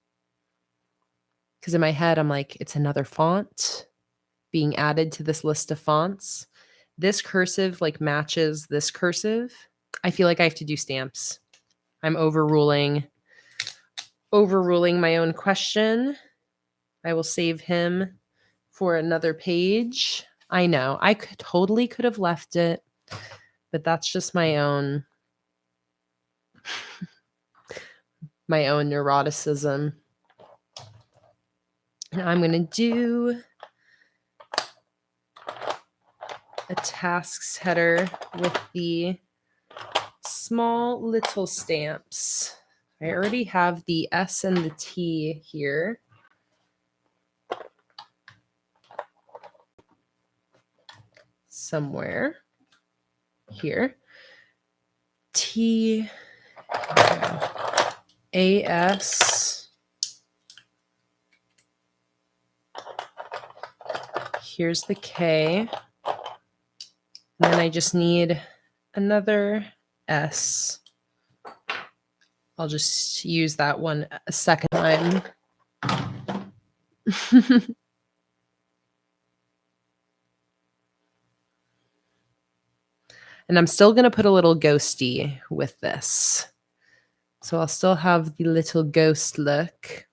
Because in my head, I'm like, it's another font being added to this list of fonts. This cursive like matches this cursive. I feel like I have to do stamps. I'm overruling my own question. I will save him for another page. I know I totally could have left it, but that's just my own neuroticism. Now I'm going to do a tasks header with the small little stamps. I already have the S and the T here. Somewhere here. T A S. Here's the K. And then I just need another S. I'll just use that one a second time. And I'm still going to put a little ghosty with this. So I'll still have the little ghost look.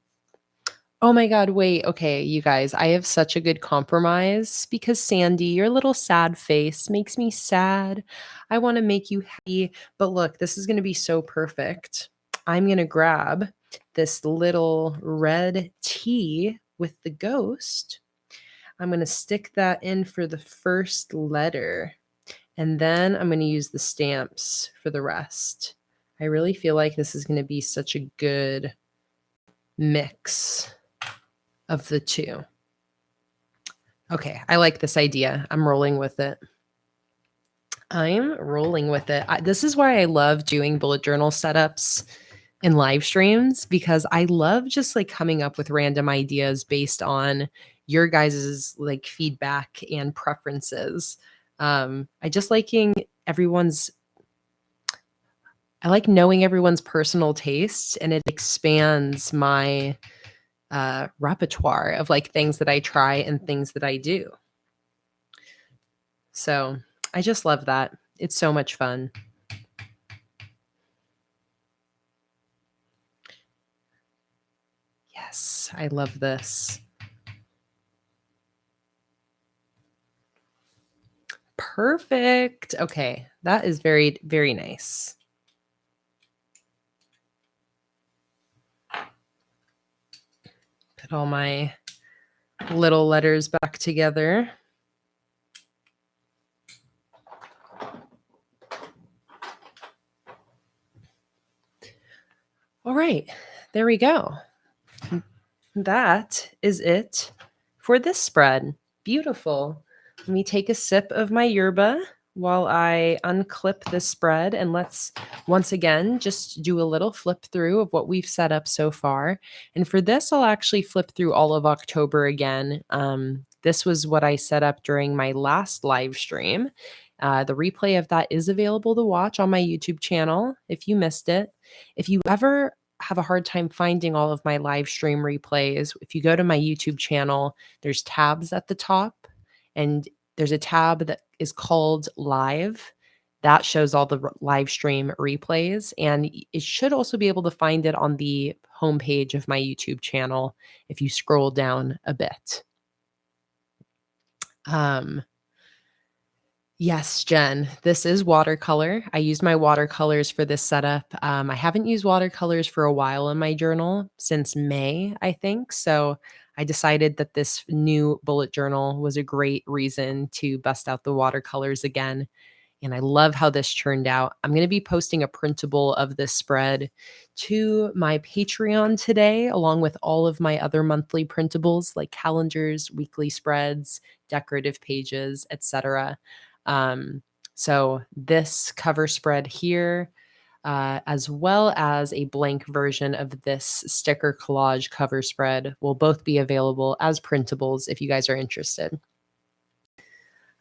Oh my God, wait. Okay, you guys, I have such a good compromise because Sandy, your little sad face makes me sad. I want to make you happy. But look, this is going to be so perfect. I'm going to grab this little red T with the ghost. I'm going to stick that in for the first letter. And then I'm going to use the stamps for the rest. I really feel like this is going to be such a good mix of the two. Okay, I like this idea. I'm rolling with it. This is why I love doing bullet journal setups in live streams, because I love just like coming up with random ideas based on your guys's like feedback and preferences. I like knowing everyone's personal tastes, and it expands my repertoire of like things that I try and things that I do. So I just love that. It's so much fun. Yes, I love this. Perfect. Okay, that is very, very nice. Put all my little letters back together. All right, there we go. That is it for this spread. Beautiful. Let me take a sip of my yerba while I unclip this spread, and let's once again just do a little flip through of what we've set up so far. And for this, I'll actually flip through all of October again. This was what I set up during my last live stream. The replay of that is available to watch on my YouTube channel if you missed it. If you ever have a hard time finding all of my live stream replays, if you go to my YouTube channel, there's tabs at the top, and there's a tab that is called Live. That shows all the live stream replays, and it should also be able to find it on the homepage of my YouTube channel if you scroll down a bit. Yes, Jen, this is watercolor. I use my watercolors for this setup. I haven't used watercolors for a while in my journal, since May, I think. So I decided that this new bullet journal was a great reason to bust out the watercolors again. And I love how this turned out. I'm going to be posting a printable of this spread to my Patreon today, along with all of my other monthly printables like calendars, weekly spreads, decorative pages, etc. So this cover spread here, as well as a blank version of this sticker collage cover spread, will both be available as printables if you guys are interested.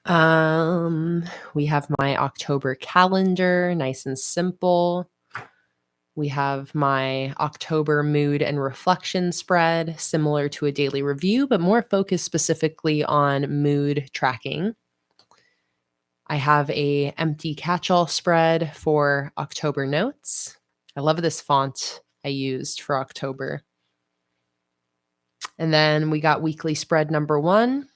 We have my October calendar, nice and simple. We have my October mood and reflection spread, similar to a daily review, but more focused specifically on mood tracking. I have a empty catch-all spread for October notes. I love this font I used for October. And then we got weekly spread number 1.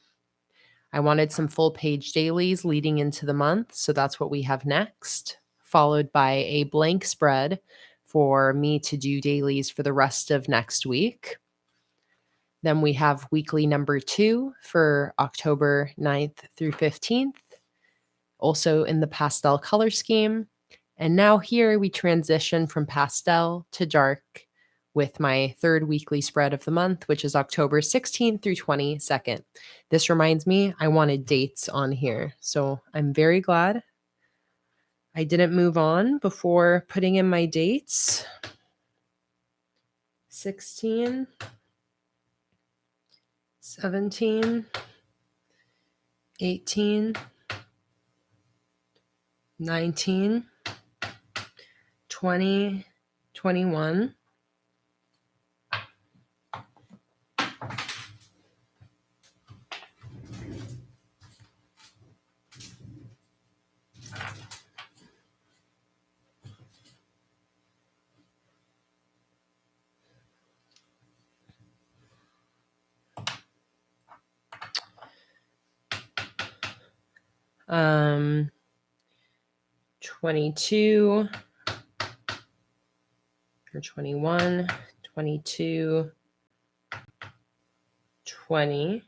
I wanted some full page dailies leading into the month, so that's what we have next, followed by a blank spread for me to do dailies for the rest of next week. Then we have weekly number 2 for October 9th through 15th, also in the pastel color scheme. And now here we transition from pastel to dark with my third weekly spread of the month, which is October 16th through 22nd. This reminds me, I wanted dates on here. So I'm very glad I didn't move on before putting in my dates. 16, 17, 18, 19, 20, 21. Um, 22 or 21, 22, 20,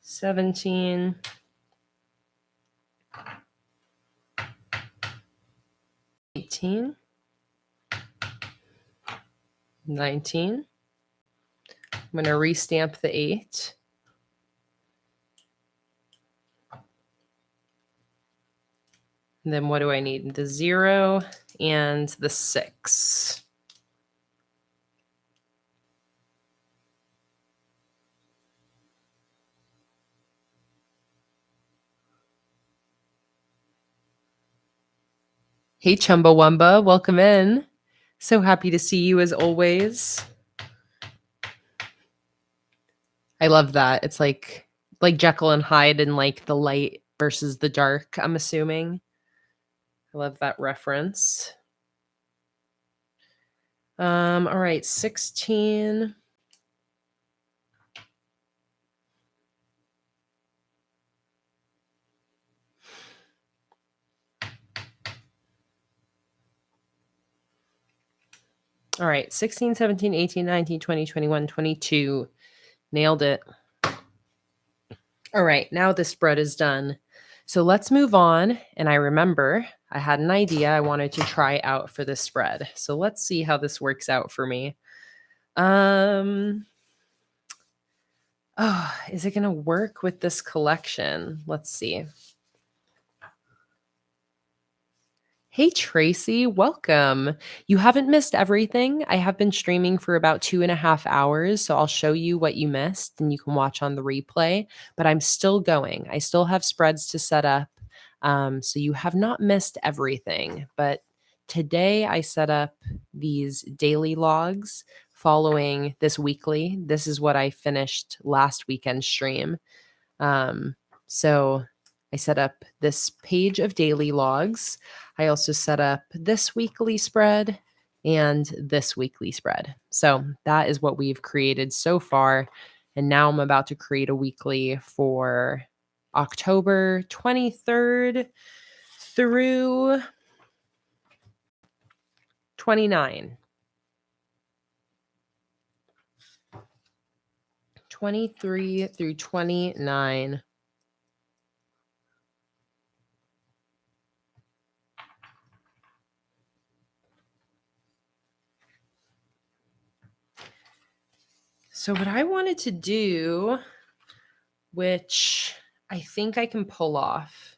17, 18, 19. I'm going to restamp the 8. And then what do I need? The 0 and the 6. Hey, Chumbawamba, welcome in. So happy to see you as always. I love that. It's like Jekyll and Hyde and like the light versus the dark, I'm assuming. I love that reference. All right, 16. All right, 16, 17, 18, 19, 20, 21, 22. Nailed it. All right, now the spread is done. So let's move on. And I remember I had an idea I wanted to try out for this spread. So let's see how this works out for me. Oh, is it going to work with this collection? Let's see. Hey, Tracy, welcome. You haven't missed everything. I have been streaming for about 2.5 hours, so I'll show you what you missed and you can watch on the replay, but I'm still going. I still have spreads to set up. So you have not missed everything, but today I set up these daily logs following this weekly. This is what I finished last weekend's stream. So I set up this page of daily logs. I also set up this weekly spread and this weekly spread. So that is what we've created so far. And now I'm about to create a weekly for October 23rd through 29. 23 through 29. So what I wanted to do, which I think I can pull off,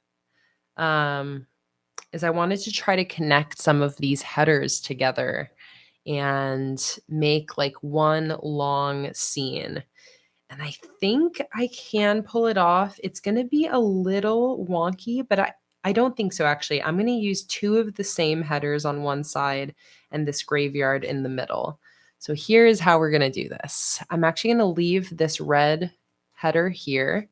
is I wanted to try to connect some of these headers together and make like one long scene. And I think I can pull it off. It's going to be a little wonky, but I don't think so, actually. I'm going to use 2 of the same headers on one side and this graveyard in the middle. So here's how we're going to do this. I'm actually going to leave this red header here,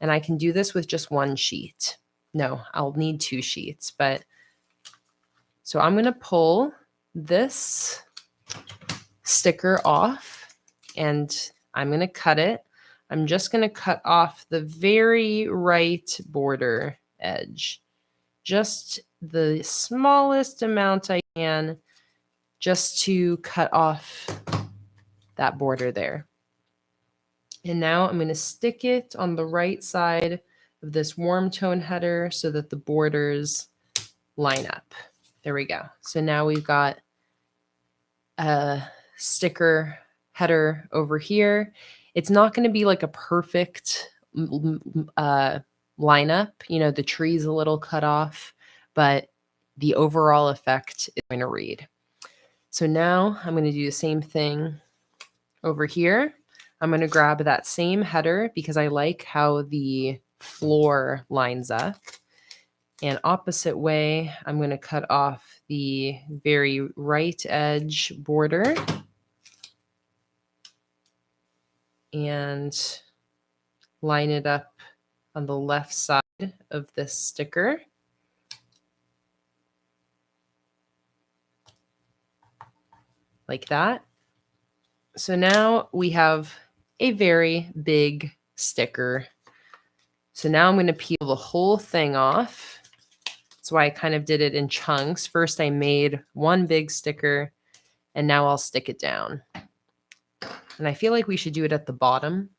and I can do this with just one sheet. No, I'll need 2 sheets, but so I'm going to pull this sticker off, and I'm going to cut it. I'm just going to cut off the very right border edge, just the smallest amount I can, just to cut off that border there. And now I'm going to stick it on the right side of this warm tone header so that the borders line up. There we go. So now we've got a sticker header over here. It's not going to be like a perfect lineup. You know, the tree's a little cut off, but the overall effect is going to read. So now I'm going to do the same thing over here. I'm going to grab that same header because I like how the floor lines up. And opposite way, I'm going to cut off the very right edge border and line it up on the left side of this sticker. Like that. So now we have a very big sticker. So now I'm going to peel the whole thing off. That's why I kind of did it in chunks. First, I made one big sticker, and now I'll stick it down. And I feel like we should do it at the bottom,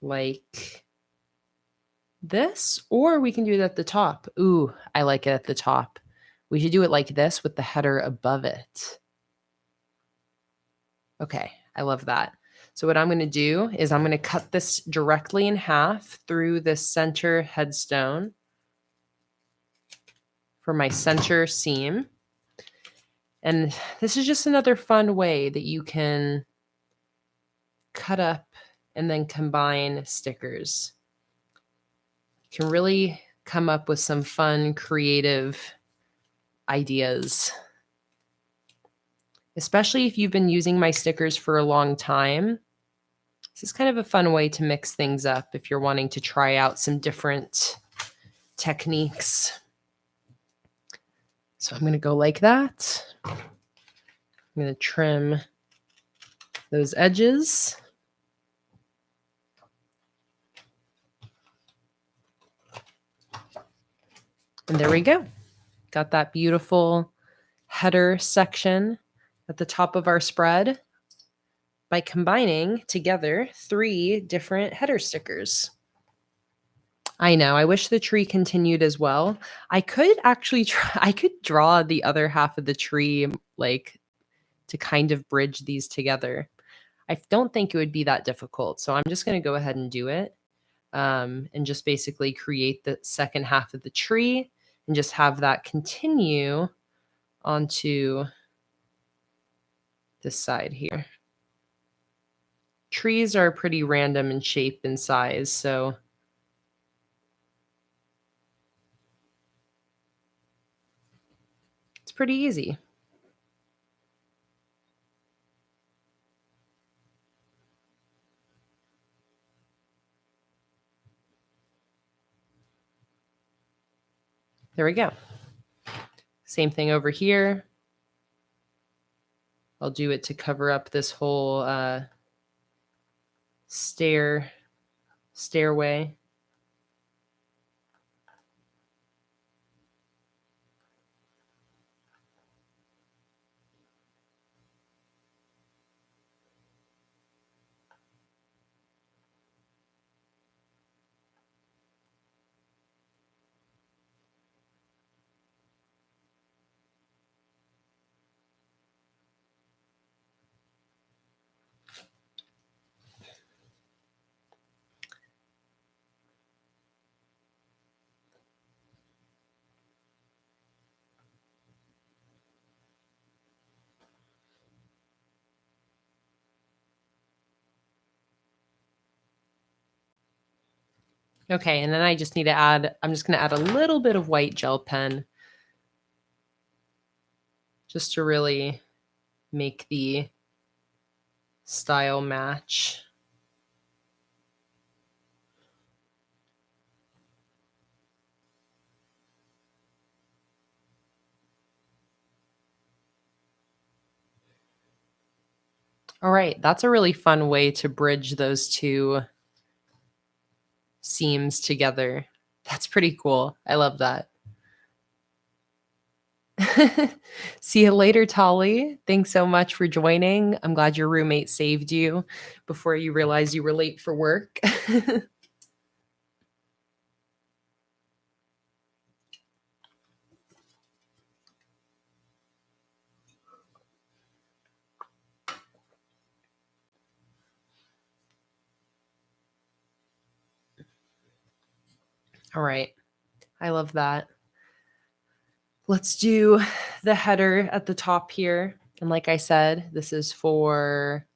like this, or we can do it at the top. Ooh, I like it at the top. We should do it like this with the header above it. Okay, I love that. So what I'm going to do is I'm going to cut this directly in half through the center headstone for my center seam. And this is just another fun way that you can cut up and then combine stickers. You can really come up with some fun, creative ideas. Especially if you've been using my stickers for a long time. This is kind of a fun way to mix things up if you're wanting to try out some different techniques. So I'm going to go like that. I'm going to trim those edges. And there we go. Got that beautiful header section at the top of our spread by combining together 3 different header stickers. I know. I wish the tree continued as well. I could actually I could draw the other half of the tree, like, to kind of bridge these together. I don't think it would be that difficult. So I'm just going to go ahead and do it. And just basically create the second half of the tree and just have that continue onto this side here. Trees are pretty random in shape and size, so it's pretty easy. There we go. Same thing over here. I'll do it to cover up this whole stairway. Okay, and then I just need to add, I'm just going to add a little bit of white gel pen just to really make the style match. All right, that's a really fun way to bridge those two seams together. That's pretty cool. I love that. See you later, Tolly. Thanks so much for joining. I'm glad your roommate saved you before you realized you were late for work. All right. I love that. Let's do the header at the top here. And like I said, this is for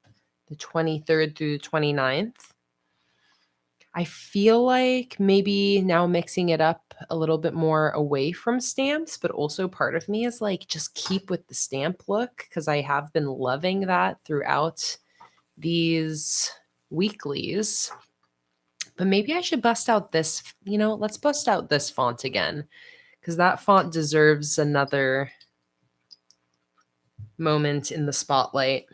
the 23rd through the 29th. I feel like maybe now mixing it up a little bit more away from stamps, but also part of me is like, just keep with the stamp look because I have been loving that throughout these weeklies. But maybe I should bust out this, let's bust out this font again because that font deserves another moment in the spotlight.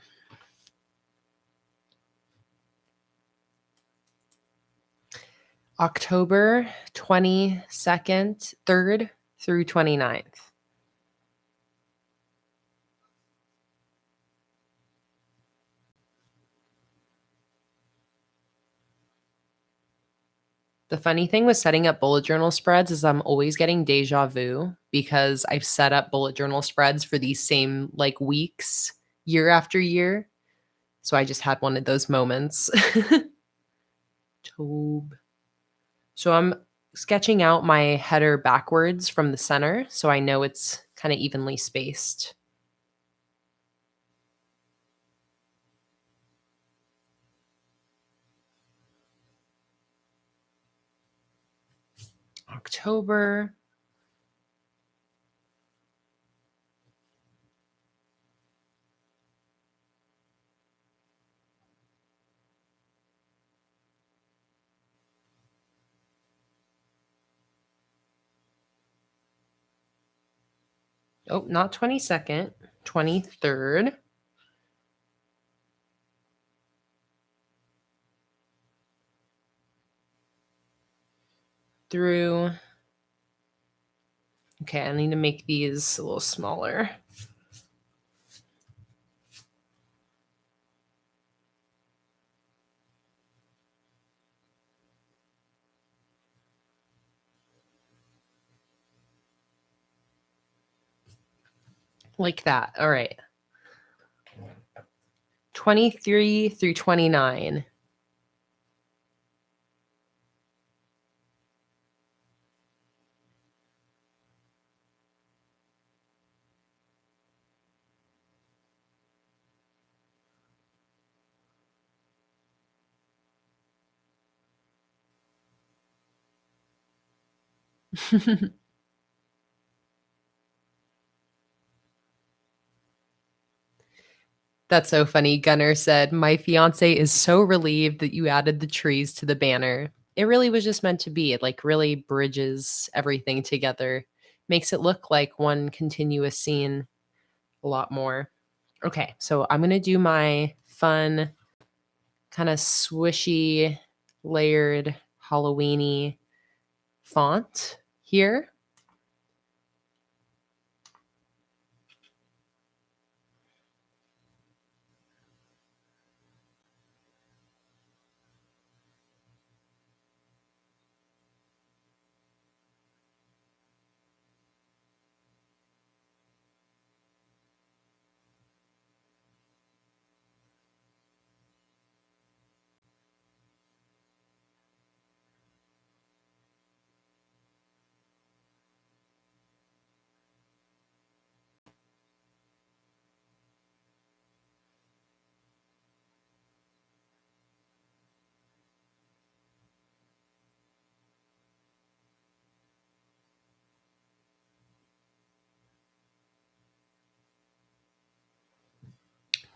October 22nd, 3rd through 29th. The funny thing with setting up bullet journal spreads is I'm always getting deja vu because I've set up bullet journal spreads for these same like weeks year after year. So I just had one of those moments. Tobe. So I'm sketching out my header backwards from the center so I know it's kind of evenly spaced. October. Oh, not 22nd, 23rd. Through. Okay, I need to make these a little smaller. Like that. All right. 23 through 29. That's so funny. Gunnar said, "My fiance is so relieved that you added the trees to the banner. It really was just meant to be. It like really bridges everything together, makes it look like one continuous scene a lot more." Okay, so I'm going to do my fun, kind of swishy, layered, Halloweeny font here.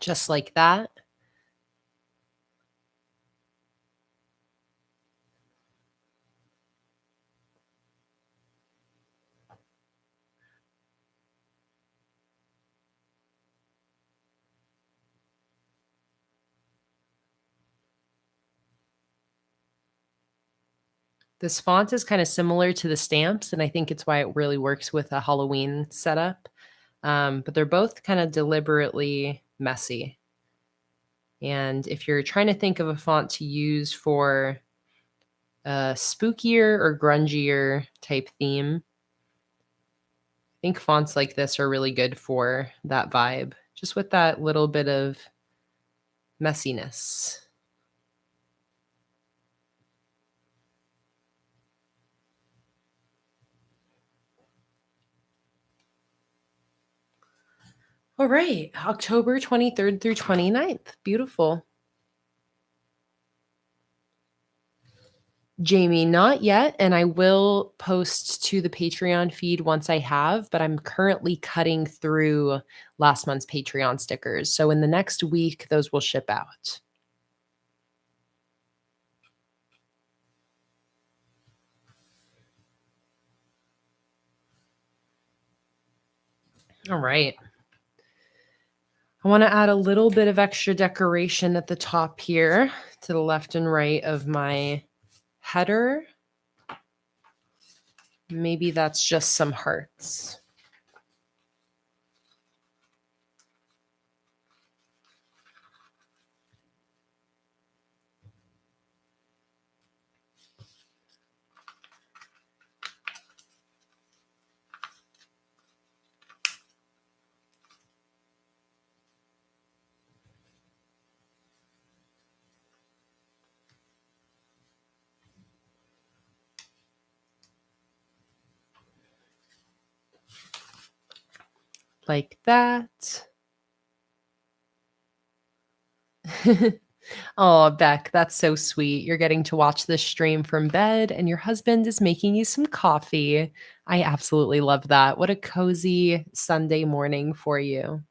Just like that. This font is kind of similar to the stamps, and I think it's why it really works with a Halloween setup. But they're both kind of deliberately messy. And if you're trying to think of a font to use for a spookier or grungier type theme, I think fonts like this are really good for that vibe, just with that little bit of messiness. All right, October 23rd through 29th. Beautiful. Jamie, not yet. And I will post to the Patreon feed once I have, but I'm currently cutting through last month's Patreon stickers. So in the next week, those will ship out. All right. I want to add a little bit of extra decoration at the top here to the left and right of my header. Maybe that's just some hearts. Like that. Oh, Beck, that's so sweet. You're getting to watch this stream from bed and your husband is making you some coffee. I absolutely love that. What a cozy Sunday morning for you.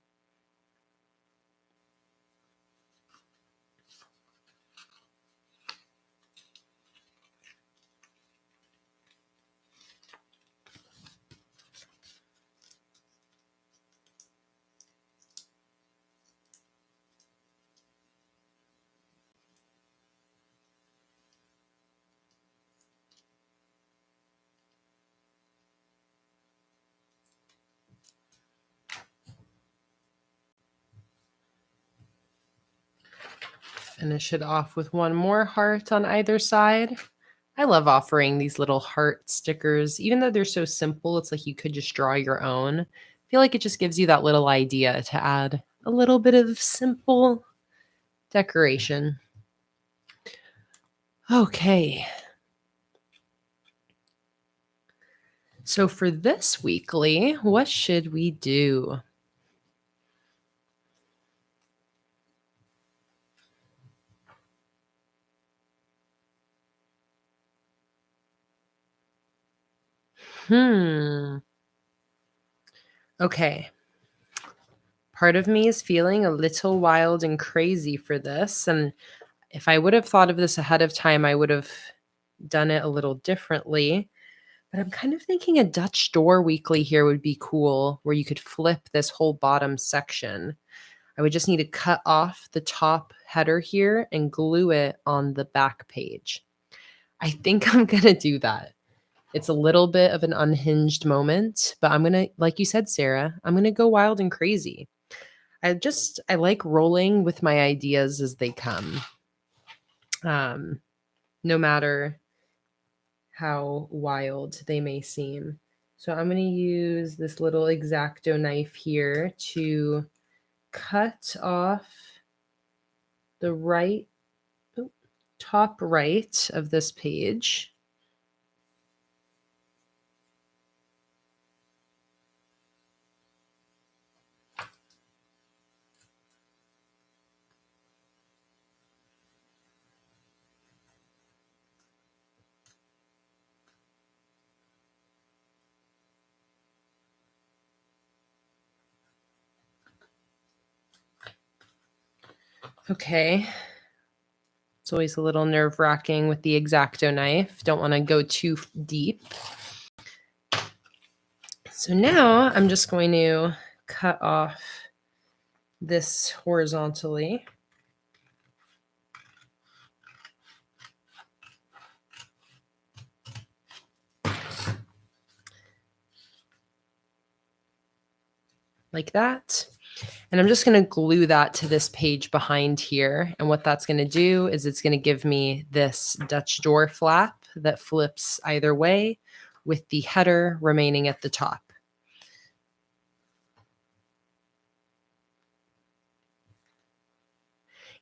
Finish it off with one more heart on either side. I love offering these little heart stickers. Even though they're so simple, it's like you could just draw your own. I feel like it just gives you that little idea to add a little bit of simple decoration. Okay. So for this weekly, what should we do? Okay. Part of me is feeling a little wild and crazy for this. And if I would have thought of this ahead of time, I would have done it a little differently. But I'm kind of thinking a Dutch door weekly here would be cool, where you could flip this whole bottom section. I would just need to cut off the top header here and glue it on the back page. I think I'm going to do that. It's a little bit of an unhinged moment, but I'm going to, like you said, Sarah, I'm going to go wild and crazy. I like rolling with my ideas as they come. No matter how wild they may seem. So I'm going to use this little X-Acto knife here to cut off the top right of this page. Okay. It's always a little nerve-wracking with the X-Acto knife. Don't want to go too deep. So now I'm just going to cut off this horizontally. like that. And I'm just going to glue that to this page behind here. And what that's going to do is it's going to give me this Dutch door flap that flips either way with the header remaining at the top.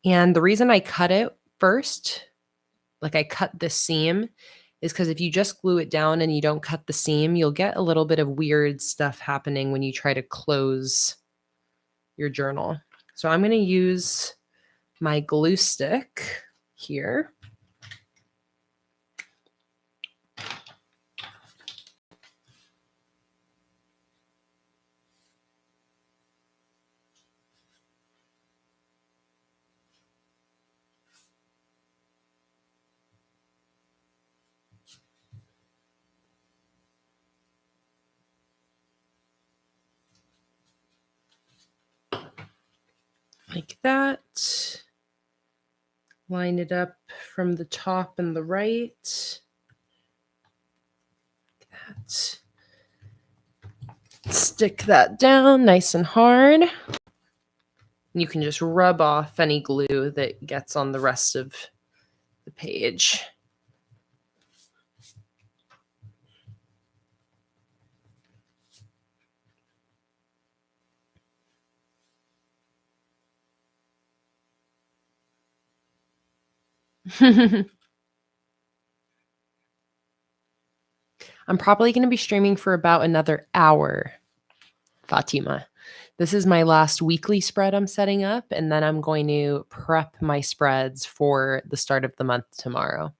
And the reason I cut it first, like I cut this seam, is because if you just glue it down and you don't cut the seam, you'll get a little bit of weird stuff happening when you try to close your journal. So I'm going to use my glue stick here. Like that. Line it up from the top and the right. That. Stick that down nice and hard. You can just rub off any glue that gets on the rest of the page. I'm probably going to be streaming for about another hour, Fatima. This is my last weekly spread I'm setting up, and then I'm going to prep my spreads for the start of the month tomorrow.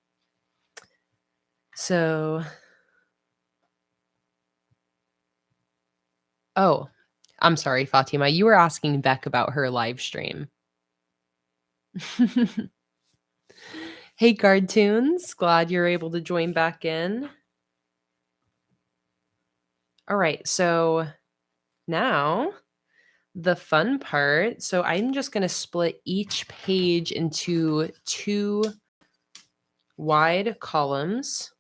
So, oh, I'm sorry, Fatima. You were asking Beck about her live stream. Hey, Guard Tunes. Glad you're able to join back in. All right, so now the fun part. So I'm just going to split each page into 2 wide columns,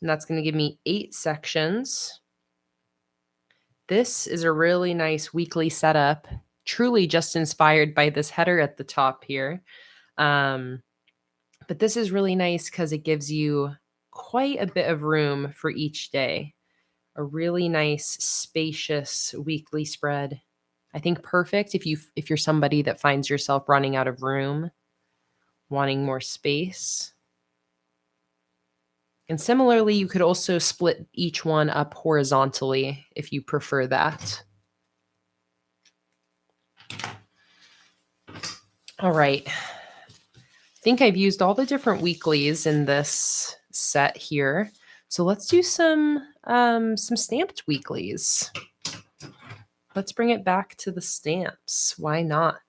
and that's going to give me 8 sections. This is a really nice weekly setup, truly just inspired by this header at the top here. But this is really nice because it gives you quite a bit of room for each day. A really nice, spacious weekly spread. I think perfect if you're somebody that finds yourself running out of room, wanting more space. And similarly, you could also split each one up horizontally if you prefer that. All right. I think I've used all the different weeklies in this set here. So let's do some stamped weeklies. Let's bring it back to the stamps. Why not?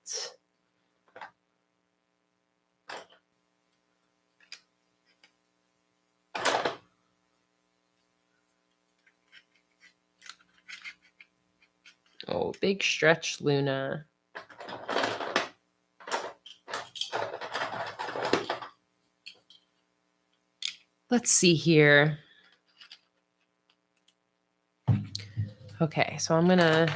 Oh, big stretch, Luna. Let's see here. Okay, so I'm gonna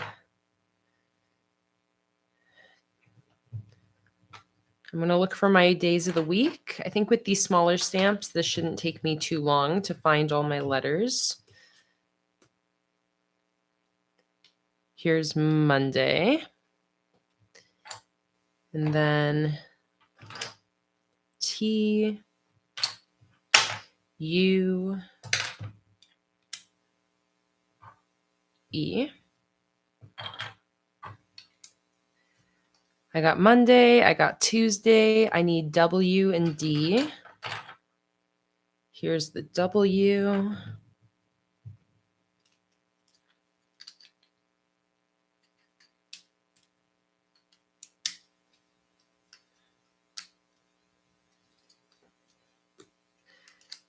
look for my days of the week. I think with these smaller stamps, this shouldn't take me too long to find all my letters. Here's Monday. And then T, U, E. I got Monday, I got Tuesday, I need W and D. Here's the W.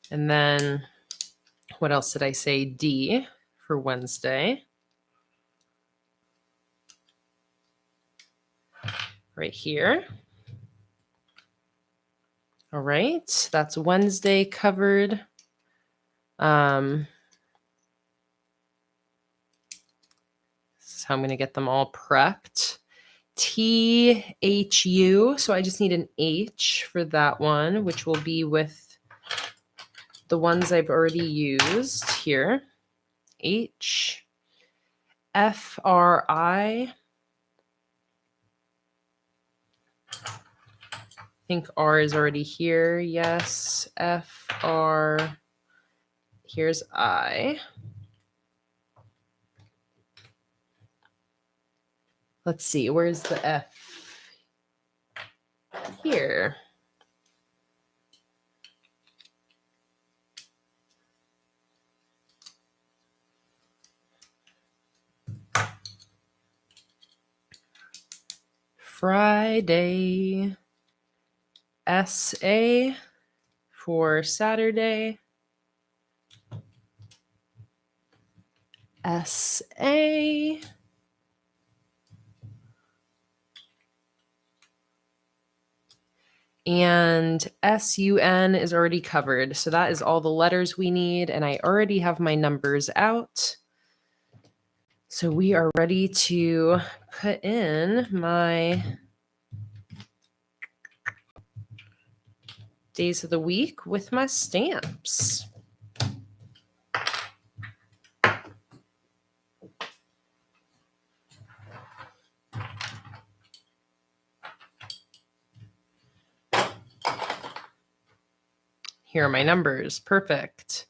And then what else did I say? D for Wednesday. Right here. All right, that's Wednesday covered. is how I'm going to get them all prepped. THU, so I just need an H for that one, which will be with the ones I've already used here. H. FRI. I think R is already here. Yes. FR. Here's I. Let's see. Where's the F? Here. Friday. SA for Saturday. SA. And SUN is already covered. So that is all the letters we need. And I already have my numbers out. So we are ready to put in my days of the week with my stamps. Here are my numbers. Perfect.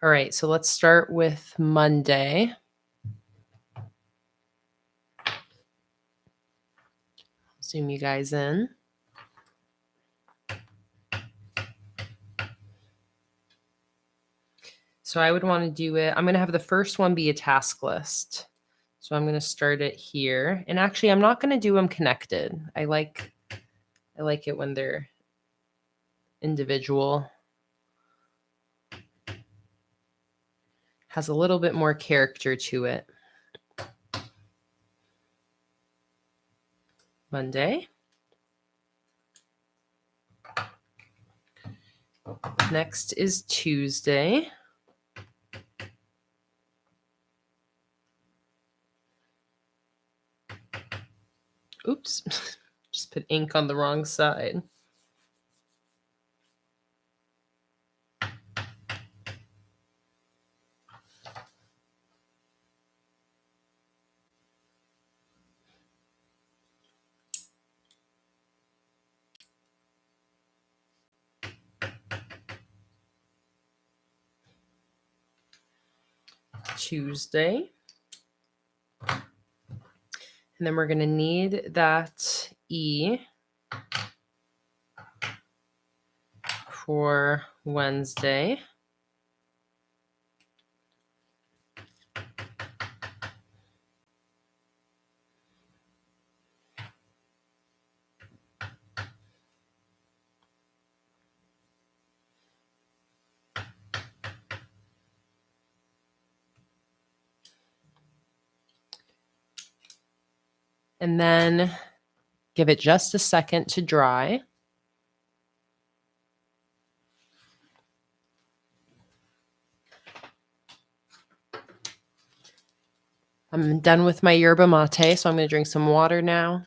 All right, so let's start with Monday. Zoom you guys in. So I would want to do it. I'm going to have the first one be a task list. So I'm going to start it here. And actually, I'm not going to do them connected. I like it when they're individual. Has a little bit more character to it. Monday. Next is Tuesday. Oops, just put ink on the wrong side. Tuesday. And then we're going to need that E for Wednesday. And then give it just a second to dry. I'm done with my yerba mate, so I'm going to drink some water now.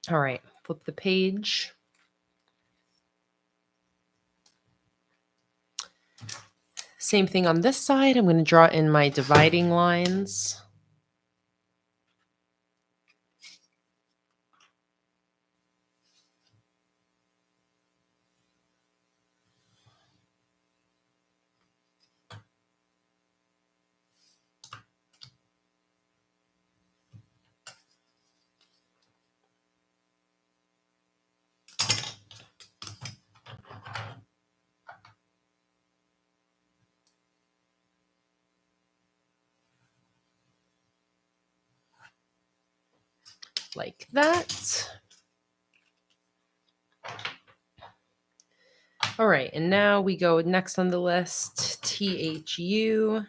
All right, flip the page. Same thing on this side. I'm going to draw in my dividing lines. Like that. All right, and now we go next on the list, THU.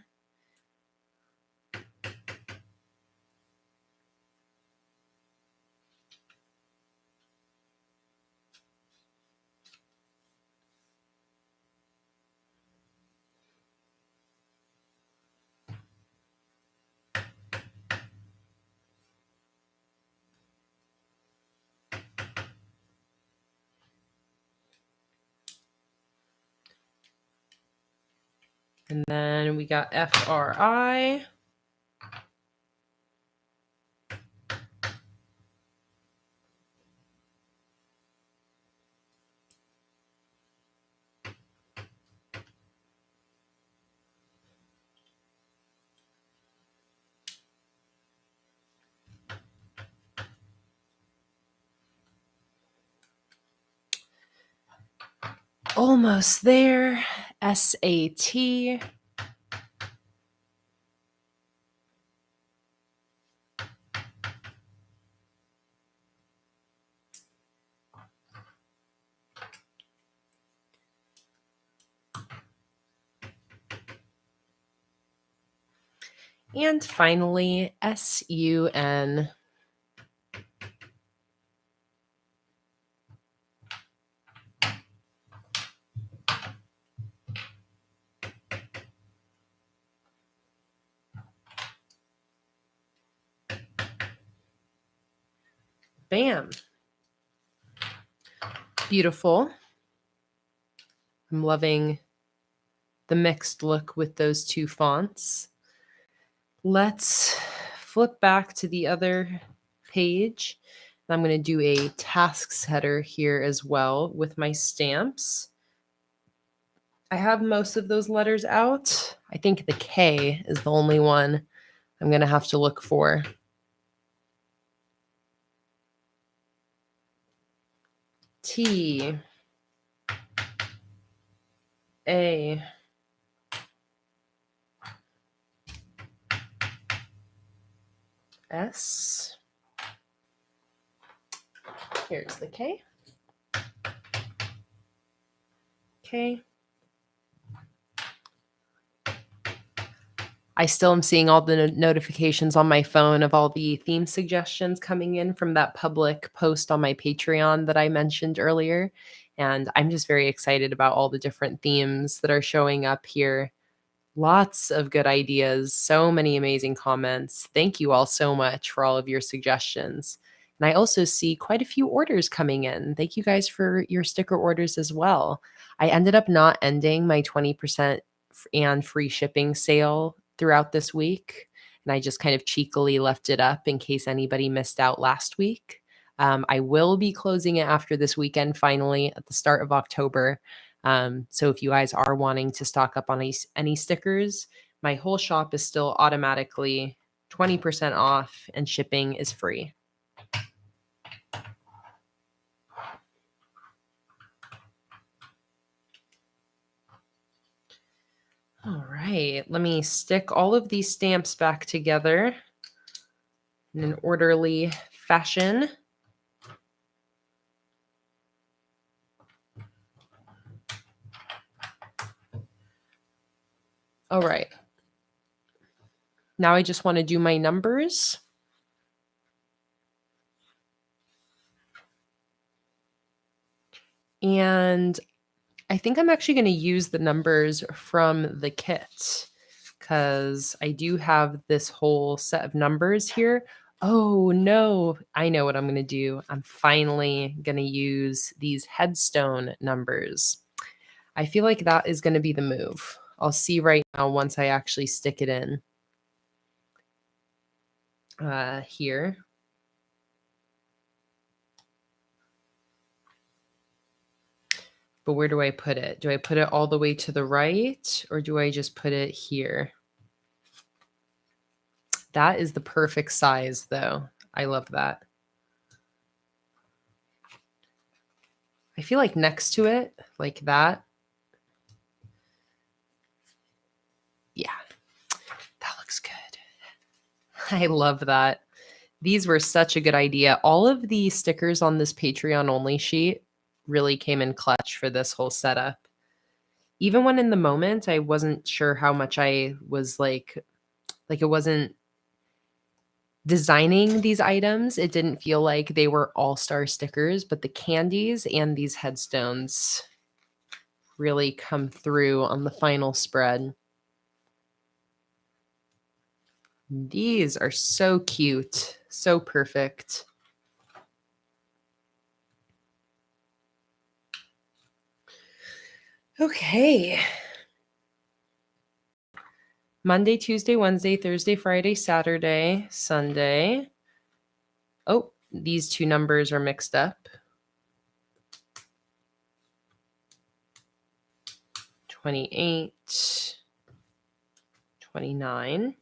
And then we got FRI. Almost there. SAT. And finally, SUN. Bam. Beautiful. I'm loving the mixed look with those two fonts. Let's flip back to the other page. I'm going to do a tasks header here as well with my stamps. I have most of those letters out. I think the K is the only one I'm going to have to look for. T, A, S. Here's the K. K. I still am seeing all the notifications on my phone of all the theme suggestions coming in from that public post on my Patreon that I mentioned earlier. And I'm just very excited about all the different themes that are showing up here. Lots of good ideas, so many amazing comments. Thank you all so much for all of your suggestions. And I also see quite a few orders coming in. Thank you guys for your sticker orders as well. I ended up not ending my 20% and free shipping sale throughout this week. And I just kind of cheekily left it up in case anybody missed out last week. I will be closing it after this weekend, finally, at the start of October. So if you guys are wanting to stock up on any stickers, my whole shop is still automatically 20% off and shipping is free. All right, let me stick all of these stamps back together in an orderly fashion. All right. Now I just want to do my numbers. And I think I'm actually going to use the numbers from the kit because I do have this whole set of numbers here. Oh no, I know what I'm going to do. I'm finally going to use these headstone numbers. I feel like that is going to be the move. I'll see right now once I actually stick it in here. But where do I put it? Do I put it all the way to the right or do I just put it here? That is the perfect size though. I love that. I feel like next to it, like that. Yeah, that looks good. I love that. These were such a good idea. All of the stickers on this Patreon only sheet really came in clutch for this whole setup. Even when in the moment, I wasn't sure how much I was like it wasn't designing these items. It didn't feel like they were all-star stickers, but the candies and these headstones really come through on the final spread. These are so cute, so perfect. Okay. Monday, Tuesday, Wednesday, Thursday, Friday, Saturday, Sunday. Oh, these two numbers are mixed up. 28, 29.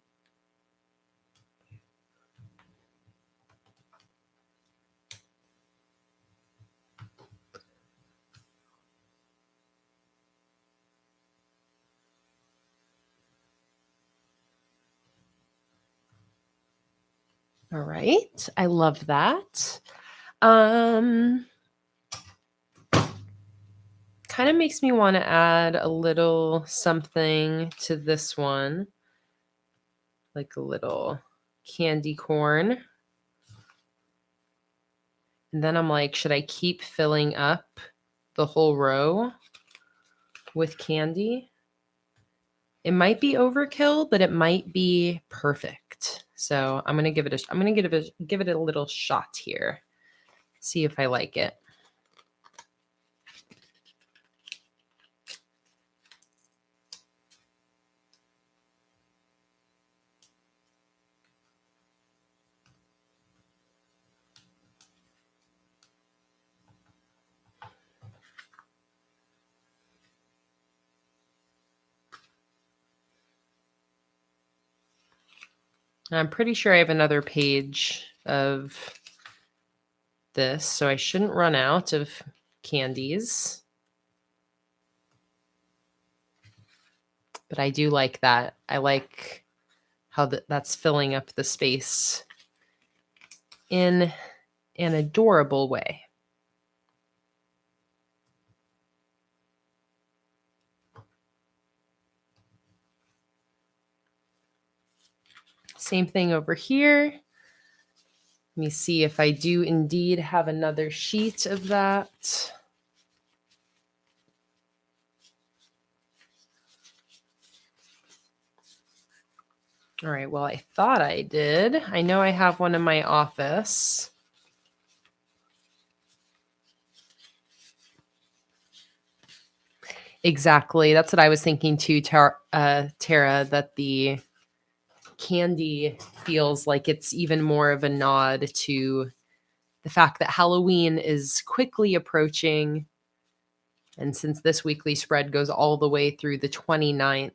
All right. I love that. Kind of makes me want to add a little something to this one, like a little candy corn. And then I'm like, should I keep filling up the whole row with candy? It might be overkill, but it might be perfect. So I'm gonna give it a little shot here. See if I like it. I'm pretty sure I have another page of this, so I shouldn't run out of candies. But I do like that. I like how that's filling up the space in an adorable way. Same thing over here. Let me see if I do indeed have another sheet of that. All right, well, I thought I did. I know I have one in my office. Exactly. That's what I was thinking too, Tara, that the candy feels like it's even more of a nod to the fact that Halloween is quickly approaching. And since this weekly spread goes all the way through the 29th,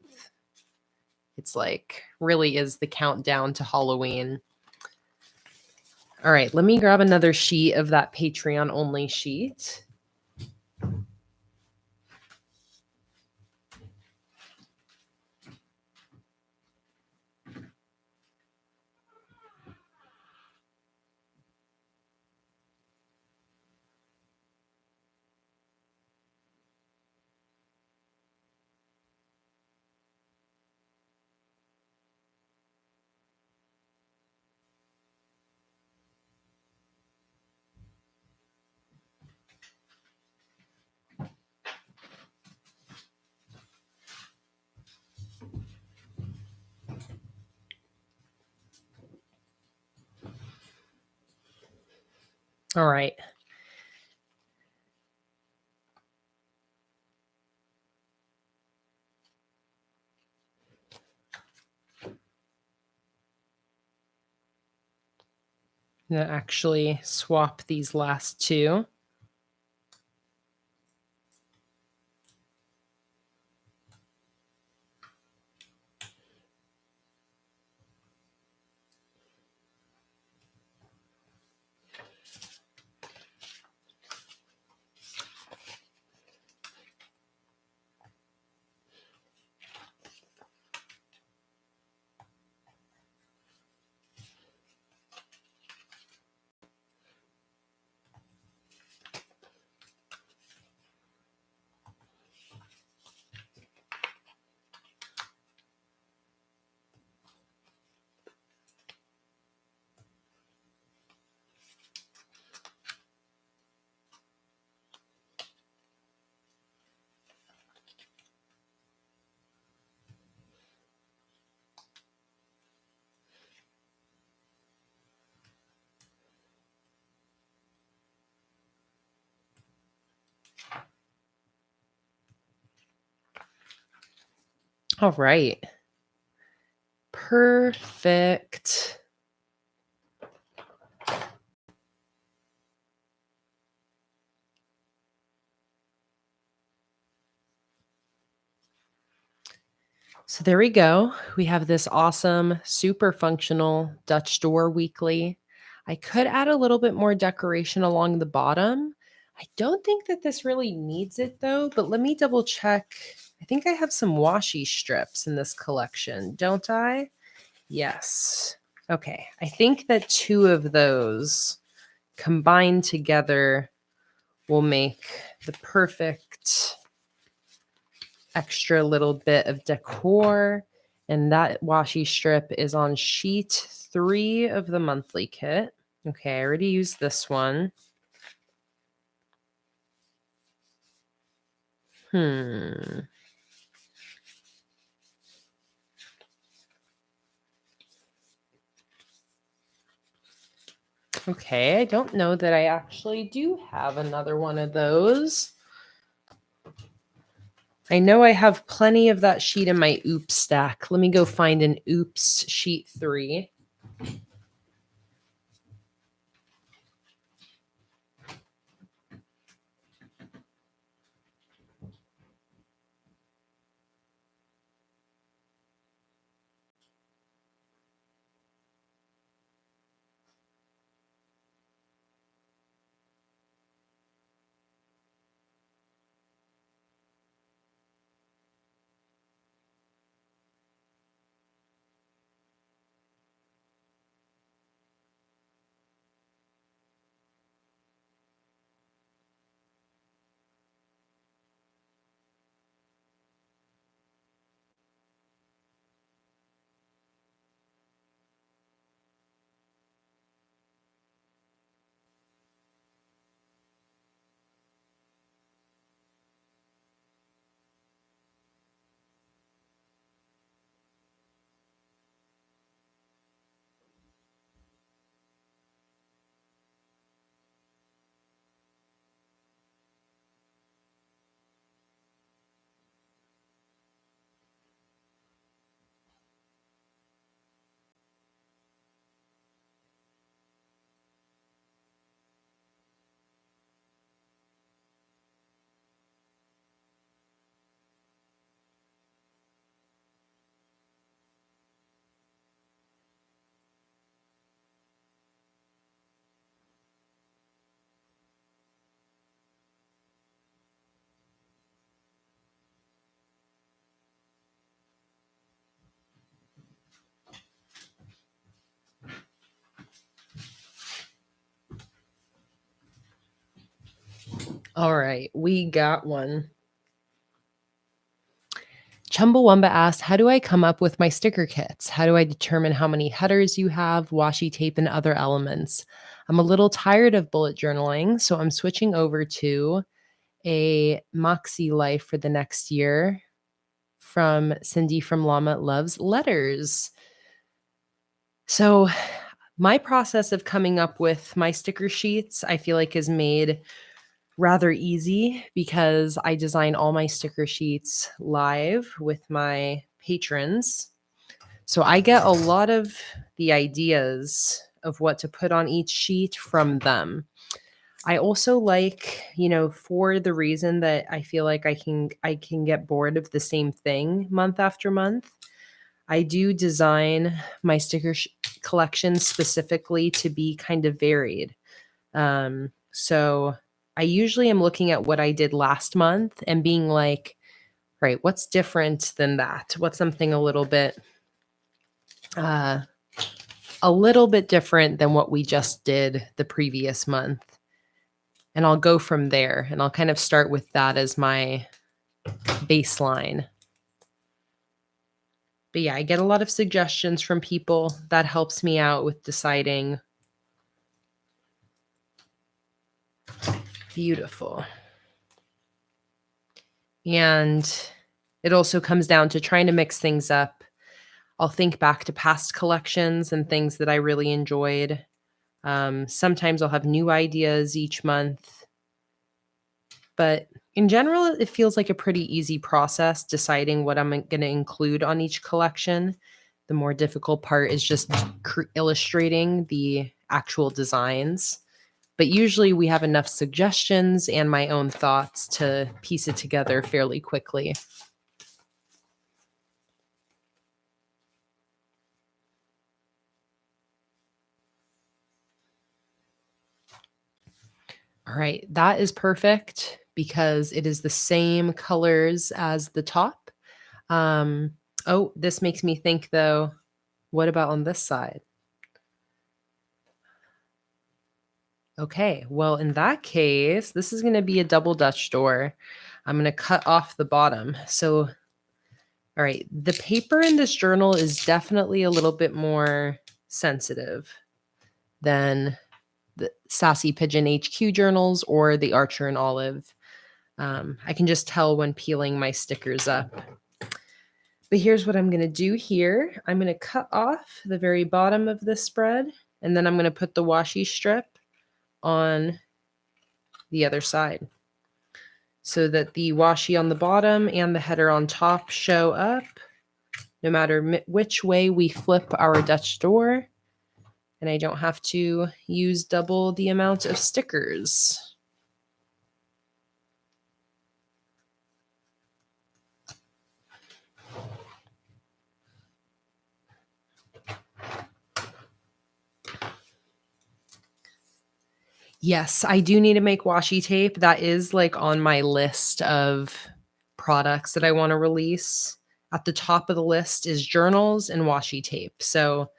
it's like really is the countdown to Halloween. All right, let me grab another sheet of that Patreon only sheet. All right. I'm going to actually swap these last two. All right. Perfect. So there we go. We have this awesome, super functional Dutch door weekly. I could add a little bit more decoration along the bottom. I don't think that this really needs it though, but let me double check. I think I have some washi strips in this collection, don't I? Yes. Okay. I think that 2 of those combined together will make the perfect extra little bit of decor. And that washi strip is on sheet 3 of the monthly kit. Okay, I already used this one. Okay, I don't know that I actually do have another one of those. I know I have plenty of that sheet in my oops stack. Let me go find an oops sheet 3. All right, we got one. Chumbawamba asked, how do I come up with my sticker kits? How do I determine how many headers you have, washi tape, and other elements? I'm a little tired of bullet journaling, so I'm switching over to a Moxie Life for the next year from Cindy from Llama Loves Letters. So my process of coming up with my sticker sheets, I feel like is made rather easy because I design all my sticker sheets live with my patrons. So I get a lot of the ideas of what to put on each sheet from them. I also like, for the reason that I feel like I can get bored of the same thing month after month. I do design my sticker collection specifically to be kind of varied. So I usually am looking at what I did last month and being like, right, what's different than that? What's something a little bit different than what we just did the previous month? And I'll go from there and I'll kind of start with that as my baseline. But yeah, I get a lot of suggestions from people. That helps me out with deciding. Beautiful. And it also comes down to trying to mix things up. I'll think back to past collections and things that I really enjoyed. Sometimes I'll have new ideas each month. But in general, it feels like a pretty easy process deciding what I'm going to include on each collection. The more difficult part is just illustrating the actual designs. But usually we have enough suggestions and my own thoughts to piece it together fairly quickly. All right, that is perfect because it is the same colors as the top. Oh, this makes me think though, what about on this side? Okay, well, in that case, this is going to be a double Dutch door. I'm going to cut off the bottom. So, all right, the paper in this journal is definitely a little bit more sensitive than the Sassy Pigeon HQ journals or the Archer and Olive. I can just tell when peeling my stickers up. But here's what I'm going to do here. I'm going to cut off the very bottom of this spread, and then I'm going to put the washi strip on the other side so that the washi on the bottom and the header on top show up no matter which way we flip our Dutch door. And I don't have to use double the amount of stickers. Yes, I do need to make washi tape. That is like on my list of products that I want to release. At the top of the list is journals and washi tape. So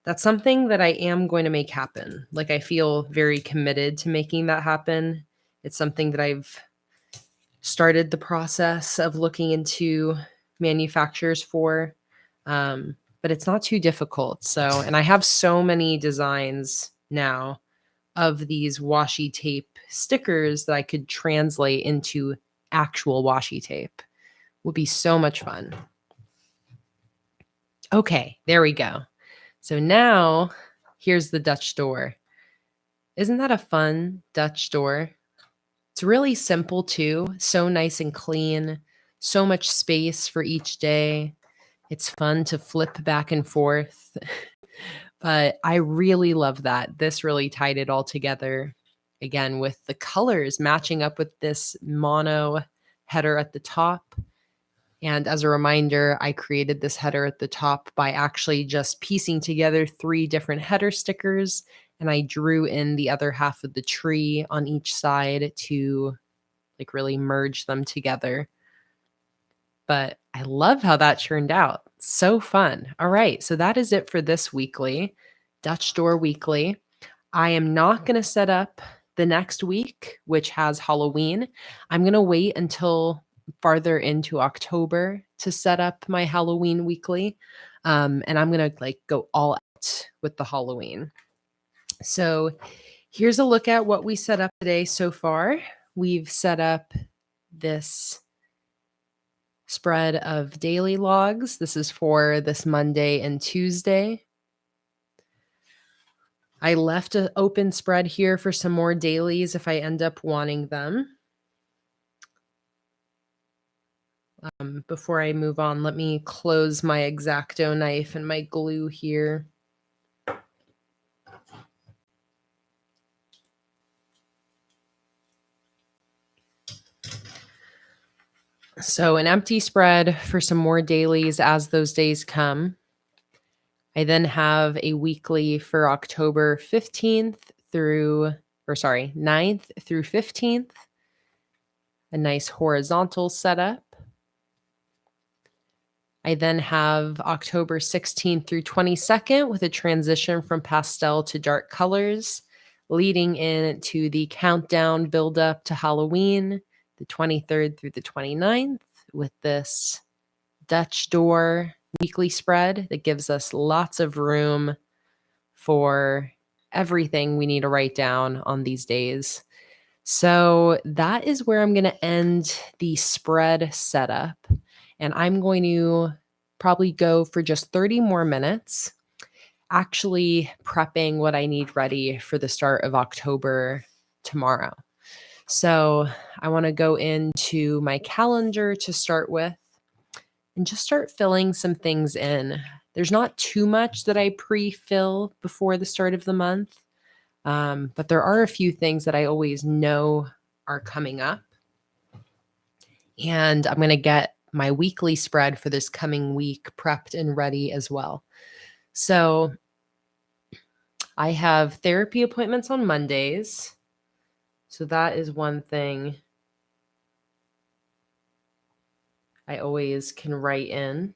that's something that I am going to make happen. Like I feel very committed to making that happen. It's something that I've started the process of looking into manufacturers for. But it's not too difficult. So, and I have so many designs now of these washi tape stickers that I could translate into actual washi tape. Would be so much fun. Okay, there we go. So now here's the Dutch door. Isn't that a fun Dutch door? It's really simple too, so nice and clean, so much space for each day. It's fun to flip back and forth. But I really love that. This really tied it all together. Again, with the colors matching up with this mono header at the top. And as a reminder, I created this header at the top by actually just piecing together 3 different header stickers. And I drew in the other half of the tree on each side to like really merge them together. But I love how that turned out. So fun. All right. So that is it for this weekly, Dutch Door Weekly. I am not going to set up the next week, which has Halloween. I'm going to wait until farther into October to set up my Halloween weekly. And I'm going to like go all out with the Halloween. So here's a look at what we set up today so far. We've set up this spread of daily logs. This is for this Monday and Tuesday. I left an open spread here for some more dailies if I end up wanting them. Before I move on, let me close my X-Acto knife and my glue here. So an empty spread for some more dailies as those days come. I then have a weekly for October 9th through 15th. A nice horizontal setup. I then have October 16th through 22nd with a transition from pastel to dark colors, leading into the countdown build up to Halloween, the 23rd through the 29th, with this Dutch door weekly spread that gives us lots of room for everything we need to write down on these days. So that is where I'm going to end the spread setup. And I'm going to probably go for just 30 more minutes, actually prepping what I need ready for the start of October tomorrow. So I want to go into my calendar to start with and just start filling some things in. There's not too much that I pre-fill before the start of the month, but there are a few things that I always know are coming up. And I'm going to get my weekly spread for this coming week prepped and ready as well. So I have therapy appointments on Mondays. So that is one thing I always can write in.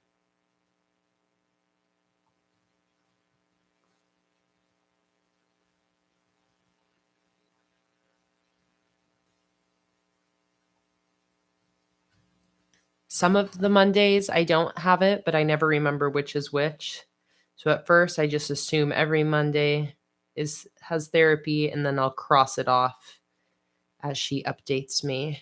Some of the Mondays I don't have it, but I never remember which is which. So at first I just assume every Monday has therapy, and then I'll cross it off as she updates me.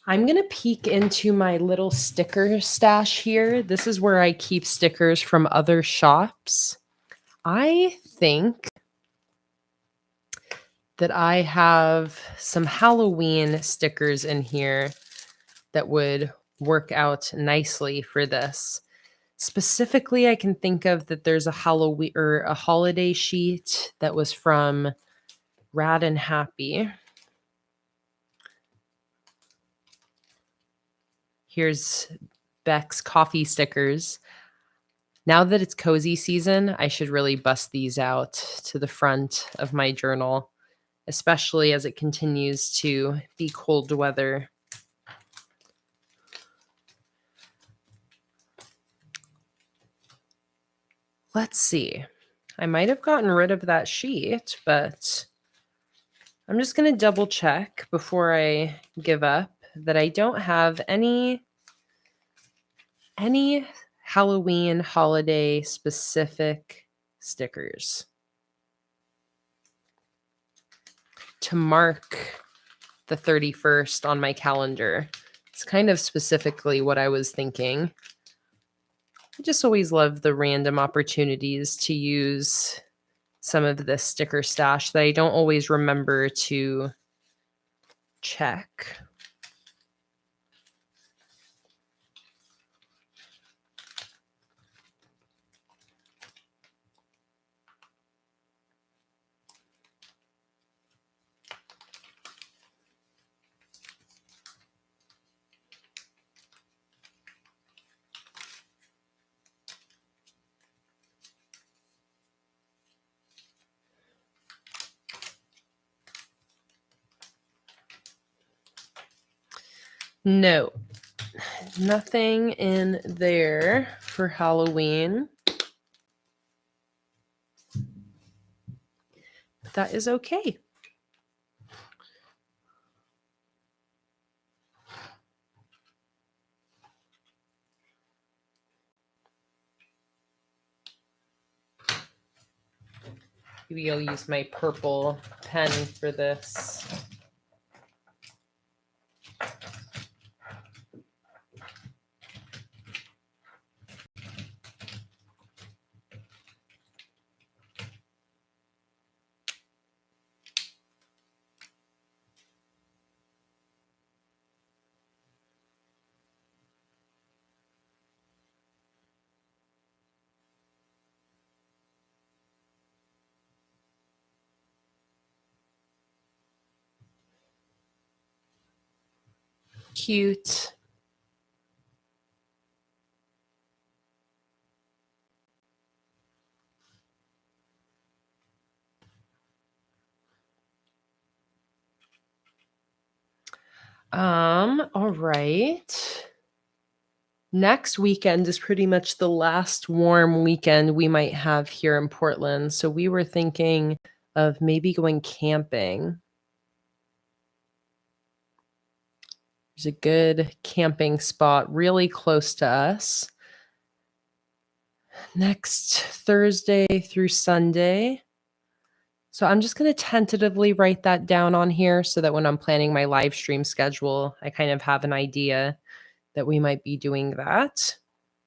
I'm going to peek into my little sticker stash here. This is where I keep stickers from other shops. I think that I have some Halloween stickers in here that would work out nicely for this. Specifically, I can think of that there's a Halloween or a holiday sheet that was from Rad and Happy. Here's Beck's coffee stickers. Now that it's cozy season, I should really bust these out to the front of my journal, especially as it continues to be cold weather. Let's see. I might have gotten rid of that sheet, but I'm just going to double check before I give up that I don't have any Halloween holiday specific stickers to mark the 31st on my calendar. It's kind of specifically what I was thinking. I just always love the random opportunities to use some of this sticker stash that I don't always remember to check. No, nothing in there for Halloween. But that is okay. Maybe I'll use my purple pen for this. Cute. All right. Next weekend is pretty much the last warm weekend we might have here in Portland. So we were thinking of maybe going camping. There's a good camping spot really close to us. Next Thursday through Sunday. So I'm just going to tentatively write that down on here so that when I'm planning my live stream schedule, I kind of have an idea that we might be doing that.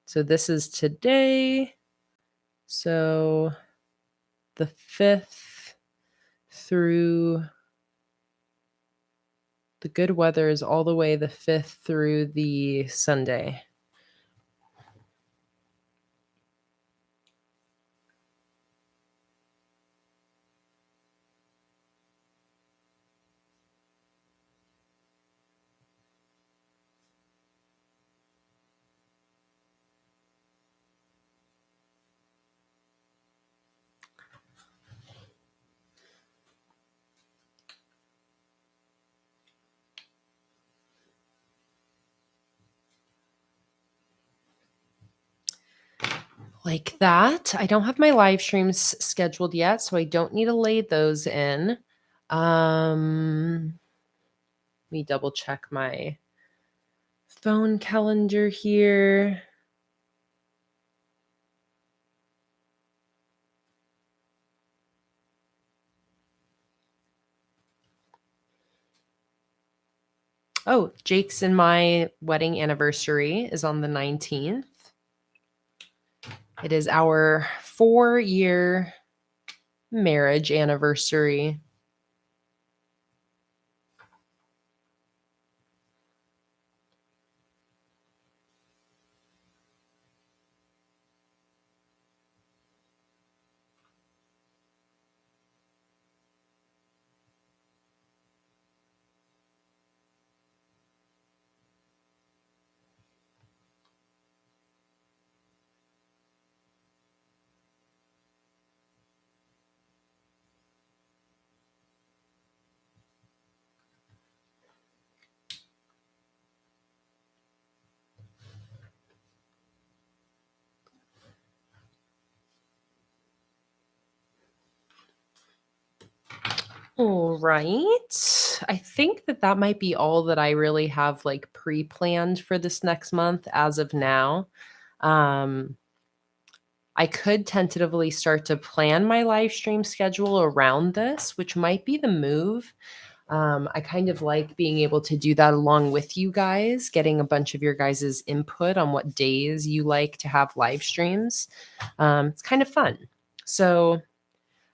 So this is today. So the 5th through the good weather is all the way the 5th through the Sunday. Like that. I don't have my live streams scheduled yet, so I don't need to lay those in. Let me double check my phone calendar here. Oh, Jake's and my wedding anniversary is on the 19th. It is our 4-year marriage anniversary. All right. I think that might be all that I really have like pre-planned for this next month as of now. I could tentatively start to plan my live stream schedule around this, which might be the move. I kind of like being able to do that along with you guys, getting a bunch of your guys' input on what days you like to have live streams. It's kind of fun. So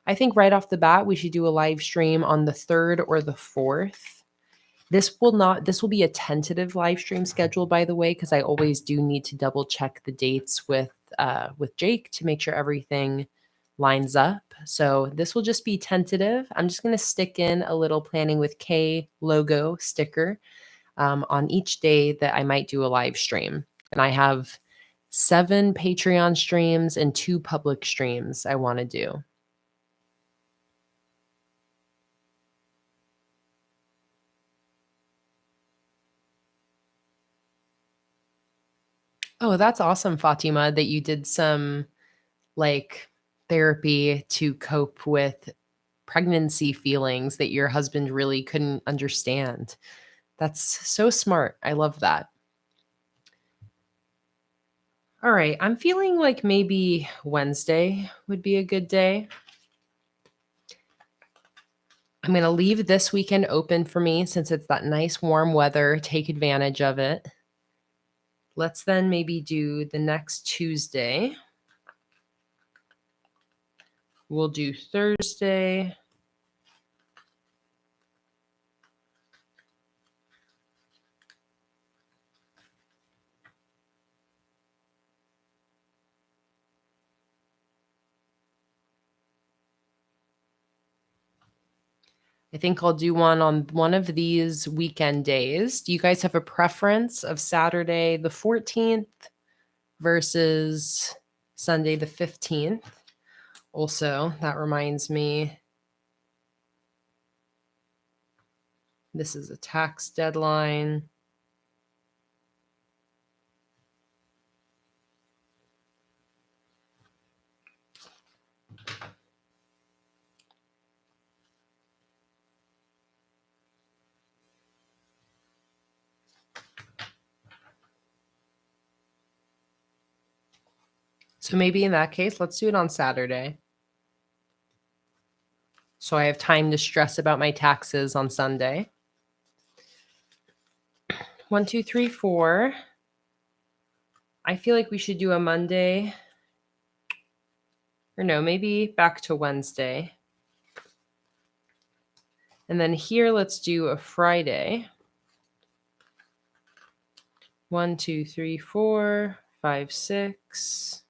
I think right off the bat, we should do a live stream on the 3rd or the 4th. This will be a tentative live stream schedule, by the way, because I always do need to double check the dates with Jake to make sure everything lines up. So this will just be tentative. I'm just going to stick in a little Planning with Kay logo sticker on each day that I might do a live stream. And I have 7 Patreon streams and 2 public streams I want to do. Oh, that's awesome, Fatima, that you did some like therapy to cope with pregnancy feelings that your husband really couldn't understand. That's so smart. I love that. All right. I'm feeling like maybe Wednesday would be a good day. I'm going to leave this weekend open for me since it's that nice warm weather. Take advantage of it. Let's then maybe do the next Tuesday. We'll do Thursday. I think I'll do one on one of these weekend days. Do you guys have a preference of Saturday the 14th versus Sunday the 15th? Also, that reminds me, this is a tax deadline. So maybe in that case, let's do it on Saturday. So I have time to stress about my taxes on Sunday. 1, 2, 3, 4. I feel like we should do a Monday. Or no, maybe back to Wednesday. And then here, let's do a Friday. 1, 2, 3, 4, 5, 6.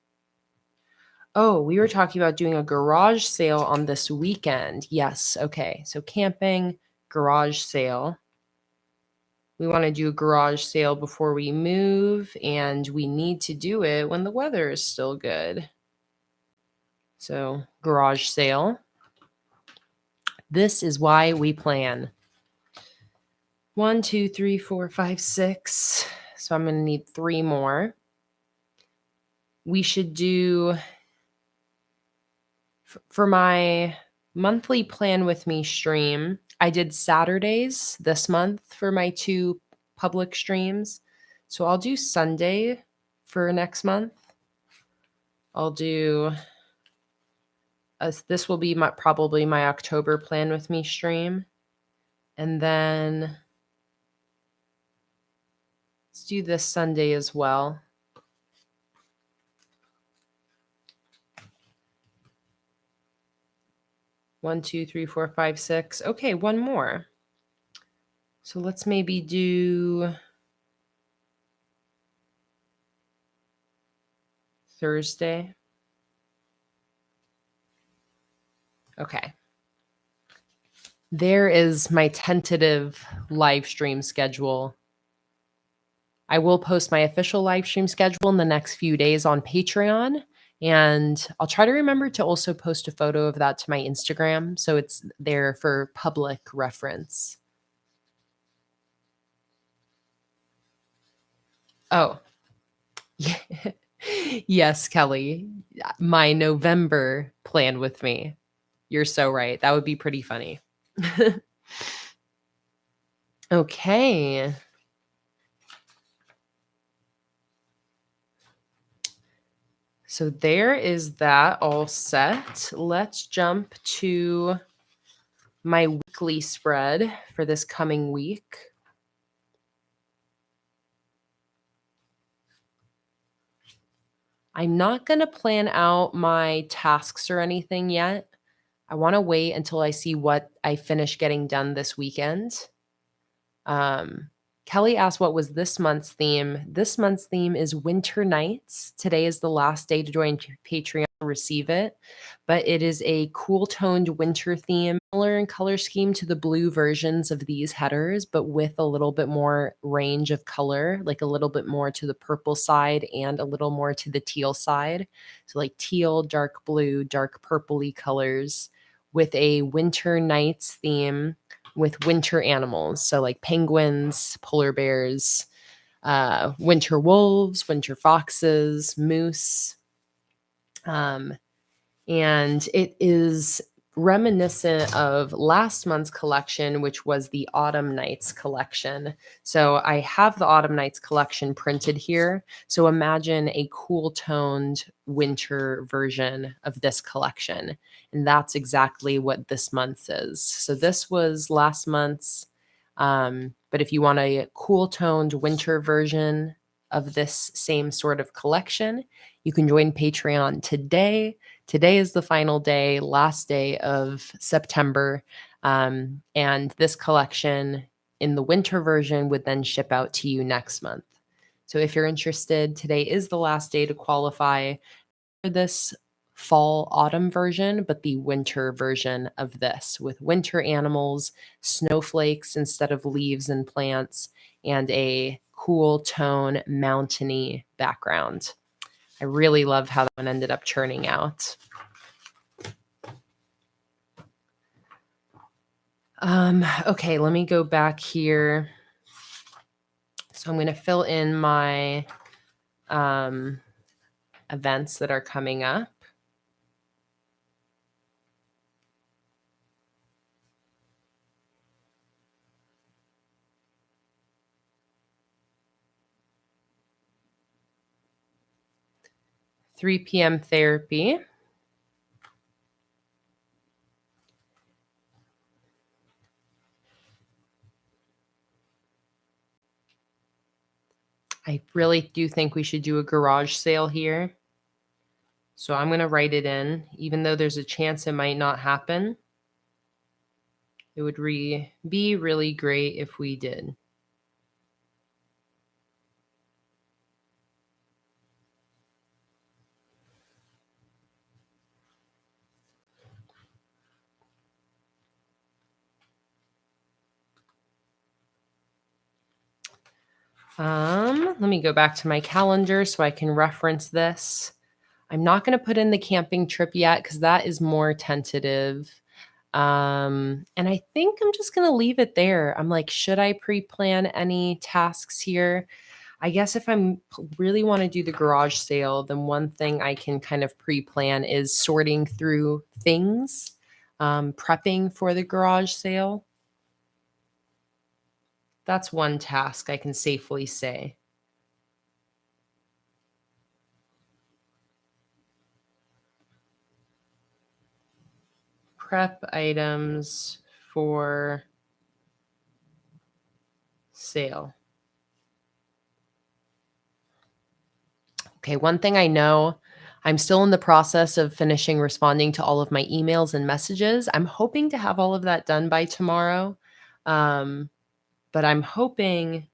Oh, we were talking about doing a garage sale on this weekend. Yes. Okay. So camping, garage sale. We want to do a garage sale before we move, and we need to do it when the weather is still good. So, garage sale. This is why we plan. 1, 2, 3, 4, 5, 6. So, I'm going to need 3 more. We should do, for my monthly Plan With Me stream, I did Saturdays this month for my 2 public streams. So, I'll do Sunday for next month. I'll do, this will be probably my October Plan With Me stream. And then let's do this Sunday as well. One, 2, 3, 4, 5, 6. Okay, one more. So let's maybe do Thursday. Okay. There is my tentative live stream schedule. I will post my official live stream schedule in the next few days on Patreon. And I'll try to remember to also post a photo of that to my Instagram, so it's there for public reference. Oh, yes, Kelly. My November Plan With Me. You're so right. That would be pretty funny. Okay. So there is that all set. Let's jump to my weekly spread for this coming week. I'm not going to plan out my tasks or anything yet. I want to wait until I see what I finish getting done this weekend. Kelly asked what was this month's theme. This month's theme is Winter Nights. Today is the last day to join Patreon to receive it, but it is a cool toned winter theme, similar in color scheme to the blue versions of these headers, but with a little bit more range of color, like a little bit more to the purple side and a little more to the teal side. So like teal, dark blue, dark purpley colors with a Winter Nights theme with winter animals. So like penguins, polar bears, winter wolves, winter foxes, moose. And it is reminiscent of last month's collection, which was the Autumn Nights collection. So I have the Autumn Nights collection printed here. So imagine a cool toned winter version of this collection. And that's exactly what this month's is. So this was last month's. But if you want a cool toned winter version of this same sort of collection, you can join Patreon today. Today is the final day, last day of September. And this collection in the winter version would then ship out to you next month. So if you're interested, today is the last day to qualify for this fall autumn version, but the winter version of this with winter animals, snowflakes instead of leaves and plants, and a cool tone mountainy background. I really love how that one ended up churning out. Okay, let me go back here. So I'm going to fill in my events that are coming up. "3 p.m. therapy." I really do think we should do a garage sale here. So I'm going to write it in, even though there's a chance it might not happen. It would be really great if we did. Let me go back to my calendar so I can reference this. I'm not going to put in the camping trip yet because that is more tentative. And I think I'm just going to leave it there. I'm like, should I pre-plan any tasks here? I guess if I'm really want to do the garage sale, then one thing I can kind of pre-plan is sorting through things, prepping for the garage sale. That's one task I can safely say. Prep items for sale. Okay, one thing I know, I'm still in the process of finishing responding to all of my emails and messages. I'm hoping to have all of that done by tomorrow. But I'm hoping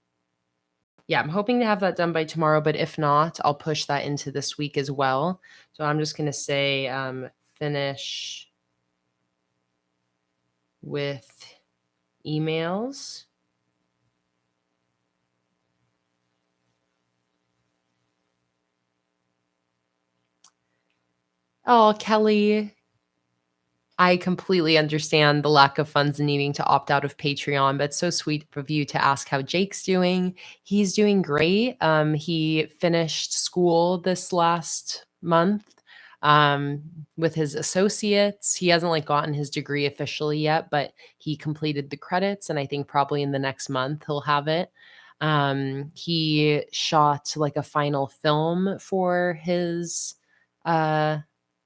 to have that done by tomorrow. But if not, I'll push that into this week as well. So I'm just going to say finish with emails. Oh, Kelly, I completely understand the lack of funds and needing to opt out of Patreon, but it's so sweet of you to ask how Jake's doing. He's doing great. He finished school this last month um, with his associates. He hasn't like gotten his degree officially yet, but he completed the credits, and I think probably in the next month he'll have it. He shot like a final film for his uh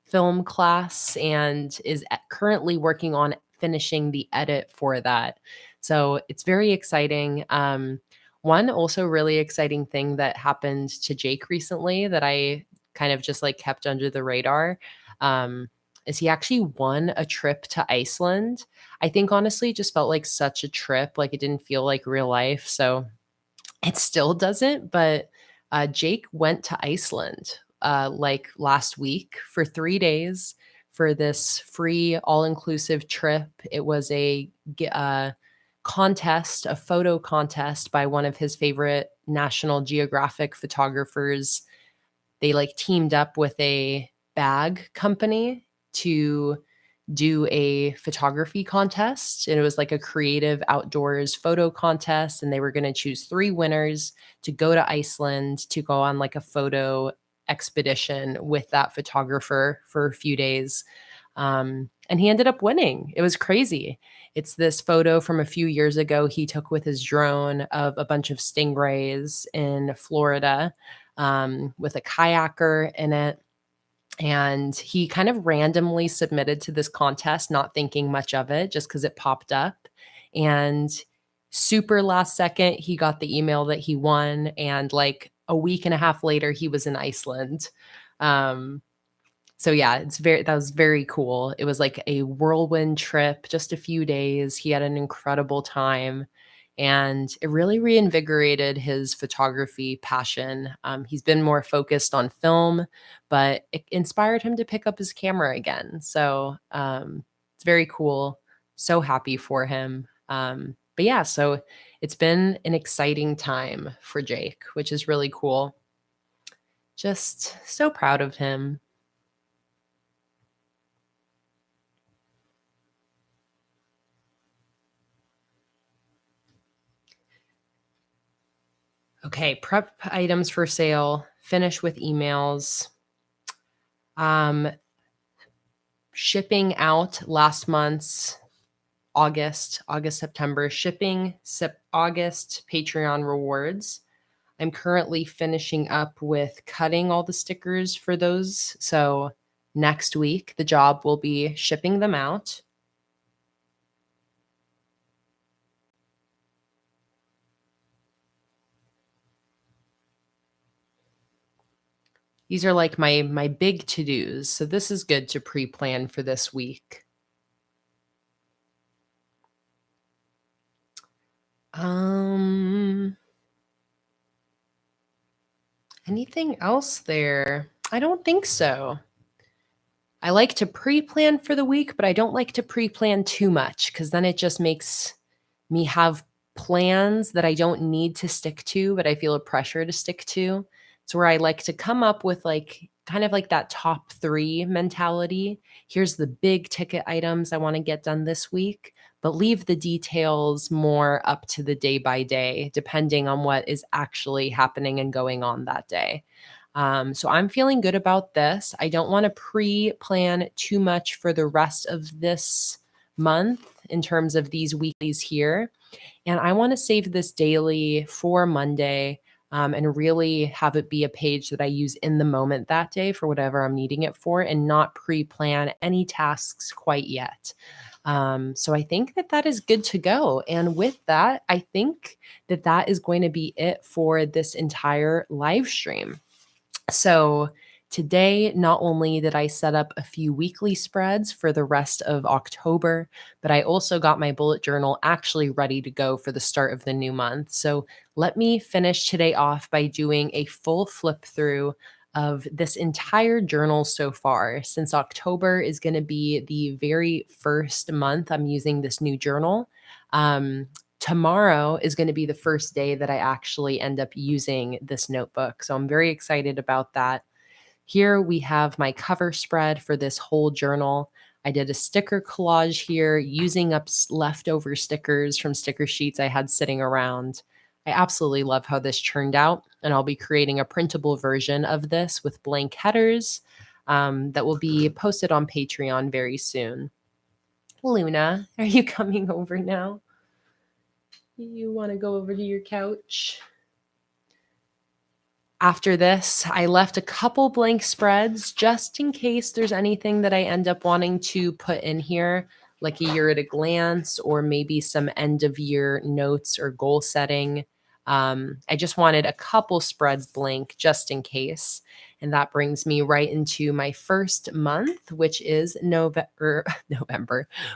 film class and is currently working on finishing the edit for that. So it's very exciting. One also really exciting thing that happened to Jake recently that I kind of just like kept under the radar um, is he actually won a trip to Iceland. I think honestly it just felt like such a trip. Like it didn't feel like real life. So it still doesn't, but Jake went to Iceland like last week for 3 days for this free all inclusive trip. It was contest, a photo contest by one of his favorite National Geographic photographers. They like teamed up with a bag company to do a photography contest, and it was like a creative outdoors photo contest, and they were going to choose 3 winners to go to Iceland to go on like a photo expedition with that photographer for a few days. And he ended up winning. It was crazy. It's this photo from a few years ago he took with his drone of a bunch of stingrays in Florida with a kayaker in it, and he kind of randomly submitted to this contest, not thinking much of it, just because it popped up. And super last second, he got the email that he won. And like a week and a half later, he was in Iceland. Um, so yeah, that was very cool. It was like a whirlwind trip, just a few days. He had an incredible time, and it really reinvigorated his photography passion. He's been more focused on film, but it inspired him to pick up his camera again. So it's very cool. So happy for him. But yeah, so it's been an exciting time for Jake, which is really cool. Just so proud of him. Okay, prep items for sale, finish with emails. Um, Shipping out last month's August, September, August Patreon rewards. I'm currently finishing up with cutting all the stickers for those. So next week, the job will be shipping them out. These are like my big to-dos. So this is good to pre-plan for this week. Anything else there? I don't think so. I like to pre-plan for the week, but I don't like to pre-plan too much because then it just makes me have plans that I don't need to stick to, but I feel a pressure to stick to. It's where I like to come up with like kind of like that top 3 mentality. Here's the big ticket items I want to get done this week, but leave the details more up to the day by day, depending on what is actually happening and going on that day. So I'm feeling good about this. I don't want to pre plan too much for the rest of this month in terms of these weeklies here. And I want to save this daily for Monday, and really have it be a page that I use in the moment that day for whatever I'm needing it for and not pre plan any tasks quite yet. So I think that that is good to go. And with that, I think that that is going to be it for this entire live stream. So today, not only did I set up a few weekly spreads for the rest of October, but I also got my bullet journal actually ready to go for the start of the new month. So let me finish today off by doing a full flip through of this entire journal so far. Since October is going to be the very first month I'm using this new journal. Tomorrow is going to be the first day that I actually end up using this notebook. So I'm very excited about that. Here we have my cover spread for this whole journal. I did a sticker collage here using up leftover stickers from sticker sheets I had sitting around. I absolutely love how this turned out, and I'll be creating a printable version of this with blank headers that will be posted on Patreon very soon. Luna, are you coming over now? You want to go over to your couch? After this, I left a couple blank spreads just in case there's anything that I end up wanting to put in here, like a year at a glance or maybe some end of year notes or goal setting. I just wanted a couple spreads blank just in case. And that brings me right into my first month, which is November,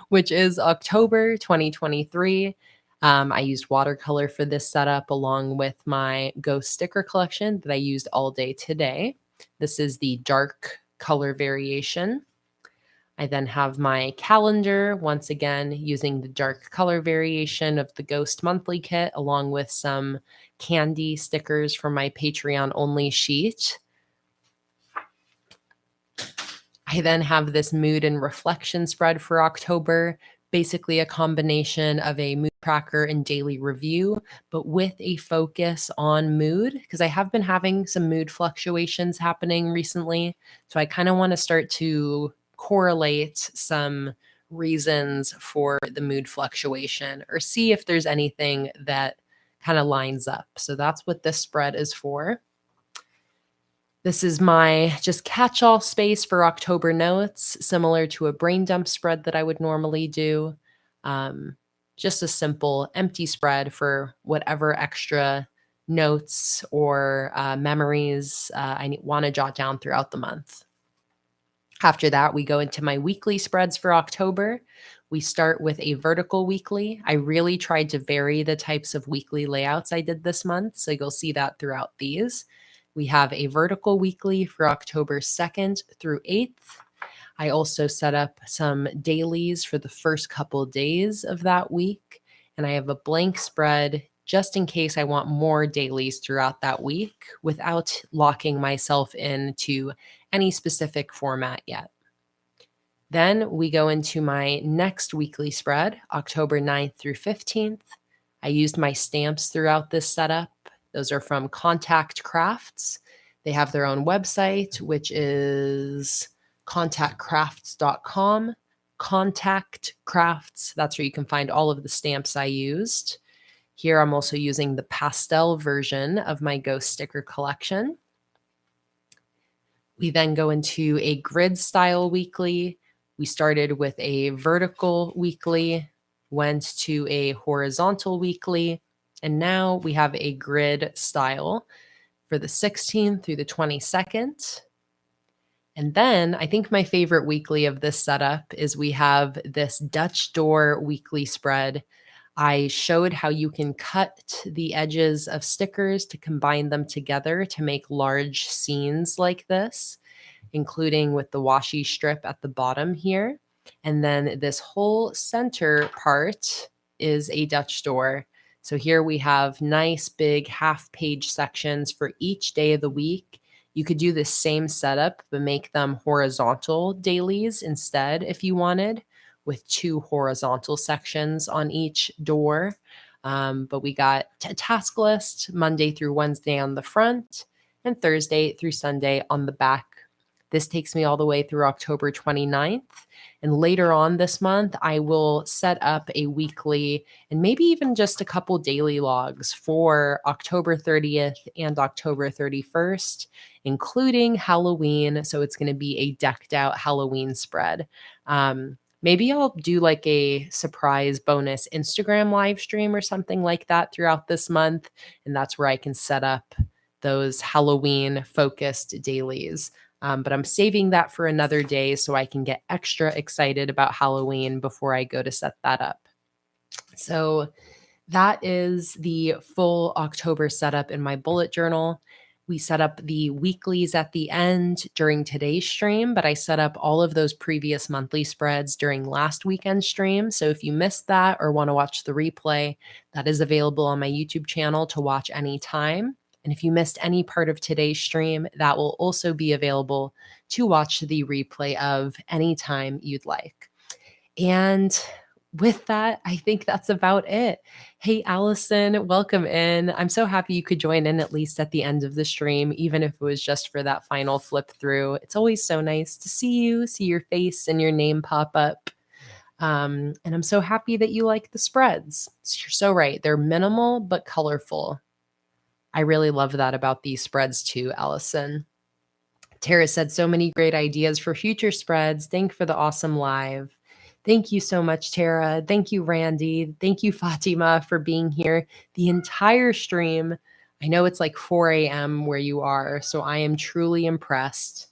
which is October 2023. I used watercolor for this setup along with my ghost sticker collection that I used all day today. This is the dark color variation. I then have my calendar, once again, using the dark color variation of the Ghost Monthly Kit, along with some candy stickers from my Patreon only sheet. I then have this mood and reflection spread for October, basically a combination of a mood tracker and daily review, but with a focus on mood, because I have been having some mood fluctuations happening recently. So I kind of want to start to correlate some reasons for the mood fluctuation or see if there's anything that kind of lines up. So that's what this spread is for. This is my just catch-all space for October notes, similar to a brain dump spread that I would normally do. Just a simple empty spread for whatever extra notes or memories I want to jot down throughout the month. After that, we go into my weekly spreads for October. We start with a vertical weekly. I really tried to vary the types of weekly layouts I did this month, so you'll see that throughout these. We have a vertical weekly for October 2nd through 8th. I also set up some dailies for the first couple days of that week, and I have a blank spread just in case I want more dailies throughout that week without locking myself into any specific format yet. Then we go into my next weekly spread, October 9th through 15th. I used my stamps throughout this setup. Those are from Contact Crafts. They have their own website, which is contactcrafts.com. Contact Crafts, that's where you can find all of the stamps I used. Here I'm also using the pastel version of my ghost sticker collection. We then go into a grid style weekly. We started with a vertical weekly, went to a horizontal weekly, and now we have a grid style. for the 16th through the 22nd. And then I think my favorite weekly of this setup is we have this Dutch door weekly spread. I showed how you can cut the edges of stickers to combine them together to make large scenes like this, including with the washi strip at the bottom here. And then this whole center part is a Dutch door. So here we have nice big half page sections for each day of the week. You could do the same setup, but make them horizontal dailies instead if you wanted, with two horizontal sections on each door. But we got a task list Monday through Wednesday on the front and Thursday through Sunday on the back. This takes me all the way through October 29th. And later on this month, I will set up a weekly and maybe even just a couple daily logs for October 30th and October 31st, including Halloween. So it's going to be a decked out Halloween spread. Maybe I'll do like a surprise bonus Instagram live stream or something like that throughout this month. And that's where I can set up those Halloween focused dailies. But I'm saving that for another day so I can get extra excited about Halloween before I go to set that up. So that is the full October setup in my bullet journal. We set up the weeklies at the end during today's stream, but I set up all of those previous monthly spreads during last weekend's stream. So if you missed that or want to watch the replay, that is available on my YouTube channel to watch anytime. And if you missed any part of today's stream, that will also be available to watch the replay of anytime you'd like. And with that, I think that's about it. Hey, Allison, welcome in. I'm so happy you could join in at least at the end of the stream, even if it was just for that final flip through. It's always so nice to see you, see your face and your name pop up. And I'm so happy that you like the spreads. You're so right. They're minimal but colorful. I really love that about these spreads too, Allison. Tara said so many great ideas for future spreads. Thank you for the awesome live. Thank you so much, Tara. Thank you, Randy. Thank you, Fatima, for being here the entire stream. I know it's like 4 a.m. where you are, so I am truly impressed.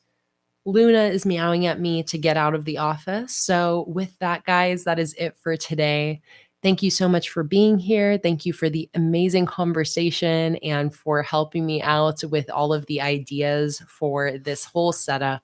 Luna is meowing at me to get out of the office. So with that, guys, that is it for today. Thank you so much for being here. Thank you for the amazing conversation and for helping me out with all of the ideas for this whole setup.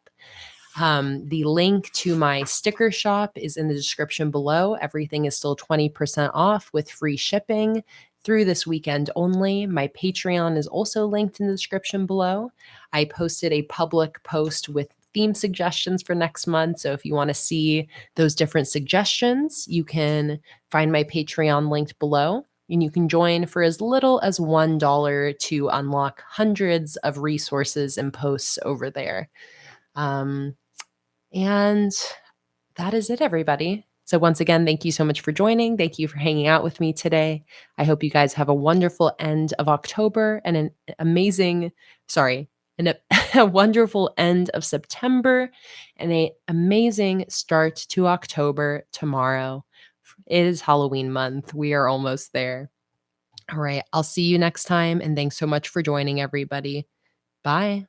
The link to my sticker shop is in the description below. Everything is still 20% off with free shipping through this weekend only. My Patreon is also linked in the description below. I posted a public post with theme suggestions for next month. So if you want to see those different suggestions, you can find my Patreon linked below. And you can join for as little as $1 to unlock hundreds of resources and posts over there. And that is it, everybody. So once again, thank you so much for joining. Thank you for hanging out with me today. I hope you guys have a wonderful end of October and an amazing, a wonderful end of September and an amazing start to October tomorrow. It is Halloween month. We are almost there. All right. I'll see you next time. And thanks so much for joining, everybody. Bye.